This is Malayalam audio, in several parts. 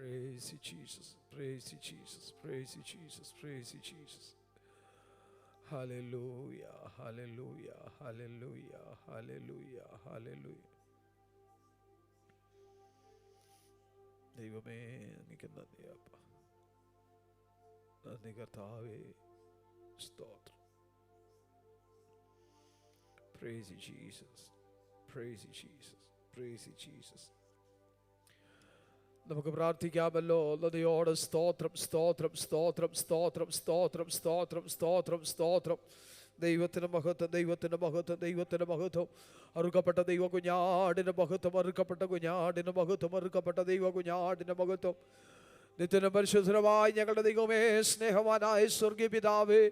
Praise you, Jesus. Praise you, Jesus. Praise you, Jesus. Praise you, Jesus. Hallelujah. Hallelujah. Hallelujah. Hallelujah. Hallelujah. ദൈവമേ എനിക്ക് നന്ദി അപ്പ, നന്ദി കർത്താവേ, സ്തോത്രം. Praise you, Jesus. Praise you, Jesus. Praise you, Jesus. നമുക്ക് പ്രാർത്ഥിക്കാമല്ലോ. നന്ദിയോടെ സ്തോത്രം, സ്തോത്രം, സ്തോത്രം, സ്തോത്രം, സ്തോത്രം, സ്തോത്രം, സ്തോത്രം, സ്തോത്രം. ദൈവത്തിന് മഹത്വം, ദൈവത്തിന് മഹത്വം, ദൈവത്തിന് മഹത്വം. അറുക്കപ്പെട്ട ദൈവ കുഞ്ഞാടിന് മഹത്വം, അറുക്കപ്പെട്ട കുഞ്ഞാടിന് മഹത്വം, അറുക്കപ്പെട്ട ദൈവ കുഞ്ഞാടിന് മഹത്വം. നിത്യനും പരിശുദ്ധമായി ഞങ്ങളുടെ ദൈവമേ, സ്നേഹവാനായ സ്വർഗീയ പിതാവേ,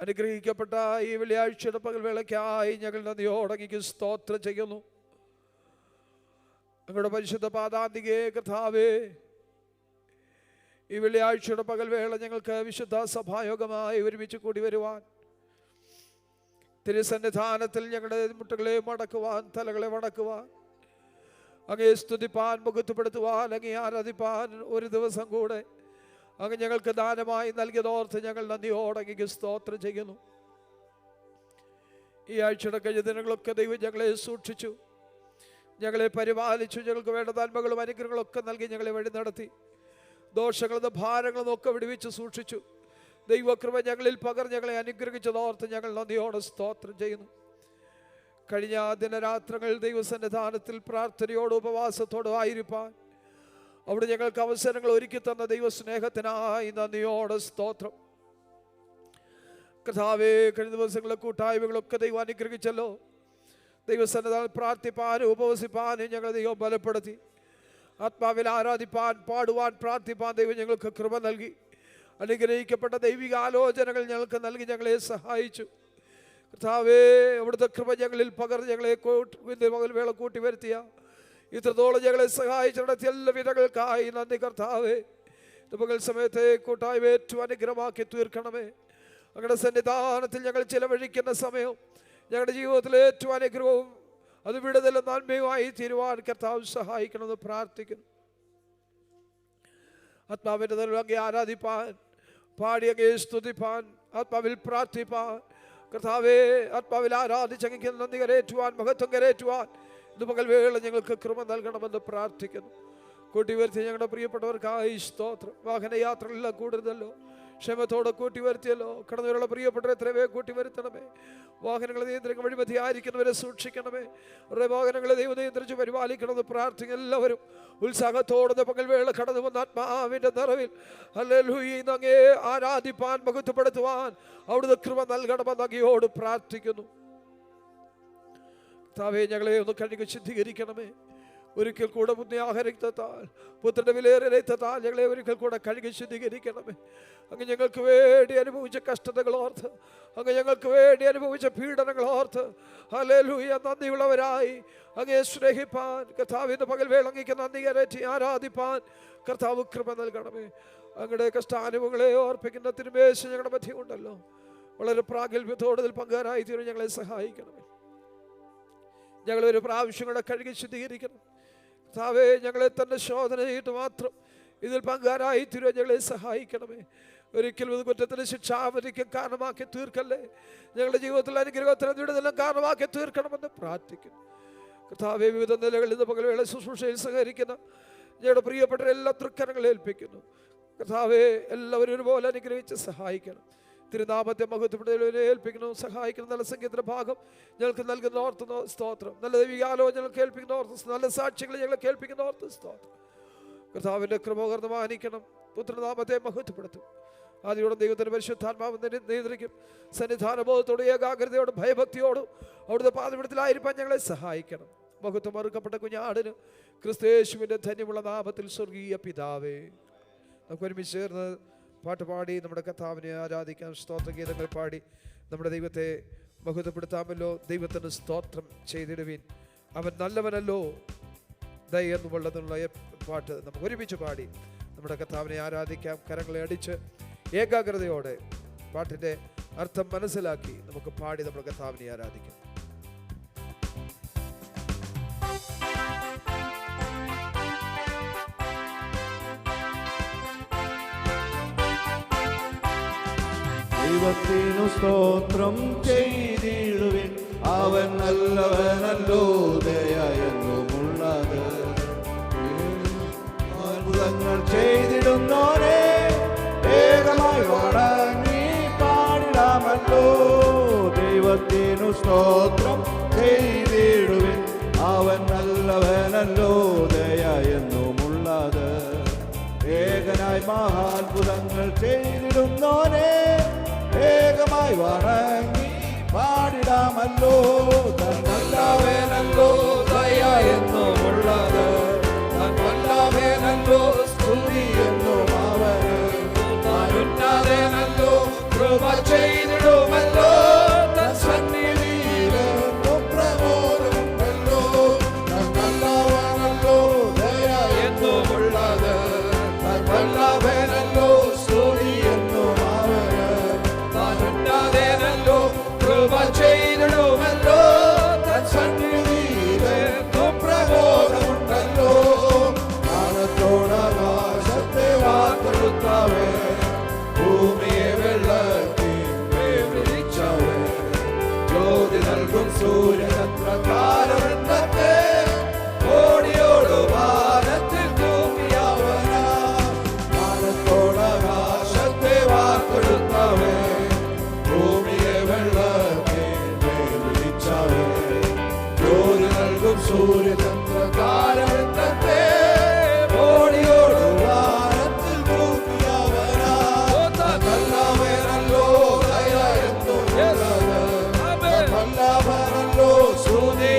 അനുഗ്രഹിക്കപ്പെട്ട ഈ വെള്ളിയാഴ്ചയുടെ പകൽ വേളയ്ക്കായി ഞങ്ങൾ നന്ദിയോടെ അങ്ങേക്ക് സ്തോത്രം ചെയ്യുന്നു. ഞങ്ങളുടെ പരിശുദ്ധ പാദാന്തികേ കർത്താവേ, ഈ വെള്ളിയാഴ്ചയുടെ പകൽ വേള ഞങ്ങൾക്ക് വിശുദ്ധ സഭായോഗമായി ഒരുമിച്ച് കൂടി വരുവാൻ, തിരുസന്നിധാനത്തിൽ ഞങ്ങളുടെ മുട്ടുകളെ മടക്കുവാൻ, തലകളെ മടക്കുവാൻ, അങ്ങേ സ്തുതിപ്പാൻ, മുഖത്തുപെടുത്തുവാൻ, അങ്ങേ ആരാധിപ്പാൻ ഒരു ദിവസം കൂടെ അങ്ങ് ഞങ്ങൾക്ക് ദാനമായി നൽകിയതോർത്ത് ഞങ്ങൾ നന്ദിയോടെ അങ്ങേക്ക് സ്തോത്രം ചെയ്യുന്നു. ഈ ആഴ്ചയുടെ കഴിഞ്ഞ ദിനങ്ങളൊക്കെ ദൈവം ഞങ്ങളെ സൂക്ഷിച്ചു, ഞങ്ങളെ പരിപാലിച്ചു, ഞങ്ങൾക്ക് വേണ്ട നന്മകളും അനുഗ്രഹങ്ങളൊക്കെ നൽകി ഞങ്ങളെ വഴി നടത്തി. ദോഷങ്ങളും ഭാരങ്ങളും ഒക്കെ വിടുവിച്ച് സൂക്ഷിച്ചു. ദൈവകൃപ ഞങ്ങളിൽ പകർന്ന് ഞങ്ങളെ അനുഗ്രഹിച്ചതോർത്ത് ഞങ്ങൾ നന്ദിയോടെ സ്തോത്രം ചെയ്യുന്നു. കഴിഞ്ഞ ദിനരാത്രങ്ങൾ ദൈവസന്നിധാനത്തിൽ പ്രാർത്ഥനയോടും ഉപവാസത്തോടും ആയിരിക്കാൻ അവിടെ ഞങ്ങൾക്ക് അവസരങ്ങൾ ഒരുക്കി തന്ന ദൈവസ്നേഹത്തിനായി നന്ദിയോടെ സ്തോത്രം. കർത്താവേ, കഴിഞ്ഞ ദിവസങ്ങളിലെ കൂട്ടായ്മകളൊക്കെ ദൈവം അനുഗ്രഹിച്ചല്ലോ. ദൈവസന്നിധാനത്തിൽ പ്രാർത്ഥിപ്പാനും ഉപവസിപ്പാനും ഞങ്ങൾ ദൈവം ബലപ്പെടുത്തി. ആത്മാവിൽ ആരാധിപ്പാൻ, പാടുവാൻ, പ്രാർത്ഥിപ്പാൻ ദൈവം ഞങ്ങൾക്ക് കൃപ നൽകി. അനുഗ്രഹിക്കപ്പെട്ട ദൈവിക ആലോചനകൾ ഞങ്ങൾക്ക് നൽകി ഞങ്ങളെ സഹായിച്ചു. കർത്താവേ, അവിടുത്തെ കൃപ ഞങ്ങളിൽ പകർന്ന് ഞങ്ങളെ പകൽ വേള കൂട്ടി വരുത്തിയ ഇത്രത്തോളം ഞങ്ങളെ സഹായിച്ചു നടത്തിയ എല്ലാ വിധങ്ങൾക്കായി നന്ദി കർത്താവേ. പകൽ സമയത്തെ കൂട്ടായ്മ ഏറ്റവും അനുഗ്രഹമാക്കി തീർക്കണമേ. ഞങ്ങളുടെ സന്നിധാനത്തിൽ ഞങ്ങൾ ചിലവഴിക്കുന്ന സമയം ഞങ്ങളുടെ ജീവിതത്തിലെ ഏറ്റവും അനുഗ്രഹവും അത് വിടുതലും നന്മയുമായി തീരുവാൻ കർത്താവ് സഹായിക്കണമെന്ന് പ്രാർത്ഥിക്കുന്നു. ആത്മാവിൻ്റെ നിറവിൽ അങ്ങേ ആരാധിപ്പാൻ, പാടി അങ്ങേ സ്തുതിപ്പാൻ, ആത്മാവിൽ പ്രാർത്ഥിപ്പാൻ, കർത്താവേ ആത്മാവിൽ ആരാധിച്ച് അങ്ങേക്ക് നന്ദി കരേറ്റുവാൻ, മഹത്വം കരേറ്റുവാൻ ഇന്ന് പകൽ വേള ഞങ്ങൾക്ക് കൃപ നൽകണമെന്ന് പ്രാർത്ഥിക്കുന്നു. കൂട്ടി വരുത്തി ഞങ്ങളുടെ പ്രിയപ്പെട്ടവർക്കായി സ്തോത്രം. വാഹനയാത്രകളെല്ലാം കൂടുതലല്ലോ, ക്ഷമത്തോടെ കൂട്ടി വരുത്തിയല്ലോ. കടന്നുവരുള്ള പ്രിയപ്പെട്ടവരെ എത്രവേ കൂട്ടി വരുത്തണമേ. വാഹനങ്ങളെ നിയന്ത്രിക്കാൻ വഴിമതിയായിരിക്കുന്നവരെ സൂക്ഷിക്കണമേ. അവരുടെ വാഹനങ്ങളെ ദൈവം നിയന്ത്രിച്ച് പരിപാലിക്കണമെന്ന് പ്രാർത്ഥിക്കുന്ന എല്ലാവരും ഉത്സാഹത്തോടെ പകൽ വേള കടന്നു വന്ന ആത്മാവിൻ്റെ നിറവിൽ ഹല്ലേലൂയ അങ്ങേ ആരാധിപ്പാൻ, മഹത്വപ്പെടുത്തുവാൻ അവിടുന്ന് കൃപ നൽകണമെന്ന് അങ്ങയോട് പ്രാർത്ഥിക്കുന്നു. കർത്താവേ, ഞങ്ങളെ ഒന്ന് കഴുകി ശുദ്ധീകരിക്കണമേ. ഒരിക്കൽ കൂടെ പുണ്യാഹരക്തത്താൽ, പുത്രന്റെ വിലയേറിയ രക്തത്താൽ ഞങ്ങളെ ഒരിക്കൽ കൂടെ കഴുകി ശുദ്ധീകരിക്കണമേ. അങ്ങ് ഞങ്ങൾക്ക് വേണ്ടി അനുഭവിച്ച കഷ്ടതകൾ ഓർത്ത്, അങ്ങ് ഞങ്ങൾക്ക് വേണ്ടി അനുഭവിച്ച പീഡനങ്ങൾ ഓർത്ത് ഹല്ലേലൂയ നന്ദിയുള്ളവരായി അങ്ങേ സ്നേഹിപ്പാൻ, കർത്താവിൻ്റെ പകൽ വേള അങ്ങേക്ക് നന്ദി കരേറ്റി ആരാധിപ്പാൻ കർത്താവ് കൃപ നൽകണമേ. അങ്ങയുടെ കഷ്ടാനുഭവങ്ങളെ ഓർപ്പിക്കുന്ന തിരുമേശ ഞങ്ങളുടെ മധ്യമുണ്ടല്ലോ. വളരെ പ്രാഗൽഭ്യത്തോടെ ഇതിൽ പങ്കുകാരായി തീരും ഞങ്ങളെ സഹായിക്കണമേ. ഞങ്ങളൊരു പ്രാവശ്യം കൂടെ കഴുകി ശുദ്ധീകരിക്കണം. കർത്താവേ, ഞങ്ങളെ തന്നെ ശോധന ചെയ്തിട്ട് മാത്രം ഇതിൽ പങ്കുകാരായി തീരുവാൻ ഞങ്ങളെ സഹായിക്കണമേ. ഒരിക്കലും ഇത് കുറ്റത്തിന് ശിക്ഷാവധിക്ക് കാരണമാക്കി തീർക്കല്ലേ. ഞങ്ങളുടെ ജീവിതത്തിൽ അനുഗ്രഹത്തിന് വിടുതലും കാരണമാക്കി തീർക്കണമെന്ന് പ്രാർത്ഥിക്കുന്നു. കർത്താവേ, വിവിധ നിലകളിൽ നിന്ന് പകൽ വേള ശുശ്രൂഷയിൽ സഹകരിക്കുന്ന ഞങ്ങളുടെ പ്രിയപ്പെട്ട എല്ലാ തൃക്കരങ്ങളെ ഏൽപ്പിക്കുന്നു. കർത്താവേ, എല്ലാവരും ഒരുപോലെ അനുഗ്രഹിച്ച് സഹായിക്കണം. തിരുനാമത്തെ മഹത്വപ്പെടുത്തലിനെ ഏൽപ്പിക്കുന്നു, സഹായിക്കുന്ന നല്ല സംഗീതത്തിന്റെ ഭാഗം ഞങ്ങൾക്ക് നൽകുന്ന ഓർത്ത് സ്തോത്രം. നല്ല ദൈവികാലോചന കേൾപ്പിക്കുന്ന ഓർത്ത്, നല്ല സാക്ഷികളെ ഞങ്ങളെ കേൾപ്പിക്കുന്ന ഓർത്ത് സ്തോത്രം. കർത്താവിൻ്റെ കൃപ പകർന്ന് മാനിക്കണം. പുത്രനാമത്തെ മഹത്വപ്പെടുത്തും. ആദ്യയോടെ ദൈവത്തിൻ്റെ പരിശുദ്ധാത്മാവ് നിയന്ത്രിക്കും. സന്നിധാനബോധത്തോടും ഏകാഗ്രതയോടും ഭയഭക്തിയോടും അവിടുത്തെ പാദപീഠത്തിലായിരിക്കാൻ ഞങ്ങളെ സഹായിക്കണം. മഹത്വം അറുക്കപ്പെട്ട കുഞ്ഞാടിന് ക്രിസ്തുയേശുവിൻ്റെ ധന്യമുള്ള നാമത്തിൽ സ്വർഗീയ പിതാവേ. നമുക്ക് ഒരുമിച്ച് ചേർന്ന് പാട്ടുപാടി നമ്മുടെ കർത്താവിനെ ആരാധിക്കാം. സ്തോത്രഗീതങ്ങൾ പാടി നമ്മുടെ ദൈവത്തെ മഹത്വപ്പെടുത്താമല്ലോ. ദൈവത്തിന് സ്തോത്രം ചെയ്തിടുവിൻ, അവൻ നല്ലവനല്ലോ ദയെന്നുള്ളതെന്നുള്ള പാട്ട് നമുക്ക് ഒരുമിച്ച് പാടി നമ്മുടെ കർത്താവിനെ ആരാധിക്കാം. കരങ്ങളെ അടിച്ച് ഏകാഗ്രതയോടെ പാട്ടിൻ്റെ അർത്ഥം മനസ്സിലാക്കി നമുക്ക് പാടി നമ്മുടെ കർത്താവിനെ ആരാധിക്കാം. ദൈവത്തിനു സ്തോത്രം ചെയ്തിടുവിൻ, അവൻ നല്ലവനല്ലോ, ദയയെന്നുമുള്ളത്. അത്ഭുതങ്ങൾ ചെയ്തിടുന്നോരെ ഏകമായി വണങ്ങി പാടിടാമല്ലോ. ദൈവത്തിനു സ്തോത്രം ചെയ്തിടുവിൻ, അവൻ നല്ലവനല്ലോ, ദയയെന്നുമുള്ളത്. ഏകനായി മഹാത്ഭുതങ്ങൾ ചെയ്തിടുന്നോനെ ഏകമായി വണങ്ങി പാടിടാമല്ലോ. തന്നല്ലവനല്ലോ, ദയയെന്നുമുള്ളത്. തന്നല്ലവനല്ലോ, സ്തുതി എന്നും അവന്. താനുന്നതനല്ലോ, കൃപ ചെയ്തിടുമല്ലോ. തൻ സന്നിധിയിലെന്നും പ്രമോദമുണ്ടല്ലോ. തന്നല്ലവനല്ലോ, ദയയെന്നുമുള്ളത്. തന്നല്ലവനല്ലോ, സ്തുതി എന്നും അവന്. താനുന്നതനല്ലോ, കൃപ ചെയ്തിടുമല്ലോ. തൻ സന്നിധിയിലെന്നും പ്രമോദമുണ്ടല്ലോ. ആനത്തോടാകാശത്തെ വാർത്തെടുത്തവേ, ഭൂമിയെ വെള്ളത്തിൽ വിരിച്ചവേ, ജ്യോതി നൽകും സൂര്യനത്രകാരവൃന്ദത്തെ ഓടിയോട് വാനത്തിൽ തൂക്കിയവനാ. ആനത്തോടാകാശത്തെ വാർത്തെടുത്തവേ, ഭൂമിയെ വെള്ളത്തിൽ വിരിച്ചവേ, ജ്യോതി നൽകും സൂര്യചന്ദ്രകാരവൃന്ദത്തെ ഓടിയോട് വാനത്തിൽ തൂക്കിയവനാ. നല്ലവനല്ലോ, ദയയെന്നുമുള്ളത്. നല്ലവനല്ലോ, സ്തുതി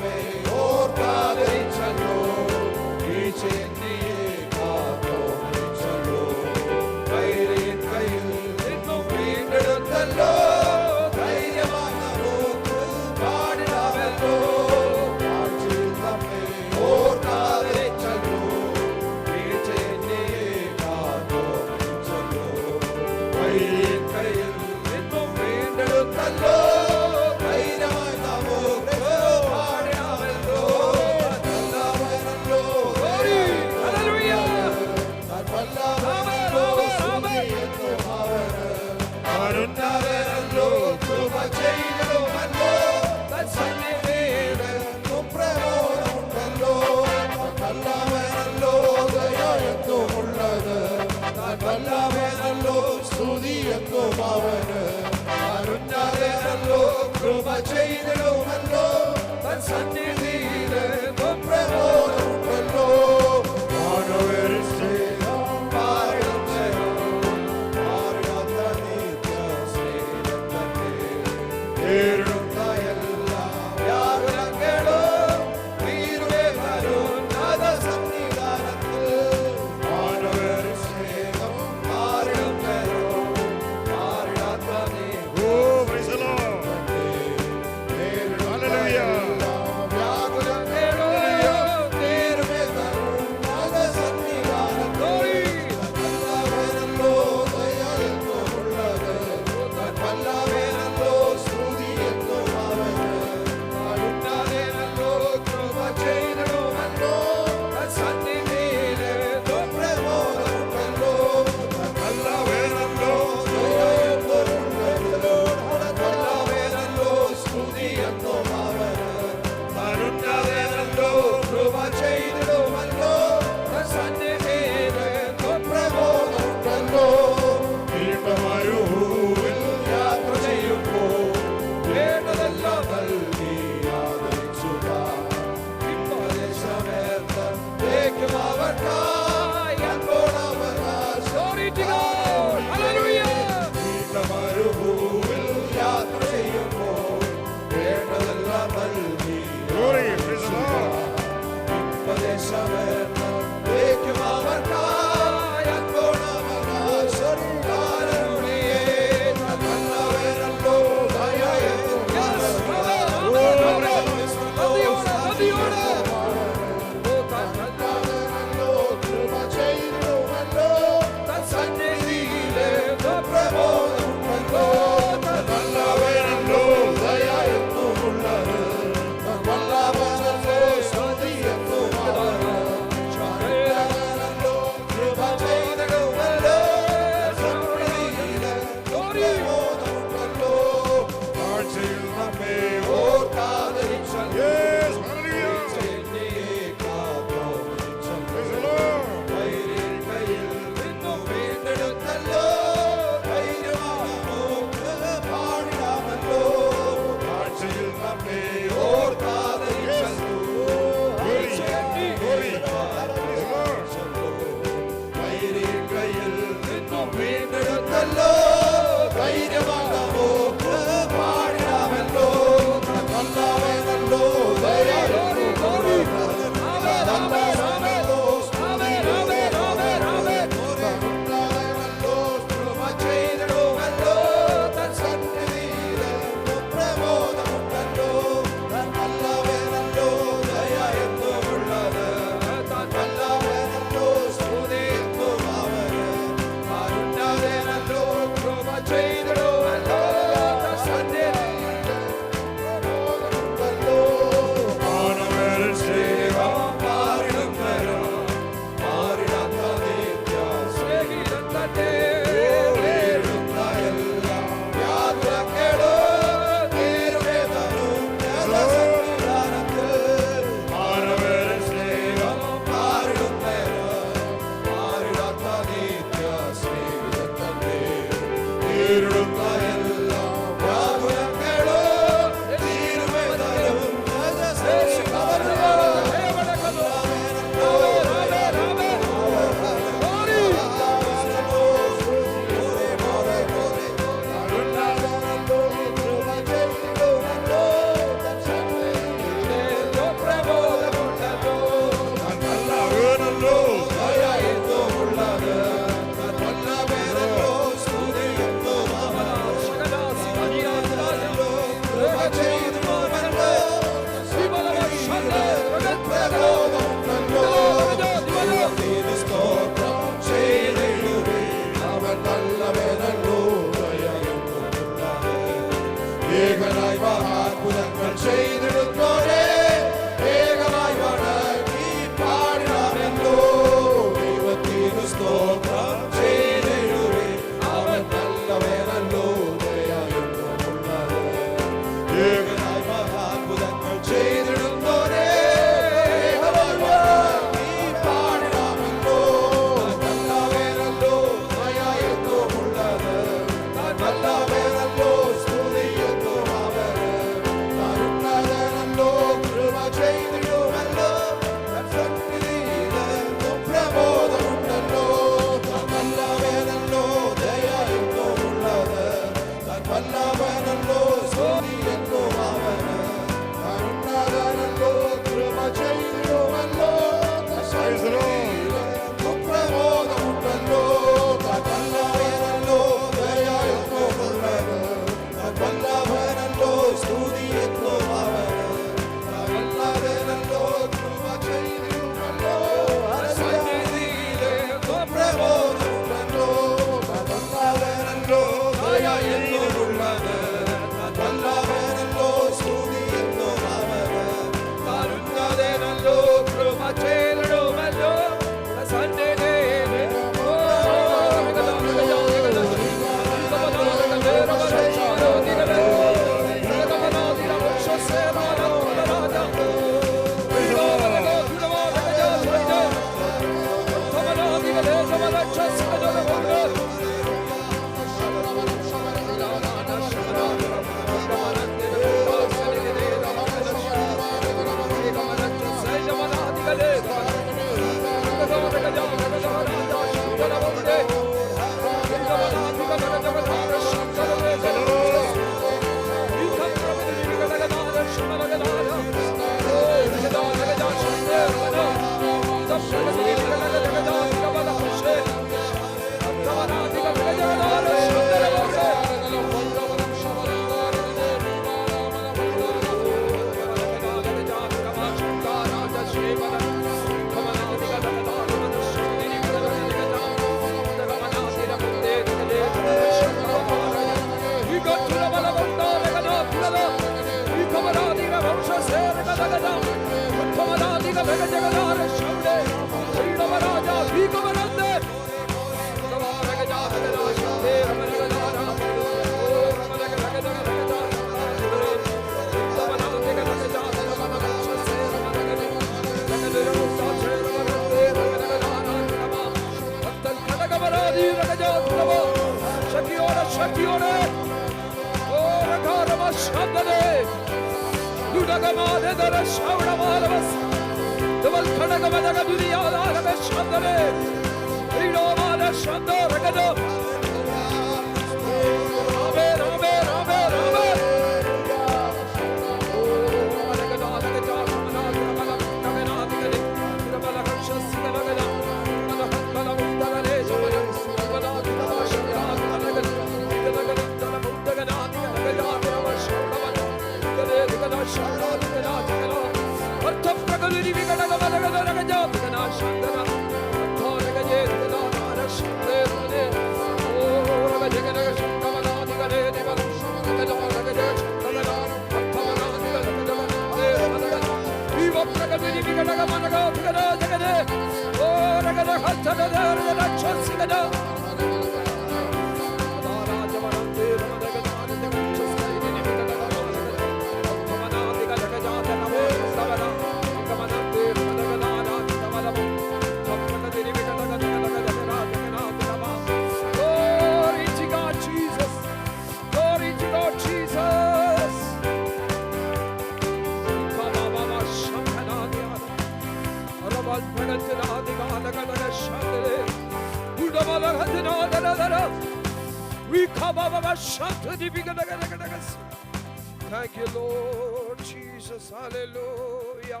Thank you, Lord Jesus. Hallelujah.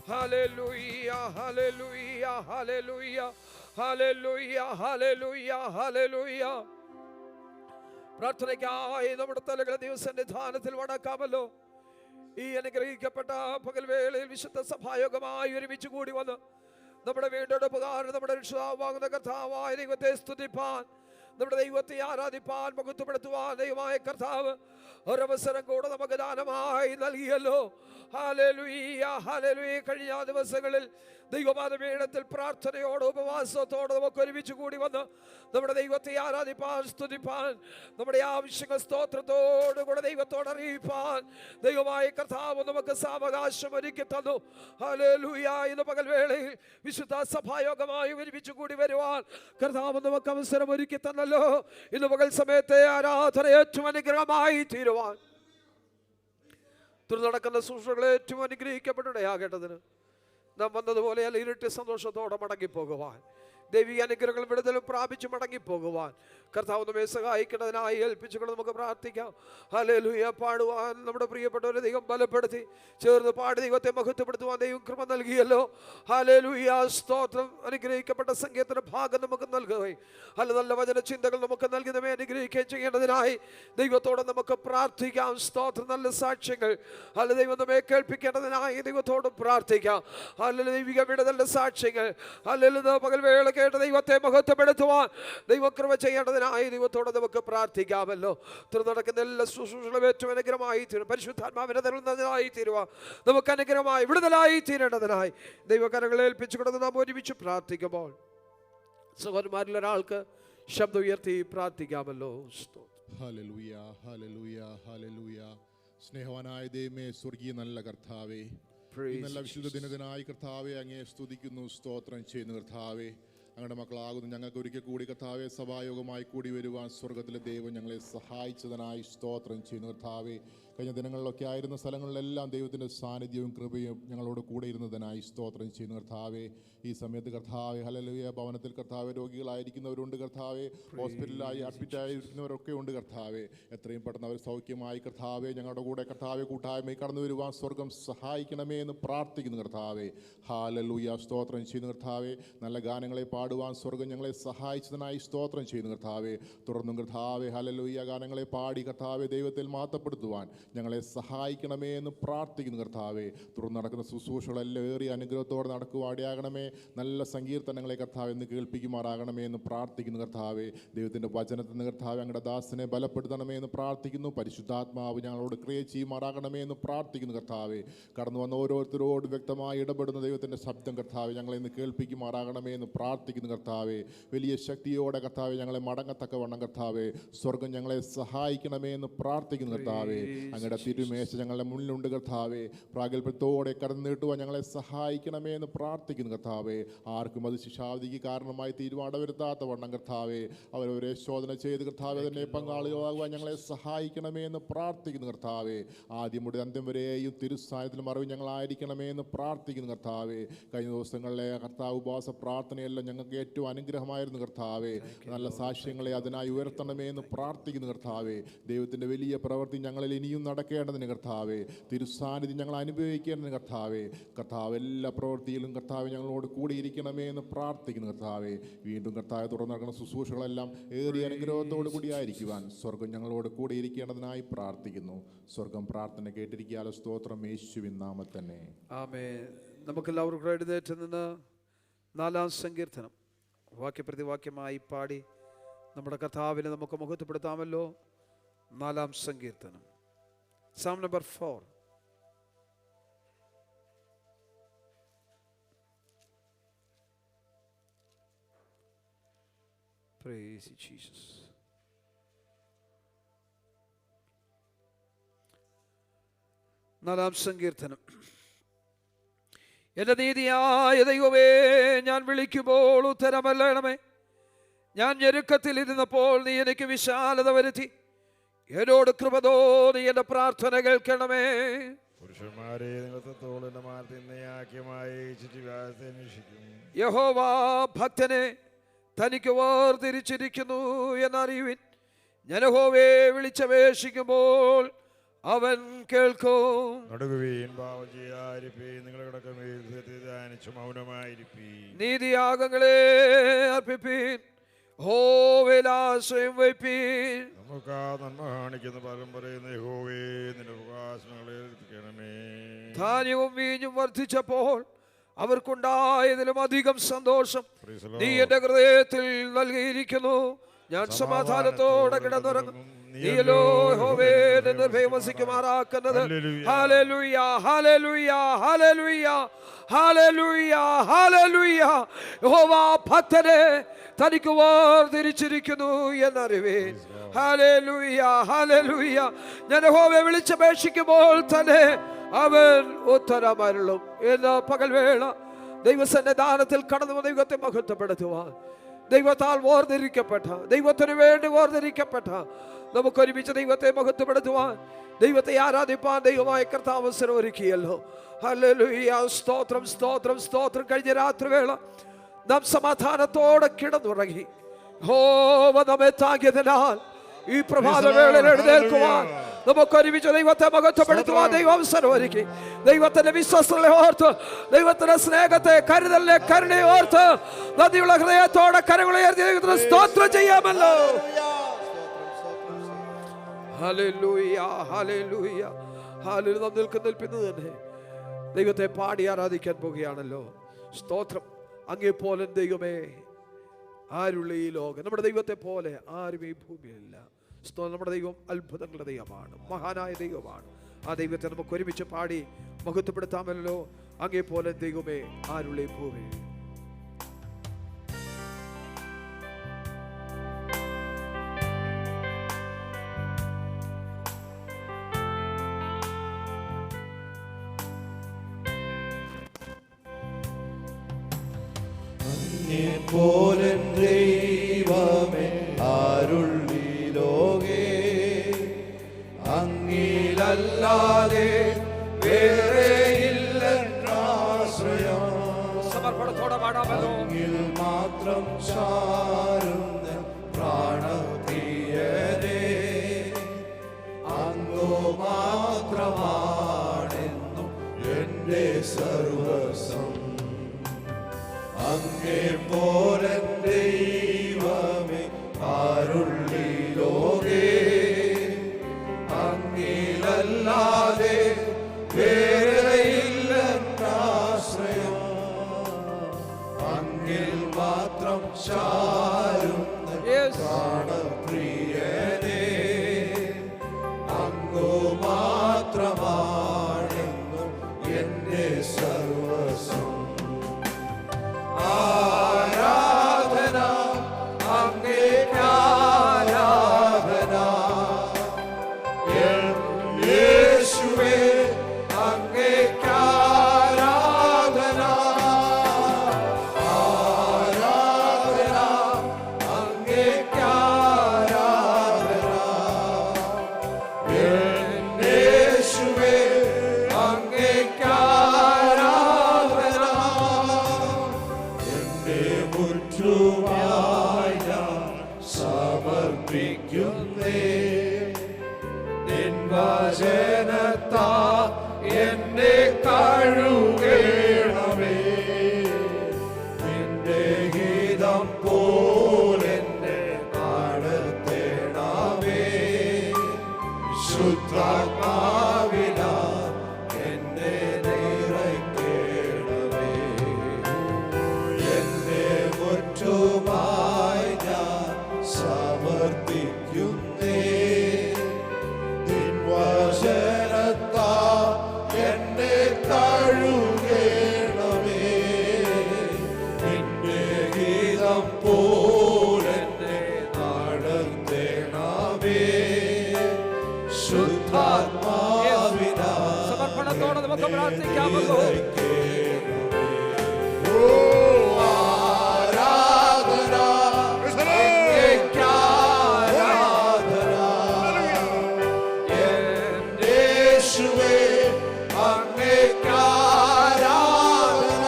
Hallelujah. Hallelujah. Hallelujah. Hallelujah. Hallelujah. Hallelujah. പ്രാർത്ഥനയ്ക്കായി നമ്മുടെ തലകളെ ദൈവസന്നിധാനത്തിൽ വണക്കാമല്ലോ. ഈ അനുഗ്രഹിക്കപ്പെട്ട പകൽവേളയിൽ വിശുദ്ധ സഭായോഗമായി ഒരുമിച്ച് കൂടി വന്ന് നമ്മുടെ വീണ്ടെടുപ്പുകാരൻ നമ്മുടെ രക്ഷിതാവാകുന്ന കർത്താവായ ദൈവത്തെ സ്തുതിപ്പാൻ, നമ്മുടെ ദൈവത്തെ ആരാധിപ്പാൻ, മഹത്വപ്പെടുത്തുവാൻ ദൈവമായ കർത്താവ് ഒരവസരം കൂടെ നമുക്ക് ദാനമായി നൽകിയല്ലോ. Hallelujah, hallelujah. കഴിഞ്ഞ ദിവസങ്ങളിൽ ദൈവപാദപീഠത്തിൽ പ്രാർത്ഥനയോട് ഉപവാസത്തോടെ നമുക്ക് ഒരുമിച്ച് കൂടി വന്ന് നമ്മുടെ ദൈവത്തെ ആരാധിപ്പാൻ, സ്തുതിപ്പാൻ, നമ്മുടെ ആവശ്യങ്ങൾ സ്തോത്രത്തോടുകൂടെ ദൈവത്തോട് അറിയിപ്പാൻ ദൈവമായ കർത്താവ് നമുക്ക് സാവകാശം ഒരുക്കി തന്നു. ഹല്ലേലൂയ. ഇന്ന് പകൽവേളയിൽ വിശുദ്ധ സഭായോഗമായി ഒരുമിച്ച് കൂടി വരുവാൻ കർത്താവ് നമുക്ക് അവസരം ഒരുക്കി തന്നല്ലോ. ഇന്ന് പകൽ സമയത്തെ ആരാധന ഏറ്റവും അനുഗ്രഹമായി തീരുവാൻ, തുടർന്ന് നടക്കുന്ന ശുശ്രൂഷകളെ ഏറ്റവും അനുഗ്രഹിക്കപ്പെട്ടിടയാകേണ്ടതിന് നാം വന്നതുപോലെ അല്ല ഇരുട്ടി സന്തോഷത്തോടെ മടങ്ങിപ്പോകുവാൻ, ദൈവിക അനുഗ്രഹങ്ങൾ വിടുതലും പ്രാപിച്ച് മടങ്ങിപ്പോകുവാൻ കർത്താവ് നമ്മെ സഹായിക്കുന്നതിനായി ഏൽപ്പിച്ചുകൊണ്ട് നമുക്ക് പ്രാർത്ഥിക്കാം. ഹല്ലേലൂയ. പാടുവാൻ നമ്മുടെ പ്രിയപ്പെട്ടവരെ ദൈവം ബലപ്പെടുത്തി ചേർന്ന് പാടി ദൈവത്തെ മഹത്വപ്പെടുത്തുവാൻ ദൈവം കൃപ നൽകിയല്ലോ. ഹല്ലേലൂയ. സ്തോത്രം. അനുഗ്രഹിക്കപ്പെട്ട സംഗീതത്തിന്റെ ഭാഗം നമുക്ക് നൽകുകയും നല്ല വചന ചിന്തകൾ നമുക്ക് നൽകി നമ്മെ അനുഗ്രഹിക്കുകയും ചെയ്യേണ്ടതിനായി ദൈവത്തോടെ നമുക്ക് പ്രാർത്ഥിക്കാം. സ്തോത്രം. നല്ല സാക്ഷ്യങ്ങൾ ദൈവം നമ്മെ കേൾപ്പിക്കേണ്ടതിനായി ദൈവത്തോട് പ്രാർത്ഥിക്കാം. ദൈവിക വിടുതലിന്റെ സാക്ഷ്യങ്ങൾ പകൽവേള കേട്ട് ദൈവത്തെ മഹത്വപ്പെടുത്തുവാൻ ദൈവം കൃപ ചെയ്യേണ്ടതിനായി ദൈവത്തോടെ നമുക്ക് പ്രാർത്ഥിക്കാമല്ലോ. തുടർന്ന് നടക്കുന്ന എല്ലാ ശുശ്രൂഷകളും ഏറ്റവും അനുഗ്രഹമായി തീരും. പരിശുദ്ധാത്മാവിനെ തരുന്നതിനായി തീരുവാൻ, നമുക്ക് അനുഗ്രഹമായി വിടുതലായി തീരേണ്ടതിനായി ദൈവകരങ്ങളെ ഏൽപ്പിച്ചുകൊണ്ട് നാം ഒരുമിച്ച് പ്രാർത്ഥിക്കുമ്പോൾ സഹോദരന്മാരിൽ ഒരാൾക്ക് ശബ്ദം ഉയർത്തി പ്രാർത്ഥിക്കാമല്ലോ. Hallelujah, hallelujah, hallelujah. സ്നേഹവാനായ ദൈവമേ, സ്വർഗീയ നല്ല കർത്താവേ, നല്ല വിശുദ്ധ ദിനത്തിനായി കർത്താവെ അങ്ങേ സ്തുതിക്കുന്നു, സ്തോത്രം ചെയ്യുന്നു. കർത്താവെ, അങ്ങയുടെ മക്കളാകുന്നു ഞങ്ങൾക്ക് ഒരിക്കൽ കൂടി കർത്താവെ സഭായോഗമായി കൂടി വരുവാൻ സ്വർഗത്തിലെ ദൈവം ഞങ്ങളെ സഹായിച്ചതിനായി സ്തോത്രം ചെയ്യുന്നു. കർത്താവെ, കഴിഞ്ഞ ദിനങ്ങളിലൊക്കെ ആയിരുന്ന സ്ഥലങ്ങളിലെല്ലാം ദൈവത്തിൻ്റെ സാന്നിധ്യവും കൃപയും ഞങ്ങളോട് കൂടെ ഇരുന്നതിനായി സ്തോത്രം ചെയ്യുന്നു. കർത്താവെ, ഈ സമയത്ത് കർത്താവെ ഹല്ലേലൂയ ഭവനത്തിൽ കർത്താവെ രോഗികളായിരിക്കുന്നവരുണ്ട്, കർത്താവെ ഹോസ്പിറ്റലിലായി അഡ്മിറ്റായിരിക്കുന്നവരൊക്കെ ഉണ്ട്. കർത്താവെ, എത്രയും പെട്ടെന്ന് അവർ സൗഖ്യമായി കർത്താവെ ഞങ്ങളുടെ കൂടെ കർത്താവെ കൂട്ടായ്മയിൽ കടന്നു വരുവാൻ സ്വർഗം സഹായിക്കണമേ എന്ന് പ്രാർത്ഥിക്കുന്നു. കർത്താവെ, ഹല്ലേലൂയ, സ്തോത്രം ചെയ്യുന്നു. കർത്താവെ, നല്ല ഗാനങ്ങളെ പാടുവാൻ സ്വർഗം ഞങ്ങളെ സഹായിച്ചതിനായി സ്തോത്രം ചെയ്യുന്നു. കർത്താവെ, തുടർന്നും കർത്താവെ ഹല്ലേലൂയ ഗാനങ്ങളെ പാടി കർത്താവെ ദൈവത്തിൽ മഹത്വപ്പെടുത്തുവാൻ ഞങ്ങളെ സഹായിക്കണമേ എന്ന് പ്രാർത്ഥിക്കുന്നു കർത്താവെ. തുടർന്ന് നടക്കുന്ന ശുശ്രൂഷകളെല്ലാം ഏറിയ അനുഗ്രഹത്തോടെ നടക്കുവാടിയാകണമേ. നല്ല സങ്കീർത്തനങ്ങളെ കർത്താവ് എന്ന് കേൾപ്പിക്കുമാറാകണമേ എന്ന് പ്രാർത്ഥിക്കുന്നു കർത്താവെ. ദൈവത്തിൻ്റെ വചനത്തിൽ നിന്ന് കർത്താവ് ഞങ്ങളുടെ ദാസനെ ബലപ്പെടുത്തണമേ എന്ന് പ്രാർത്ഥിക്കുന്നു. പരിശുദ്ധാത്മാവ് ഞങ്ങളോട് ക്രിയ ചെയ്യുമാറാകണമേ എന്ന് പ്രാർത്ഥിക്കുന്നു കർത്താവെ. കടന്നു വന്ന ഓരോരുത്തരോട് വ്യക്തമായി ഇടപെടുന്ന ദൈവത്തിൻ്റെ ശബ്ദം കർത്താവ് ഞങ്ങളെ ഇന്ന് കേൾപ്പിക്കുമാറാകണമേ എന്ന് പ്രാർത്ഥിക്കുന്നു കർത്താവെ. വലിയ ശക്തിയോടെ കർത്താവ് ഞങ്ങളെ മടങ്ങത്തക്കവണ്ണം കർത്താവെ സ്വർഗം ഞങ്ങളെ സഹായിക്കണമേ എന്ന് പ്രാർത്ഥിക്കുന്നു കർത്താവെ. അങ്ങയുടെ തിരുമേശ ഞങ്ങളുടെ മുന്നിലുണ്ട് കർത്താവെ. പ്രാഗൽഭ്യത്തോടെ കടന്നു നീട്ടുവാൻ ഞങ്ങളെ സഹായിക്കണമേ എന്ന് പ്രാർത്ഥിക്കുന്നു കർത്താവെ. ആർക്കും അത് ശിക്ഷാവിധിക്ക് കാരണമായി തീരുമാനമെടുത്താത്ത വണ്ണം കർത്താവെ അവരവരെ ശോധന ചെയ്ത് കർത്താവെ തന്നെ പങ്കാളികളാകുവാൻ ഞങ്ങളെ സഹായിക്കണമേ എന്ന് പ്രാർത്ഥിക്കുന്നു കർത്താവെ. ആദ്യം മുതൽ അന്ത്യം വരെയും തിരുസ്ഥാനത്തിൽ മറവ് ഞങ്ങളായിരിക്കണമേ എന്ന് പ്രാർത്ഥിക്കുന്നു കർത്താവെ. കഴിഞ്ഞ ദിവസങ്ങളിലെ കർത്താവ് ഉപവാസ പ്രാർത്ഥനയെല്ലാം ഞങ്ങൾക്ക് ഏറ്റവും അനുഗ്രഹമായിരുന്നു കർത്താവെ. നല്ല സാക്ഷ്യങ്ങളെ അതിനായി ഉയർത്തണമേ എന്ന് പ്രാർത്ഥിക്കുന്നു കർത്താവെ. ദൈവത്തിൻ്റെ വലിയ പ്രവൃത്തി ഞങ്ങളിൽ ഇനിയും നടക്കേണ്ടതിന് കർത്താവെ. തിരുസാന്നിധ്യം ഞങ്ങൾ അനുഭവിക്കേണ്ടതിന് കർത്താവെ. കർത്താവ് എല്ലാ പ്രവൃത്തിയിലും കർത്താവ് ഞങ്ങളോട് കൂടിയിരിക്കണമേ എന്ന് പ്രാർത്ഥിക്കുന്നു കർത്താവെ. വീണ്ടും കർത്താവ് തുറന്നു നടക്കുന്ന ശുശ്രൂഷകളെല്ലാം ഏറിയ അനുഗ്രഹത്തോടു കൂടിയായിരിക്കുവാൻ സ്വർഗം ഞങ്ങളോട് കൂടിയിരിക്കേണ്ടതിനായി പ്രാർത്ഥിക്കുന്നു. സ്വർഗം പ്രാർത്ഥന കേട്ടിരിക്കാലോ. സ്തോത്രം യേശുവിൻ നാമത്തിൽ തന്നെ. ആമേൻ. നമുക്കെല്ലാവർക്കും എഴുന്നേറ്റ് നിന്ന് 4-ാം സങ്കീർത്തനം വാക്യപ്രതിവാക്യമായി പാടി നമ്മുടെ കർത്താവിനെ നമുക്ക് മുഖത്തപ്പെടുത്താമല്ലോ. 4-ാം സങ്കീർത്തനം, Psalm number 4. Praise you, Jesus. നാലാം സങ്കീർത്തനം. എൻ്റെ നീതിയായ ദൈവമേ, ഞാൻ വിളിക്കുമ്പോൾ ഉത്തരമല്ലണമേ. ഞാൻ ഞെരുക്കത്തിലിരുന്നപ്പോൾ നീ എനിക്ക് വിശാലത വരുത്തി. എന്നോട് കൃപ തോന്നി എൻ്റെ പ്രാർത്ഥന കേൾക്കണമേ. പുരുഷന്മാരെ യഹോവ ഭക്തനെ തനിക്ക് വേർതിരിച്ചിരിക്കുന്നു എന്നറിയുവിൻ. ഞാൻ യഹോവയെ വിളിച്ചപേക്ഷിക്കുമ്പോൾ അവൻ കേൾക്കും. നീതിയാഗങ്ങളെ അർപ്പിപ്പീൻ, യഹോവയിൽ ആശ്രയം വയ്പ്പീൻ. നമുക്ക് നന്മ കാണിക്കുന്ന പരമ്പരയെന്ന് യഹോവേ നിന്റെ പ്രകാശനങ്ങളെ ഏൽപ്പിക്കണമേ. ധാന്യവും വീഞ്ഞും വർദ്ധിച്ചപ്പോൾ അവർക്കുണ്ടായതിലും അധികം സന്തോഷം നീ എന്റെ ഹൃദയത്തിൽ നൽകിയിരിക്കുന്നു. ഞാൻ സമാധാനത്തോടെ കിടന്നുറങ്ങും. നീയല്ലോ യഹോവേ എന്നെ നിർഭയം വസിക്കുമാറാക്കുന്നത്. Hallelujah, hallelujah, hallelujah, hallelujah, hallelujah. യഹോവ ഭക്തനെ തനിക്ക് വേർതിരിച്ചിരിക്കുന്നു എന്നറിവേൻ. Hallelujah, hallelujah. ഞാൻ യഹോവയെ വിളിച്ചപേക്ഷിക്കുമ്പോൾ തന്നെ അവൻ ഉത്തരമരുളും. എന്ന പകൽവേള ദൈവസന്നിധാനത്തിൽ കടന്നു ദൈവത്തെ മഹത്വപ്പെടുത്തുവാൻ, ദൈവത്താൽ വേർതിരിക്കപ്പെട്ട, ദൈവത്തിന് വേണ്ടി വേർതിരിക്കപ്പെട്ട നമുക്കൊരുമിച്ച് ദൈവത്തെ മഹത്വപ്പെടുത്തുവാൻ, ദൈവത്തെ ആരാധിപ്പാൻ ദൈവമായ കർത്താവ് അവസരം ഒരുക്കിയല്ലോ. ഹല്ലേലൂയ, സ്തോത്രം, സ്തോത്രം, സ്തോത്രം. കഴിഞ്ഞ രാത്രിവേള നാം സമാധാനത്തോടെ കിടന്നുറങ്ങി. യഹോവ നമ്മെ താങ്ങിയതിനാൽ ഈ പ്രഭാതവേളയിൽ എഴുന്നേൽക്കുവാൻ നമുക്കൊരുമിച്ച് ദൈവത്തെ മഹത്വപ്പെടുത്തുവാൻ ദൈവം അവസരം ഒരുക്കി. ദൈവത്തിന്റെ വിശ്വസ്തതയെ ഓർത്ത്, ദൈവത്തിന്റെ സ്നേഹത്തെ, കരുതലിനെ, കരുണയെ ഓർത്ത് നദിയുള്ള ഹൃദയത്തോടെ കരങ്ങളുയർത്തി ദൈവത്തിന് സ്തോത്രം ചെയ്യാമല്ലോ. Hallelujah, hallelujah, hallelujah. നാം നിൽക്കുന്നത് തന്നെ ദൈവത്തെ പാടി ആരാധിക്കാൻ പോകുകയാണല്ലോ. സ്തോത്രം. അങ്ങേപ്പോലെ ദൈവമേ ആരുള്ള ഈ ലോകം, നമ്മുടെ ദൈവത്തെ പോലെ ആരും ഈ ഭൂമിയിലില്ല. നമ്മുടെ ദൈവം അത്ഭുതങ്ങളുടെ ദൈവമാണ്, മഹാനായ ദൈവമാണ്. ആ ദൈവത്തെ നമുക്ക് ഒരുമിച്ച് പാടി മഹത്വപ്പെടുത്താമല്ലോ. അങ്ങേപ്പോലെ ദൈവമേ ആരുള്ള ഈ ഭൂമിയിൽ. പോലൻ ദൈവമേ ആരുള്ളി ലോകേ, അങ്ങിലല്ലാതെ വേറെയില്ലെന്നാശ്രയം. സമർപ്പണത്തോടെ പാടാമല്ലോ. അങ്ങിൽ മാത്രം ചാരുന്ന പ്രാണപ്രിയരേ, അങ്ങു മാത്രമാണെന്നും എൻ്റെ സർവസ്വം. അങ്ങേ പോലൻ ദൈവമേ ആരുള്ളി ലോകേ, അങ്ങിലല്ല അങ്ങിൽ മാത്രം ചാരുന്ന Yes. പ്രാണപ്രിയനേ, അങ്ങു മാത്രമാണെന്നും എന്റെ സർവസ്വം. ആരാധന അങ്ങേക്ക് ആരാധന, എൻ യേശുവേ അങ്ങേക്ക് ആരാധന. ആരാധന അങ്ങേക്ക് ആരാധന, എൻ യേശുവേ അങ്ങേക്ക് ആരാധന. എന്റെ മുറ്റുമായി ഞാൻ സമർപ്പിക്കുന്നേ, നിൻ വചനത്താ എന്നെ കഴുകണമേ. നിന്റെ ഗീതം പോലെന്നെ നടത്തണമേ. ശുദ്ധാത്മാവിനാൽ എന്നെ നിറയ്ക്കണമേ. എന്റെ മുറ്റുമായി ഞാൻ സമർപ്പിക്കുന്നേ, നിൻ വചനത്താ എന്നെ കഴുകണമേ. നിന്റെ ഗീതം പോലെന്നെ നടത്തണമേ. ശുദ്ധാത്മാവിനാൽ സമർപ്പണത്തോടെ നമുക്ക് പ്രാർത്ഥിക്കാമല്ലോ. ആരാധന അങ്ങേക്ക് ആരാധന, എൻ യേശുവേ അങ്ങേക്ക് ആരാധന.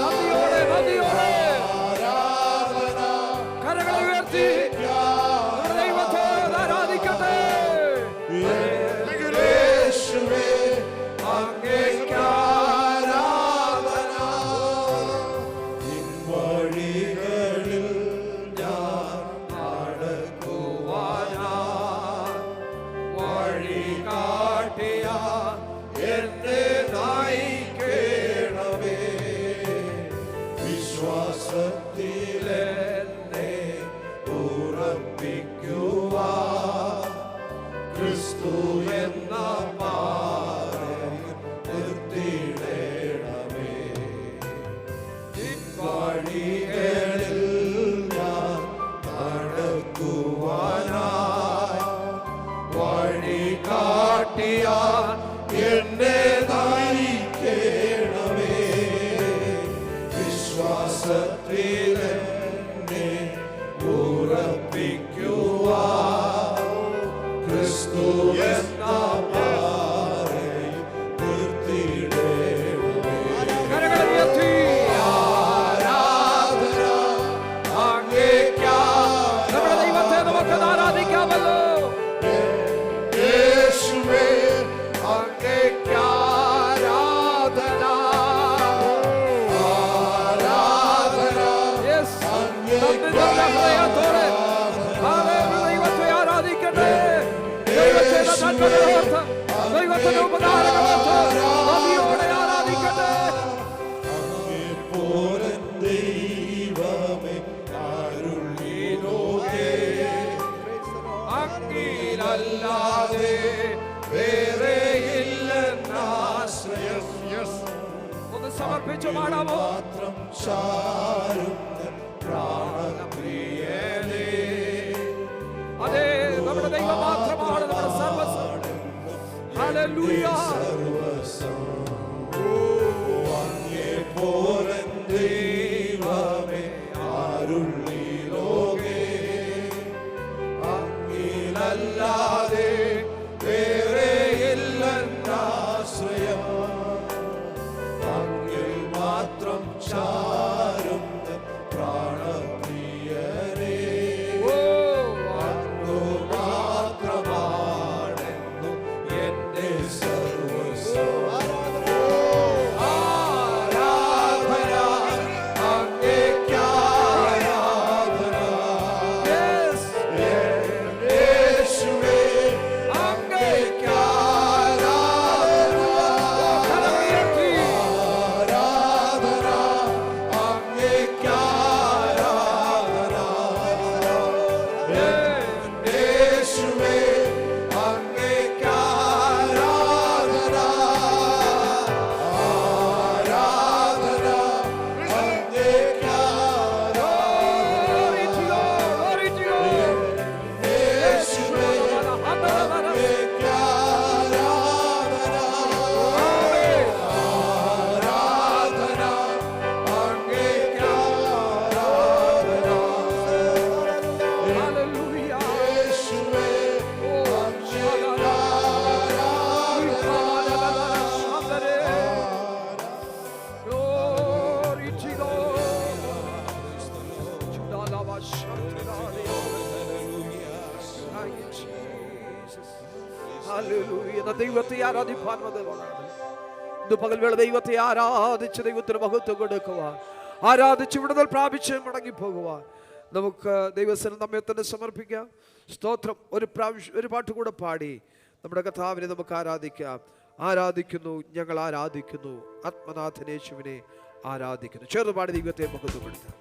നന്ദിയോടെ നന്ദിയോടെ ആരാധന കരങ്ങളെ ഉയർത്തി നമ്മുടെ ദൈവത്തെ ആരാധിക്കട്ടെ. യേശുവേ അങ്ങേക്ക് ആരാധന. നിൻ വഴികളിൽ ഞാൻ നടക്കുവാനായി വഴി കാട്ടിയ എന്നെ നയിക്കണമേ. വിശ്വാസത്തിലെന്നെ ഉറപ്പിക്കുവാൻ ക്രിസ്തു എന്ന പാറയിൽ നിർത്തിയിടണമേ. നിൻ വഴികളിൽ ഞാൻ നടക്കുവാനായി വഴി കാട്ടിയ എന്നെ നയിക്കണമേ. വിശ്വാസത്തിലെന്നെ ഉറപ്പിക്കുവാൻ ക്രിസ്തു എന്ന പാറയിൽ നിർത്തിയിടണമേ. കരങ്ങളെ ഉയർത്തി ആരാധന അങ്ങേക്ക് നമ്മുടെ ദൈവത്തെ നമുക്ക് ആരാധിക്കാമല്ലോ. യേശുവേ അങ്ങേക്ക് ആരാധന. ആരാധന Yes. നന്ദി നിറഞ്ഞ ഹൃദയത്തോടെ ദൈവത്തെ ആരാധിക്കട്ടെ. ദൈവത്തെ നന്മകളോർത്ത്, ദൈവത്തിന്റെ ഉപകാരങ്ങളോർത്ത് നന്ദിയോടെ ആരാധിക്കട്ടെ. അങ്ങേപ്പോലൻ ദൈവമേ അരുളി ലോകേ, അങ്ങയിലല്ലാതെ വേറെയില്ലെന്നാശ്രയം. ഒന്ന് സമർപ്പിച്ചു പാടാമോ? മാത്രം ചാരുന്ന പ്രാണപ്രിയനേ, അതെ, നമ്മുടെ ദൈവം മാത്രമാണ് നമ്മുടെ സർവസ്വം. ഹല്ലേലൂയ. സർവസ്വം. അങ്ങേപ്പോലൻ ദൈവമേ അരുളി ലോകേ, അങ്ങയിലല്ലാതെ വേറെയില്ലെന്നാശ്രയം. അങ്ങിൽ മാത്രം ചാരുന്ന പ്രാണപ്രിയനേ, ഓ, അങ്ങു മാത്രമാണെന്നും എന്റെ സർവസ്വം. ആരാധന അങ്ങേക്ക് ആരാധന, yes. യേശുവേ അങ്ങേക്ക് ആരാധന. കരങ്ങൾ ഉയർത്തി ആരാധന അങ്ങേക്ക് ഹല്ലേലൂയ. ദൈവത്തെ ആരാധിപ്പാൻ വന്നവരാണ്. ഇന്ന് പകൽവേള ദൈവത്തെ ആരാധിച്ച് ദൈവത്തിന് മഹത്വം കൊടുക്കുവാൻ, ആരാധിച്ച് വിടുതൽ പ്രാപിച്ച് മടങ്ങിപ്പോകുവാൻ നമുക്ക് ദൈവത്തിന് നമ്മെ തന്നെ സമർപ്പിക്കാം. സ്തോത്രം. ഒരു പാട്ട് കൂടെ പാടി നമ്മുടെ കർത്താവിനെ നമുക്ക് ആരാധിക്കാം. ആരാധിക്കുന്നു, ഞങ്ങൾ ആരാധിക്കുന്നു, ആത്മനാഥനേശുവിനെ ആരാധിക്കുന്നു. ചെറുപാട് ദൈവത്തെ മഹത്വപ്പെടുത്താം.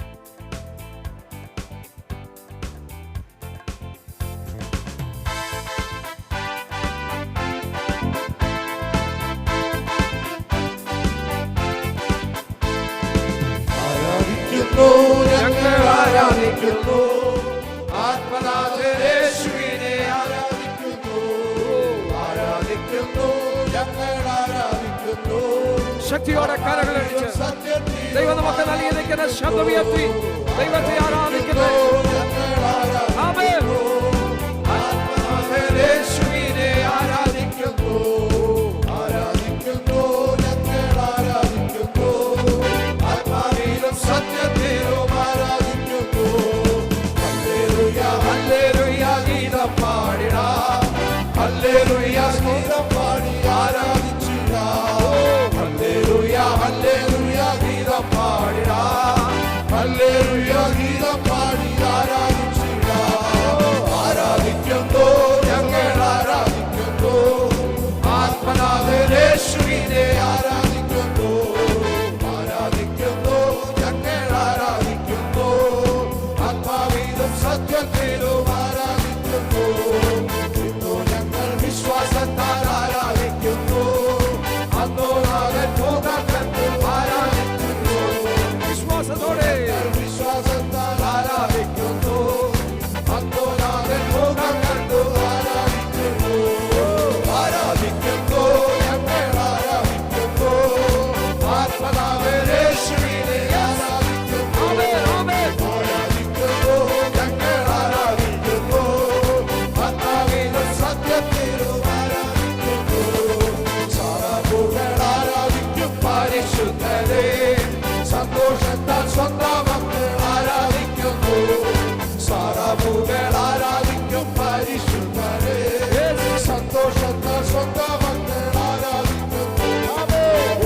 ഞങ്ങൾ ആരാധിക്കുന്നു, ആത്മനാഥനേശുവിനെ ആരാധിക്കുന്നു, ആരാധിക്കുന്നു, ഞങ്ങൾ ആരാധിക്കുന്നു. ശക്തിയോടെ കരങ്ങളടിച്ച് ദൈവം നമുക്ക് നൽകിയിരിക്കുന്ന ശബ്ദമുയർത്തി ദൈവത്തെ ആരാധിക്കുന്നു. ആമേൻ. ആത്മനാഥനേശുവിനെ ആരാധിക്കുന്നു, ആരാധിക്കുന്നു, ഞങ്ങൾ ആരാധിക്കുന്നു, ആത്മാവിലും സത്യത്തിലും ആരാധിക്കുന്നു. ഹല്ലേലൂയ, ഹല്ലേലൂയ ഗീതം പാടിടാം, ഹല്ലേലൂയ ഗീതം പാടി ആരാധിച്ചിടാം. ഹല്ലേലൂയ, ഹല്ലേലൂയ ഗീതം പാടിടാം, ഹല്ലേലൂയ ഗീതം പാടി ആരാധിച്ചിടാം. ആരാധിക്കുന്നു, ഞങ്ങൾ ആരാധിക്കുന്നു, ആത്മനാഥനേശുവിനെ ആരാധിക്കുന്നു, ആരാധിക്കുന്നു, ഞങ്ങൾ ആരാധിക്കുന്നു, ആത്മാവിലും സത്യത്തിലും ആരാധിക്കുന്നു. ഇന്നു ഞങ്ങൾ വിശ്വാസത്താൽ ആരാധിക്കുന്നു, അന്നോ നാളെ മുഖം കണ്ടു ആരാധിക്കുന്നു. വിശ്വാസത്തോടെ വിശ്വാസത്താൽ ആരാധിക്കുന്നു, അന്നോ നാളെ മുഖം കണ്ടു ആരാധിക്കുന്നു. ആരാധിക്കുന്നു, ഞങ്ങൾ ആരാധിക്കുന്നു, ആത്മനാഥനേശുവിനെ ആരാധിക്കുന്നു. ആരാധിക്കുന്നു, ഞങ്ങൾ ആരാധിക്കുന്നു, ആത്മാവിലും സത്യത്തിലും ആരാധിക്കുന്നു. സാറാപുകൾ ആരാധിക്കും പരിശുദ്ധരെ, സന്തോഷത്താൽ സ്വന്തം മക്കൾ ആരാധിക്കുന്നു. സാറാപുകൾ ആരാധിക്കും പരിശുദ്ധരെ, സന്തോഷത്താൽ സ്വന്തം മക്കൾ ആരാധിക്കുന്നു.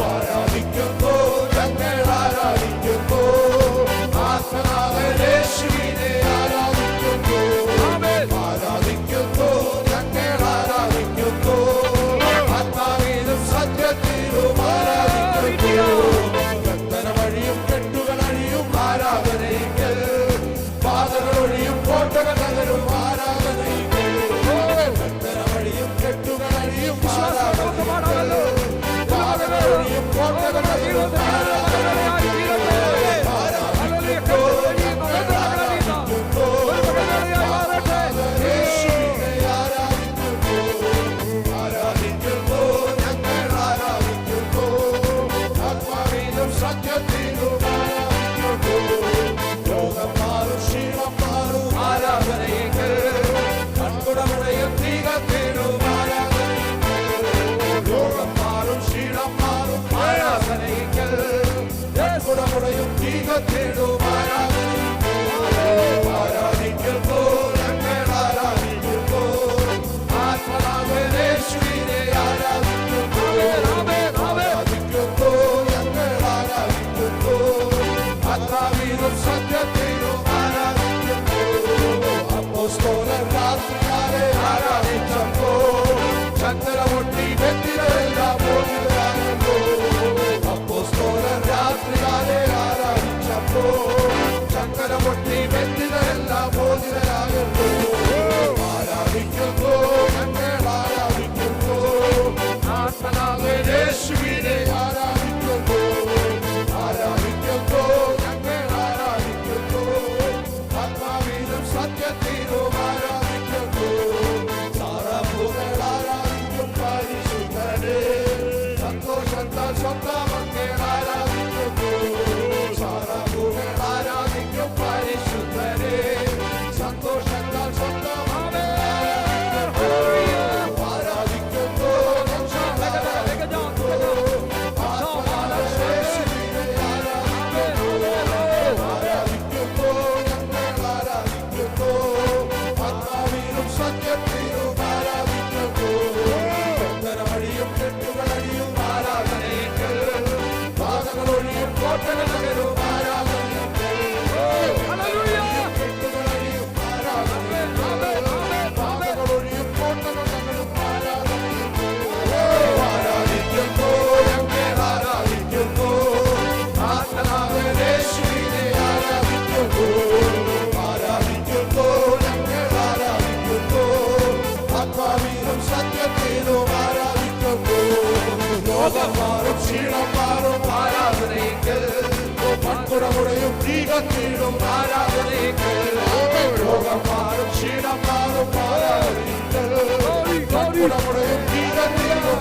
ആരാധിക്കുന്നു, ഞങ്ങൾ ആരാധിക്കുന്നു, ആത്മനാഥനേശുവിനെ ആരാധിക്കുന്നു. ആരാധിക്കുന്നു, ഞങ്ങൾ ആരാധിക്കുന്നു, ആത്മാവിലും സത്യത്തിലും ആരാധിക്കുന്നു. ബന്ധന വഴിയും കെട്ടുകളഴിയും ആരാധനയ്ക്ക്, പാതകളൊഴിയും കോട്ടകൾ തകരും ആരാധനയ്ക്ക്. ബന്ധന വഴിയും കെട്ടുകളഴിയും ആരാധനയ്ക്ക്, പാതകളൊഴിയും കോട്ടകൾ തകരും ആരാധനയ്ക്ക്. ആരാധിക്കുന്നു, ഞങ്ങൾ ആരാധിക്കുന്നു, യേശുവിനെ ആരാധിക്കുന്നു. ആരാധിക്കുന്നു, ഞങ്ങൾ ആരാധിക്കുന്നു, ആത്മാവിലും സത്യത്തിലും ആരാധിക്കുന്നു. രോഗം മാറും, ക്ഷീണം മാറും ആരാധനയ്ക്ക്, കൺകുടമുടയും തീകത്തിടും ആരാധനയ്ക്ക്. രോഗം മാറും, ക്ഷീണം മാറും ആരാധനയ്ക്ക്, കൺകുടമുടയും തീകത്തിടും ആരാധനയ്ക്ക്. ആരാധിക്കുന്നു, ഞങ്ങൾ ആരാധിക്കുന്നു, ആത്മനാഥനേശുവിനെ ആരാധിക്കുന്നു. ആരാധിക്കുന്നു, ഞങ്ങൾ ആരാധിക്കുന്നു, ആത്മാവിലും സത്യത്തിലും ആരാധിക്കുന്നു. അപ്പോസ്തലർ രാത്രികാലെ ആരാധിച്ചപ്പോൾ ചന്ദ്രമൊട്ടി വ്യക്തികളെല്ലാം മോചിതരാകുന്നു. അപ്പോസ്തലർ രാത്രികാലെ ആരാധിച്ചപ്പോൾ ചന്ദ്രമൊട്ടി വ്യക്തികളെല്ലാം മോചിതരാകുന്നു. ആരാധിക്കുന്നു, ഞങ്ങൾ ആരാധിക്കുന്നു, ആത്മനാഥനേശുവിനെ ആരാധിക്കുന്നു. ആരാധിക്കുന്നു, ഞങ്ങൾ ആരാധിക്കുന്നു, ചങ്കുടമുടയും തീ കത്തിയിടും ആരാധനയ്ക്ക് രോഗം മാറും ക്ഷീണം മാറും ആരാധനയ്ക്ക് ചങ്കുടമുടയും തീ കത്തിയിടും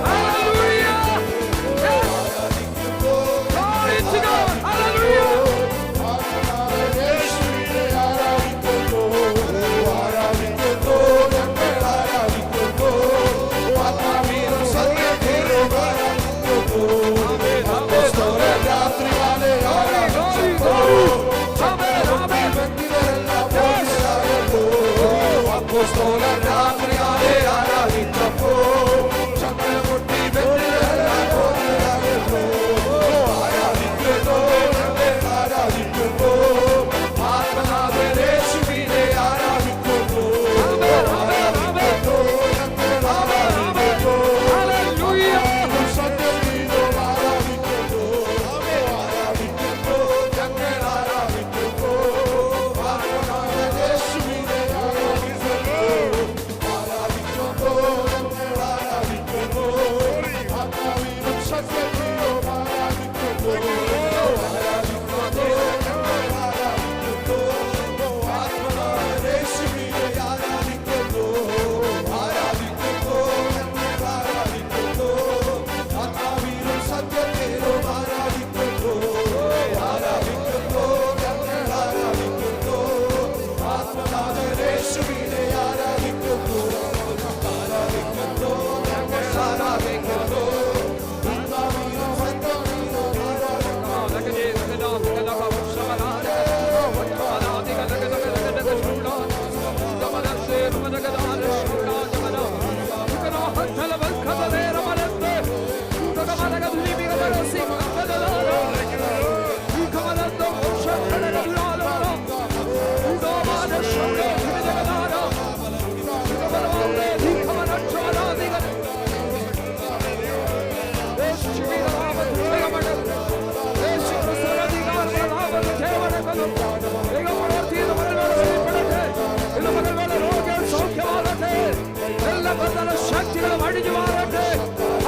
ശക്തികളും അടിഞ്ഞു മാറട്ടെ,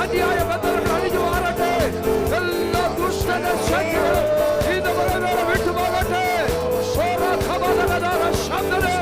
അന്യായ ബന്ധങ്ങൾ അടിഞ്ഞു മാറട്ടെ, എല്ലാ ദുഷ്ട ശക്തികളും ഇതുപോലെ വിട്ടുപോകട്ടെ. ശബ്ദരെ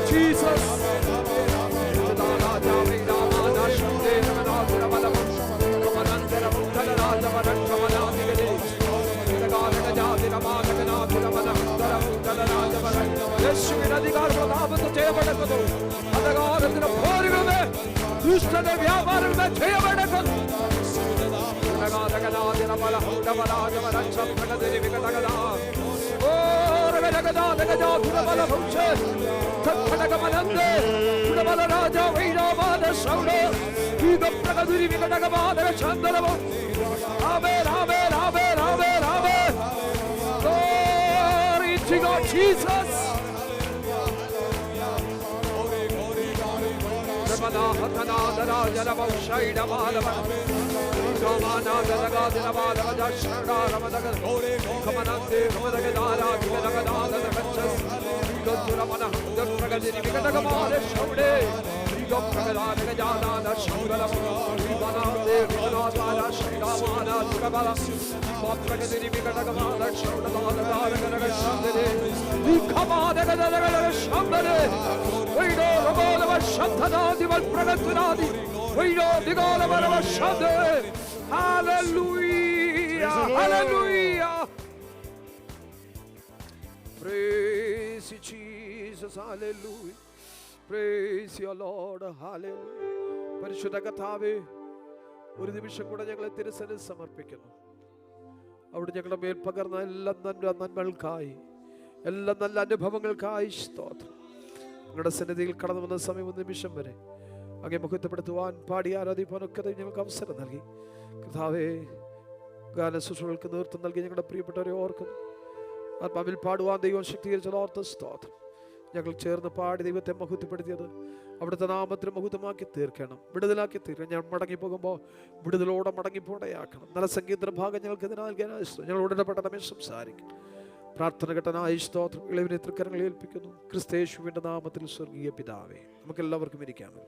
Jesus. ജയമെടുക്കുന്നു. അന്ധകാരത്തിന് പോരുകളെ ദുഷ്ടന്റെ വ്യാപാരങ്ങളെ ജയമെടുക്കുന്നു. Jesus. Hallelujah, hallelujah. Praise you, Jesus, hallelujah. Praise your Lord, hallelujah. പരിശുദ്ധ കർത്താവേ, ഒരു നിമിഷം കൂടെ ഞങ്ങളെ തിരുസന്നിധിയിൽ സമർപ്പിക്കുന്നു. അവിടെ ഞങ്ങളുടെ മേൽ പകർന്ന എല്ലാ നന്മകൾക്കായി, എല്ലാ നല്ല അനുഭവങ്ങൾക്കായി സ്തോത്രം. ഞങ്ങളുടെ സന്നിധിയിൽ കടന്നു വന്ന സമയം ഒരു നിമിഷം വരെ അങ്ങേ മുഖത്തപ്പെടുത്തുവാൻ, പാടി ആരാധിപ്പാനൊക്കെ ഞങ്ങൾക്ക് അവസരം നൽകി. കർത്താവേ, ഗാന ശുശ്രൂഷകൾക്ക് നേതൃത്വം നൽകി ഞങ്ങളുടെ പ്രിയപ്പെട്ടവരെ ഓർക്കുന്നു. ആത്മാവിൽ പാടുവാൻ ദൈവം ശക്തീകരിച്ചത് ഓർത്ത് സ്തോത്രം. ഞങ്ങൾ ചേർന്ന് പാടി ദൈവത്തെ മഹത്വപ്പെടുത്തിയത് അവിടുത്തെ നാമത്തിന് മഹത്വമാക്കി തീർക്കണം, വിടുതലാക്കി തീർക്കണം. ഞാൻ മടങ്ങിപ്പോകുമ്പോൾ വിടുതലോടെ മടങ്ങിപ്പോടെയാക്കണം. നല്ല സംഗീതത്തിന്റെ ഭാഗം ഞങ്ങൾക്ക് ഇതിന് നൽകാനായി ഞങ്ങളോട് ഇടപെടണമേ, സംസാരിക്കും. പ്രാർത്ഥന ഘട്ടനായി സ്തോത്രം ഇളവിനെ തൃക്കരങ്ങളിൽ ഏൽപ്പിക്കുന്നു. ക്രിസ്തയേശുവിന്റെ നാമത്തിൽ സ്വർഗീയ പിതാവേ. നമുക്ക് എല്ലാവർക്കും ഇരിക്കാമല്ലോ.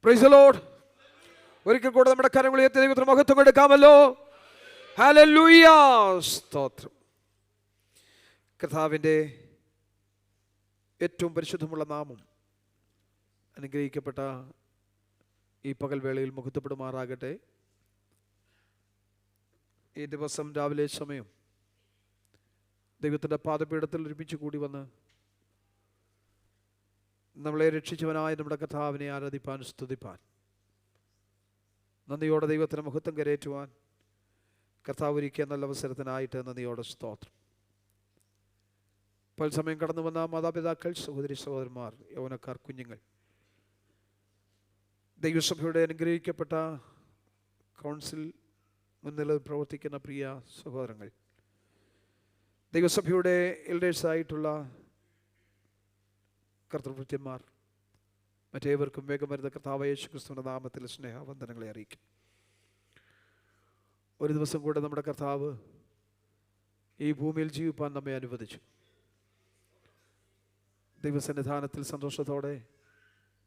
Praise the Lord. ഒരിക്കൽ കൂടെ നമ്മുടെ കരങ്ങൾ ഉയർത്തി ദൈവത്തിന് മഹത്വം എടുക്കാമല്ലോ. ഹല്ലേലൂയ, സ്തോത്രം. കർത്താവിൻ്റെ ഏറ്റവും പരിശുദ്ധമുള്ള നാമം അനുഗ്രഹിക്കപ്പെട്ട ഈ പകൽവേളയിൽ മഹത്വപ്പെടുമാറാകട്ടെ. ഈ ദിവസം രാവിലെ സമയം ദൈവത്തിൻ്റെ പാദപീഠത്തിൽ ഒരുമിച്ച് കൂടി വന്ന് നമ്മളെ രക്ഷിച്ചവനായ നമ്മുടെ കർത്താവിനെ ആരാധിപ്പാൻ, സ്തുതിപ്പാൻ, നന്ദിയോടെ ദൈവത്തിന് മഹത്വം കരയേറ്റുവാൻ കർത്താവ് ഒരുക്കിയ നല്ല അവസരത്തിനായിട്ട് നന്ദിയോടെ സ്തോത്രം. പല സമയം കടന്നു വന്ന മാതാപിതാക്കൾ, സഹോദരി സഹോദരന്മാർ, യൗവനക്കാർ, കുഞ്ഞുങ്ങൾ, ദൈവസഭയുടെ അനുഗ്രഹിക്കപ്പെട്ട കൗൺസിൽ മുന്നിൽ പ്രവർത്തിക്കുന്ന പ്രിയ സഹോദരങ്ങൾ, ദൈവസഭയുടെ എൽഡേഴ്സായിട്ടുള്ള കർത്തൃഭൃത്യന്മാർ, മറ്റേവർക്കും വേഗം വരുന്ന കർത്താവ് യേശു ക്രിസ്തുവിന്റെ നാമത്തിൽ സ്നേഹവന്ദനങ്ങളെ അറിയിക്കും. ഒരു ദിവസം കൂടെ നമ്മുടെ കർത്താവ് ഈ ഭൂമിയിൽ ജീവിപ്പാൻ നമ്മെ അനുവദിച്ചു. ദൈവസന്നിധാനത്തിൽ സന്തോഷത്തോടെ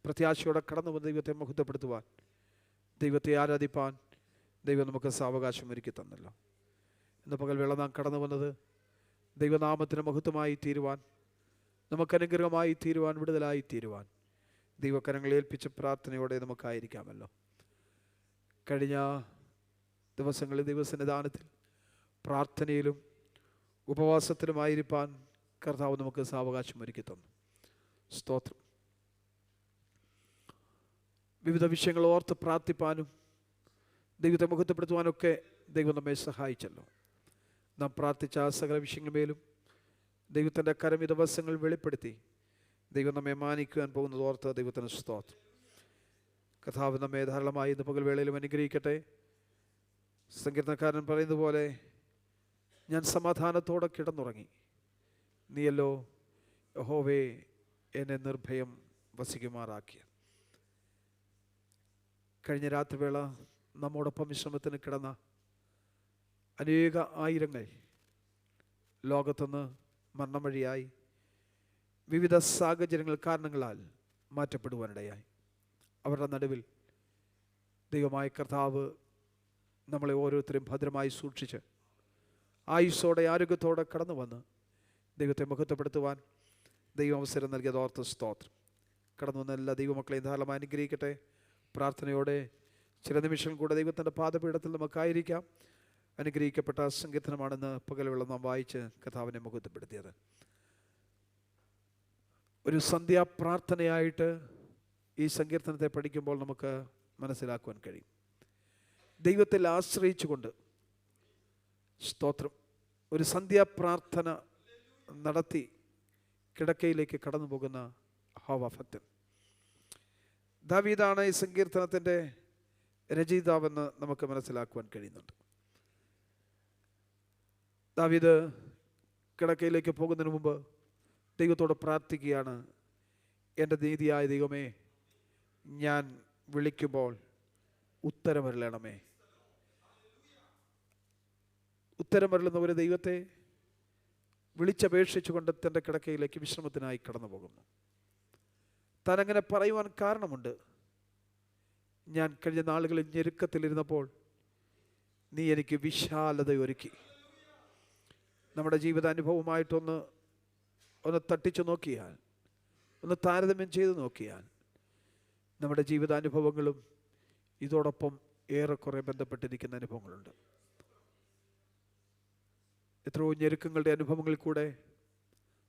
പ്രത്യാശയോടെ കടന്നു വന്ന് ദൈവത്തെ മഹത്വപ്പെടുത്തുവാൻ, ദൈവത്തെ ആരാധിപ്പാൻ ദൈവം നമുക്ക് സാവകാശം ഒരുക്കി തന്നല്ലോ. ഇന്ന് പകൽവേള നാം കടന്നു വന്നത് ദൈവനാമത്തിന് മഹത്വമായി തീരുവാൻ, നമുക്കനുഗ്രഹമായി തീരുവാൻ, വിടുതലായി തീരുവാൻ ദൈവകരങ്ങളെ ഏൽപ്പിച്ച പ്രാർത്ഥനയോടെ നമുക്കായിരിക്കാമല്ലോ. കഴിഞ്ഞ ദിവസങ്ങളിൽ ദൈവസന്നിധാനത്തിൽ പ്രാർത്ഥനയിലും ഉപവാസത്തിലുമായിരിക്കാൻ കർത്താവ് നമുക്ക് സാവകാശം ഒരുക്കി തന്നു. സ്തോത്രം. വിവിധ വിഷയങ്ങൾ ഓർത്ത് പ്രാർത്ഥിപ്പാനും ദൈവത്തെ മഹത്വപ്പെടുത്തുവാനൊക്കെ ദൈവം നമ്മെ സഹായിച്ചല്ലോ. നാം പ്രാർത്ഥിച്ച സകല വിഷയങ്ങളുമേലും ദൈവത്തിൻ്റെ കരം ഈ ദിവസങ്ങൾ വെളിപ്പെടുത്തി ദൈവം നമ്മെ മാനിക്കുവാൻ പോകുന്നത് ഓർത്ത് ദൈവത്തിന് സ്തോത്രം. കർത്താവ് നമ്മെ ധാരാളമായി ഇന്ന് പകൽവേളയിലും അനുഗ്രഹിക്കട്ടെ. സങ്കീർത്തനക്കാരൻ പറയുന്നത് പോലെ, ഞാൻ സമാധാനത്തോടെ കിടന്നുറങ്ങി, നീയല്ലോ യഹോവേ എന്നെ നിർഭയം വസിക്കുമാറാക്കിയ. കഴിഞ്ഞ രാത്രിവേള നമ്മോടൊപ്പം വിശ്രമത്തിന് കിടന്ന അനേക ആയിരങ്ങൾ ലോകത്തുനിന്ന് മരണം വഴിയായി വിവിധ സാഹചര്യങ്ങൾ കാരണങ്ങളാൽ മാറ്റപ്പെടുവാനിടയായി. അവരുടെ നടുവിൽ ദൈവമായ കർത്താവ് നമ്മളെ ഓരോരുത്തരും ഭദ്രമായി സൂക്ഷിച്ച് ആയുസ്സോടെ ആരോഗ്യത്തോടെ കടന്നു വന്ന് ദൈവത്തെ മഹത്വപ്പെടുത്തുവാൻ ദൈവം അവസരം നൽകിയത് ഓർത്ത് സ്തോത്രം. കടന്നു വന്ന എല്ലാ ദൈവമക്കളെയും ധാരാളമായി അനുഗ്രഹിക്കട്ടെ. പ്രാർത്ഥനയോടെ ചില നിമിഷങ്ങൾ കൂടെ ദൈവത്തിൻ്റെ പാദപീഠത്തിൽ നമുക്കായിരിക്കാം. അനുഗ്രഹിക്കപ്പെട്ട സങ്കീർത്തനമാണെന്ന് പകലുള്ള നാം വായിച്ച് കർത്താവിനെ മുഖത്തപ്പെടുത്തിയത്. ഒരു സന്ധ്യാപ്രാർത്ഥനയായിട്ട് ഈ സങ്കീർത്തനത്തെ പഠിക്കുമ്പോൾ നമുക്ക് മനസ്സിലാക്കുവാൻ കഴിയും. ദൈവത്തിൽ ആശ്രയിച്ചുകൊണ്ട് സ്തോത്രം ഒരു സന്ധ്യാപ്രാർത്ഥന നടത്തി കിടക്കയിലേക്ക് കടന്നു പോകുന്ന ഹോവഭക്തൻ. ദാവീദാണ് ഈ സങ്കീർത്തനത്തിൻ്റെ രചയിതാവെന്ന് നമുക്ക് മനസ്സിലാക്കുവാൻ കഴിയുന്നുണ്ട്. ദാവീദ് കിടക്കയിലേക്ക് പോകുന്നതിന് മുമ്പ് ദൈവത്തോട് പ്രാർത്ഥിക്കുകയാണ്, എൻ്റെ നീതിയായ ദൈവമേ, ഞാൻ വിളിക്കുമ്പോൾ ഉത്തരമരുളണമേ. ഉത്തരമരുളുന്ന ഒരു ദൈവത്തെ വിളിച്ചപേക്ഷിച്ചുകൊണ്ട് തൻ്റെ കിടക്കയിലേക്ക് വിശ്രമത്തിനായി കടന്നു പോകുന്നു. താൻ അങ്ങനെ പറയുവാൻ കാരണമുണ്ട്. ഞാൻ കഴിഞ്ഞ നാളുകളിൽ ഞെരുക്കത്തിലിരുന്നപ്പോൾ നീ എനിക്ക് വിശാലത ഒരുക്കി. നമ്മുടെ ജീവിതാനുഭവമായിട്ടൊന്ന് തട്ടിച്ചു നോക്കിയാൽ, ഒന്ന് താരതമ്യം ചെയ്ത് നോക്കിയാൽ നമ്മുടെ ജീവിതാനുഭവങ്ങളും ഇതോടൊപ്പം ഏറെക്കുറെ ബന്ധപ്പെട്ടിരിക്കുന്ന അനുഭവങ്ങളുണ്ട്. എത്രയോ ഞെരുക്കങ്ങളുടെ അനുഭവങ്ങളിൽ കൂടെ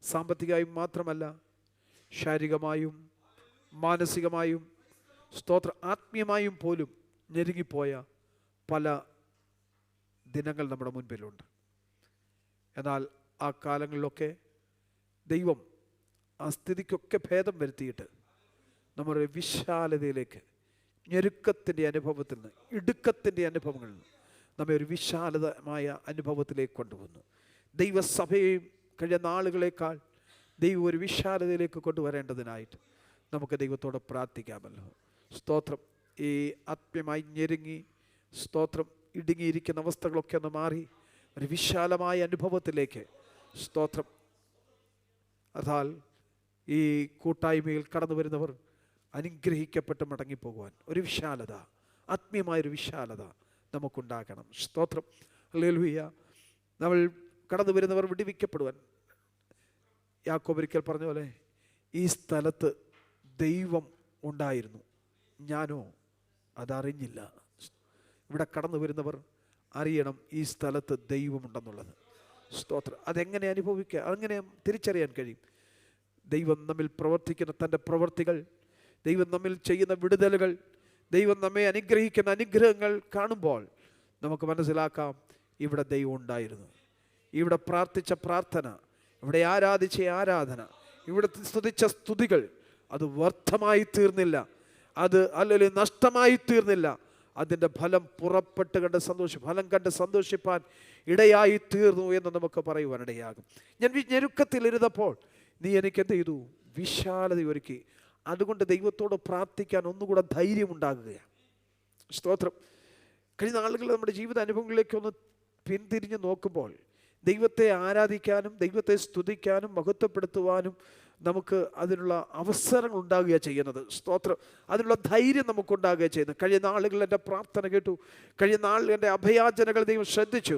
സാമ്പത്തികമായും മാത്രമല്ല, ശാരീരികമായും മാനസികമായും സ്തോത്ര ആത്മീയമായും പോലും ഞെരുങ്ങിപ്പോയ പല ദിനങ്ങൾ നമ്മുടെ മുൻപിലുണ്ട്. എന്നാൽ ആ കാലങ്ങളിലൊക്കെ ദൈവം ആ സ്ഥിതിക്കൊക്കെ ഭേദം വരുത്തിയിട്ട് നമ്മുടെ വിശാലതയിലേക്ക്, ഞെരുക്കത്തിൻ്റെ അനുഭവത്തിൽ നിന്ന്, ഇടുക്കത്തിൻ്റെ അനുഭവങ്ങളിൽ നിന്ന് നമ്മെ ഒരു വിശാലതമായ അനുഭവത്തിലേക്ക് കൊണ്ടുവന്നു. ദൈവസഭയെയും കഴിഞ്ഞ നാളുകളേക്കാൾ ദൈവം ഒരു വിശാലതയിലേക്ക് കൊണ്ടുവരേണ്ടതിനായിട്ട് നമുക്ക് ദൈവത്തോട് പ്രാർത്ഥിക്കാമല്ലോ. സ്തോത്രം. ഈ ആത്മീയമായി ഞെരുങ്ങി സ്തോത്രം ഇടുങ്ങിയിരിക്കുന്ന അവസ്ഥകളൊക്കെ ഒന്ന് മാറി ഒരു വിശാലമായ അനുഭവത്തിലേക്ക് സ്തോത്രം. അതാൽ ഈ കൂട്ടായ്മയിൽ കടന്നു വരുന്നവർ അനുഗ്രഹിക്കപ്പെട്ട് മടങ്ങിപ്പോകുവാൻ ഒരു വിശാലത, ആത്മീയമായൊരു വിശാലത നമുക്കുണ്ടാകണം. സ്തോത്രം. ഹല്ലേലൂയ. നമ്മൾ കടന്നു വരുന്നവർ വിടുവിക്കപ്പെടുവാൻ യാക്കോബ് ഒരിക്കൽ പറഞ്ഞ പോലെ, ഈ സ്ഥലത്ത് ദൈവം ഉണ്ടായിരുന്നു, ഞാനോ അതറിഞ്ഞില്ല. ഇവിടെ കടന്നു വരുന്നവർ അറിയണം ഈ സ്ഥലത്ത് ദൈവമുണ്ടെന്നുള്ളത്. സ്തോത്രം. അതെങ്ങനെ അനുഭവിക്കുക, അങ്ങനെ തിരിച്ചറിയാൻ കഴിയും? ദൈവം നമ്മിൽ പ്രവർത്തിക്കുന്ന തൻ്റെ പ്രവൃത്തികൾ, ദൈവം നമ്മിൽ ചെയ്യുന്ന വിടുതലുകൾ, ദൈവം നമ്മെ അനുഗ്രഹിക്കുന്ന അനുഗ്രഹങ്ങൾ കാണുമ്പോൾ നമുക്ക് മനസ്സിലാക്കാം, ഇവിടെ ദൈവം ഉണ്ടായിരുന്നു. ഇവിടെ പ്രാർത്ഥിച്ച പ്രാർത്ഥന, ഇവിടെ ആരാധിച്ച ആരാധന, ഇവിടെ സ്തുതിച്ച സ്തുതികൾ അത് വ്യർത്ഥമായി തീർന്നില്ല, അത് അല്ലെങ്കിൽ നഷ്ടമായി തീർന്നില്ല. അതിൻ്റെ ഫലം പുറപ്പെട്ട് കണ്ട് ഫലം കണ്ട് സന്തോഷിപ്പാൻ ഇടയായി തീർന്നു എന്ന് നമുക്ക് പറയുവാനിടയാകും. ഞാൻ ഞെരുക്കത്തിലിരുന്നപ്പോൾ നീ എനിക്ക് എന്ത് ചെയ്തു? വിശാലത ഒരുക്കി. അതുകൊണ്ട് ദൈവത്തോട് പ്രാർത്ഥിക്കാൻ ഒന്നുകൂടെ ധൈര്യമുണ്ടാകുകയാണ്. സ്തോത്രം. കഴിഞ്ഞ നാളുകൾ നമ്മുടെ ജീവിത അനുഭവങ്ങളിലേക്ക് ഒന്ന് പിന്തിരിഞ്ഞ് നോക്കുമ്പോൾ ദൈവത്തെ ആരാധിക്കാനും ദൈവത്തെ സ്തുതിക്കാനും മഹത്വപ്പെടുത്തുവാനും നമുക്ക് അതിനുള്ള അവസരങ്ങൾ ഉണ്ടാകുകയാണ് ചെയ്യുന്നത്. സ്തോത്രം. അതിനുള്ള ധൈര്യം നമുക്കുണ്ടാകുകയാണ് ചെയ്യുന്നത്. കഴിഞ്ഞ നാളുകളിൽ എൻ്റെ പ്രാർത്ഥന കേട്ടു, കഴിഞ്ഞ നാളിൽ എൻ്റെ അഭയാചനകൾ ദൈവം ശ്രദ്ധിച്ചു.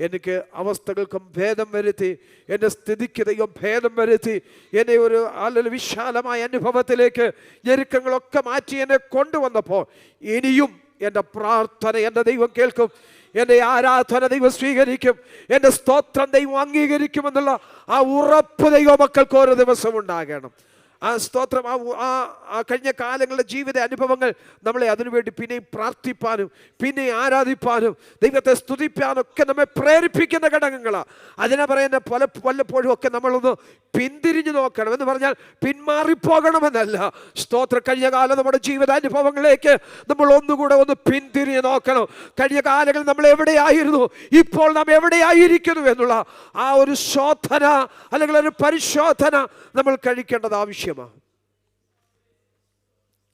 എനിക്ക് അവസ്ഥകൾക്കും ഭേദം വരുത്തി, എൻ്റെ സ്ഥിതിക്ക് ദൈവം ഭേദം വരുത്തി, എന്നെ ഒരു വിശാലമായ അനുഭവത്തിലേക്ക് ഞെരുക്കങ്ങളൊക്കെ മാറ്റി എന്നെ കൊണ്ടുവന്നപ്പോൾ ഇനിയും എൻ്റെ പ്രാർത്ഥന എൻ്റെ ദൈവം കേൾക്കും, എൻ്റെ ആരാധന ദൈവം സ്വീകരിക്കും, എൻ്റെ സ്തോത്രം ദൈവം അംഗീകരിക്കുമെന്നുള്ള ആ ഉറപ്പ് ദൈവ മക്കൾക്ക് ഓരോ ദിവസം ഉണ്ടാകണം. ആ സ്തോത്രം, ആ കഴിഞ്ഞ കാലങ്ങളുടെ ജീവിത അനുഭവങ്ങൾ നമ്മളെ അതിനുവേണ്ടി പിന്നെയും പ്രാർത്ഥിപ്പാനും പിന്നെയും ആരാധിപ്പാനും ദൈവത്തെ സ്തുതിപ്പാനും ഒക്കെ നമ്മെ പ്രേരിപ്പിക്കുന്ന ഘടകങ്ങളാണ്. അതിനെ പറയുന്ന വല്ലപ്പോഴും ഒക്കെ നമ്മളൊന്ന് പിന്തിരിഞ്ഞു നോക്കണം. എന്ന് പറഞ്ഞാൽ പിന്മാറിപ്പോകണമെന്നല്ല. സ്തോത്രം. കഴിഞ്ഞ കാലം നമ്മുടെ ജീവിതാനുഭവങ്ങളിലേക്ക് നമ്മൾ ഒന്നുകൂടെ ഒന്ന് പിന്തിരിഞ്ഞു നോക്കണം. കഴിഞ്ഞ കാലങ്ങളിൽ നമ്മൾ എവിടെയായിരുന്നു, ഇപ്പോൾ നാം എവിടെയായിരിക്കുന്നു എന്നുള്ള ആ ഒരു ശോധന അല്ലെങ്കിൽ ഒരു പരിശോധന നമ്മൾ കഴിക്കേണ്ടത് ആവശ്യമാണ്.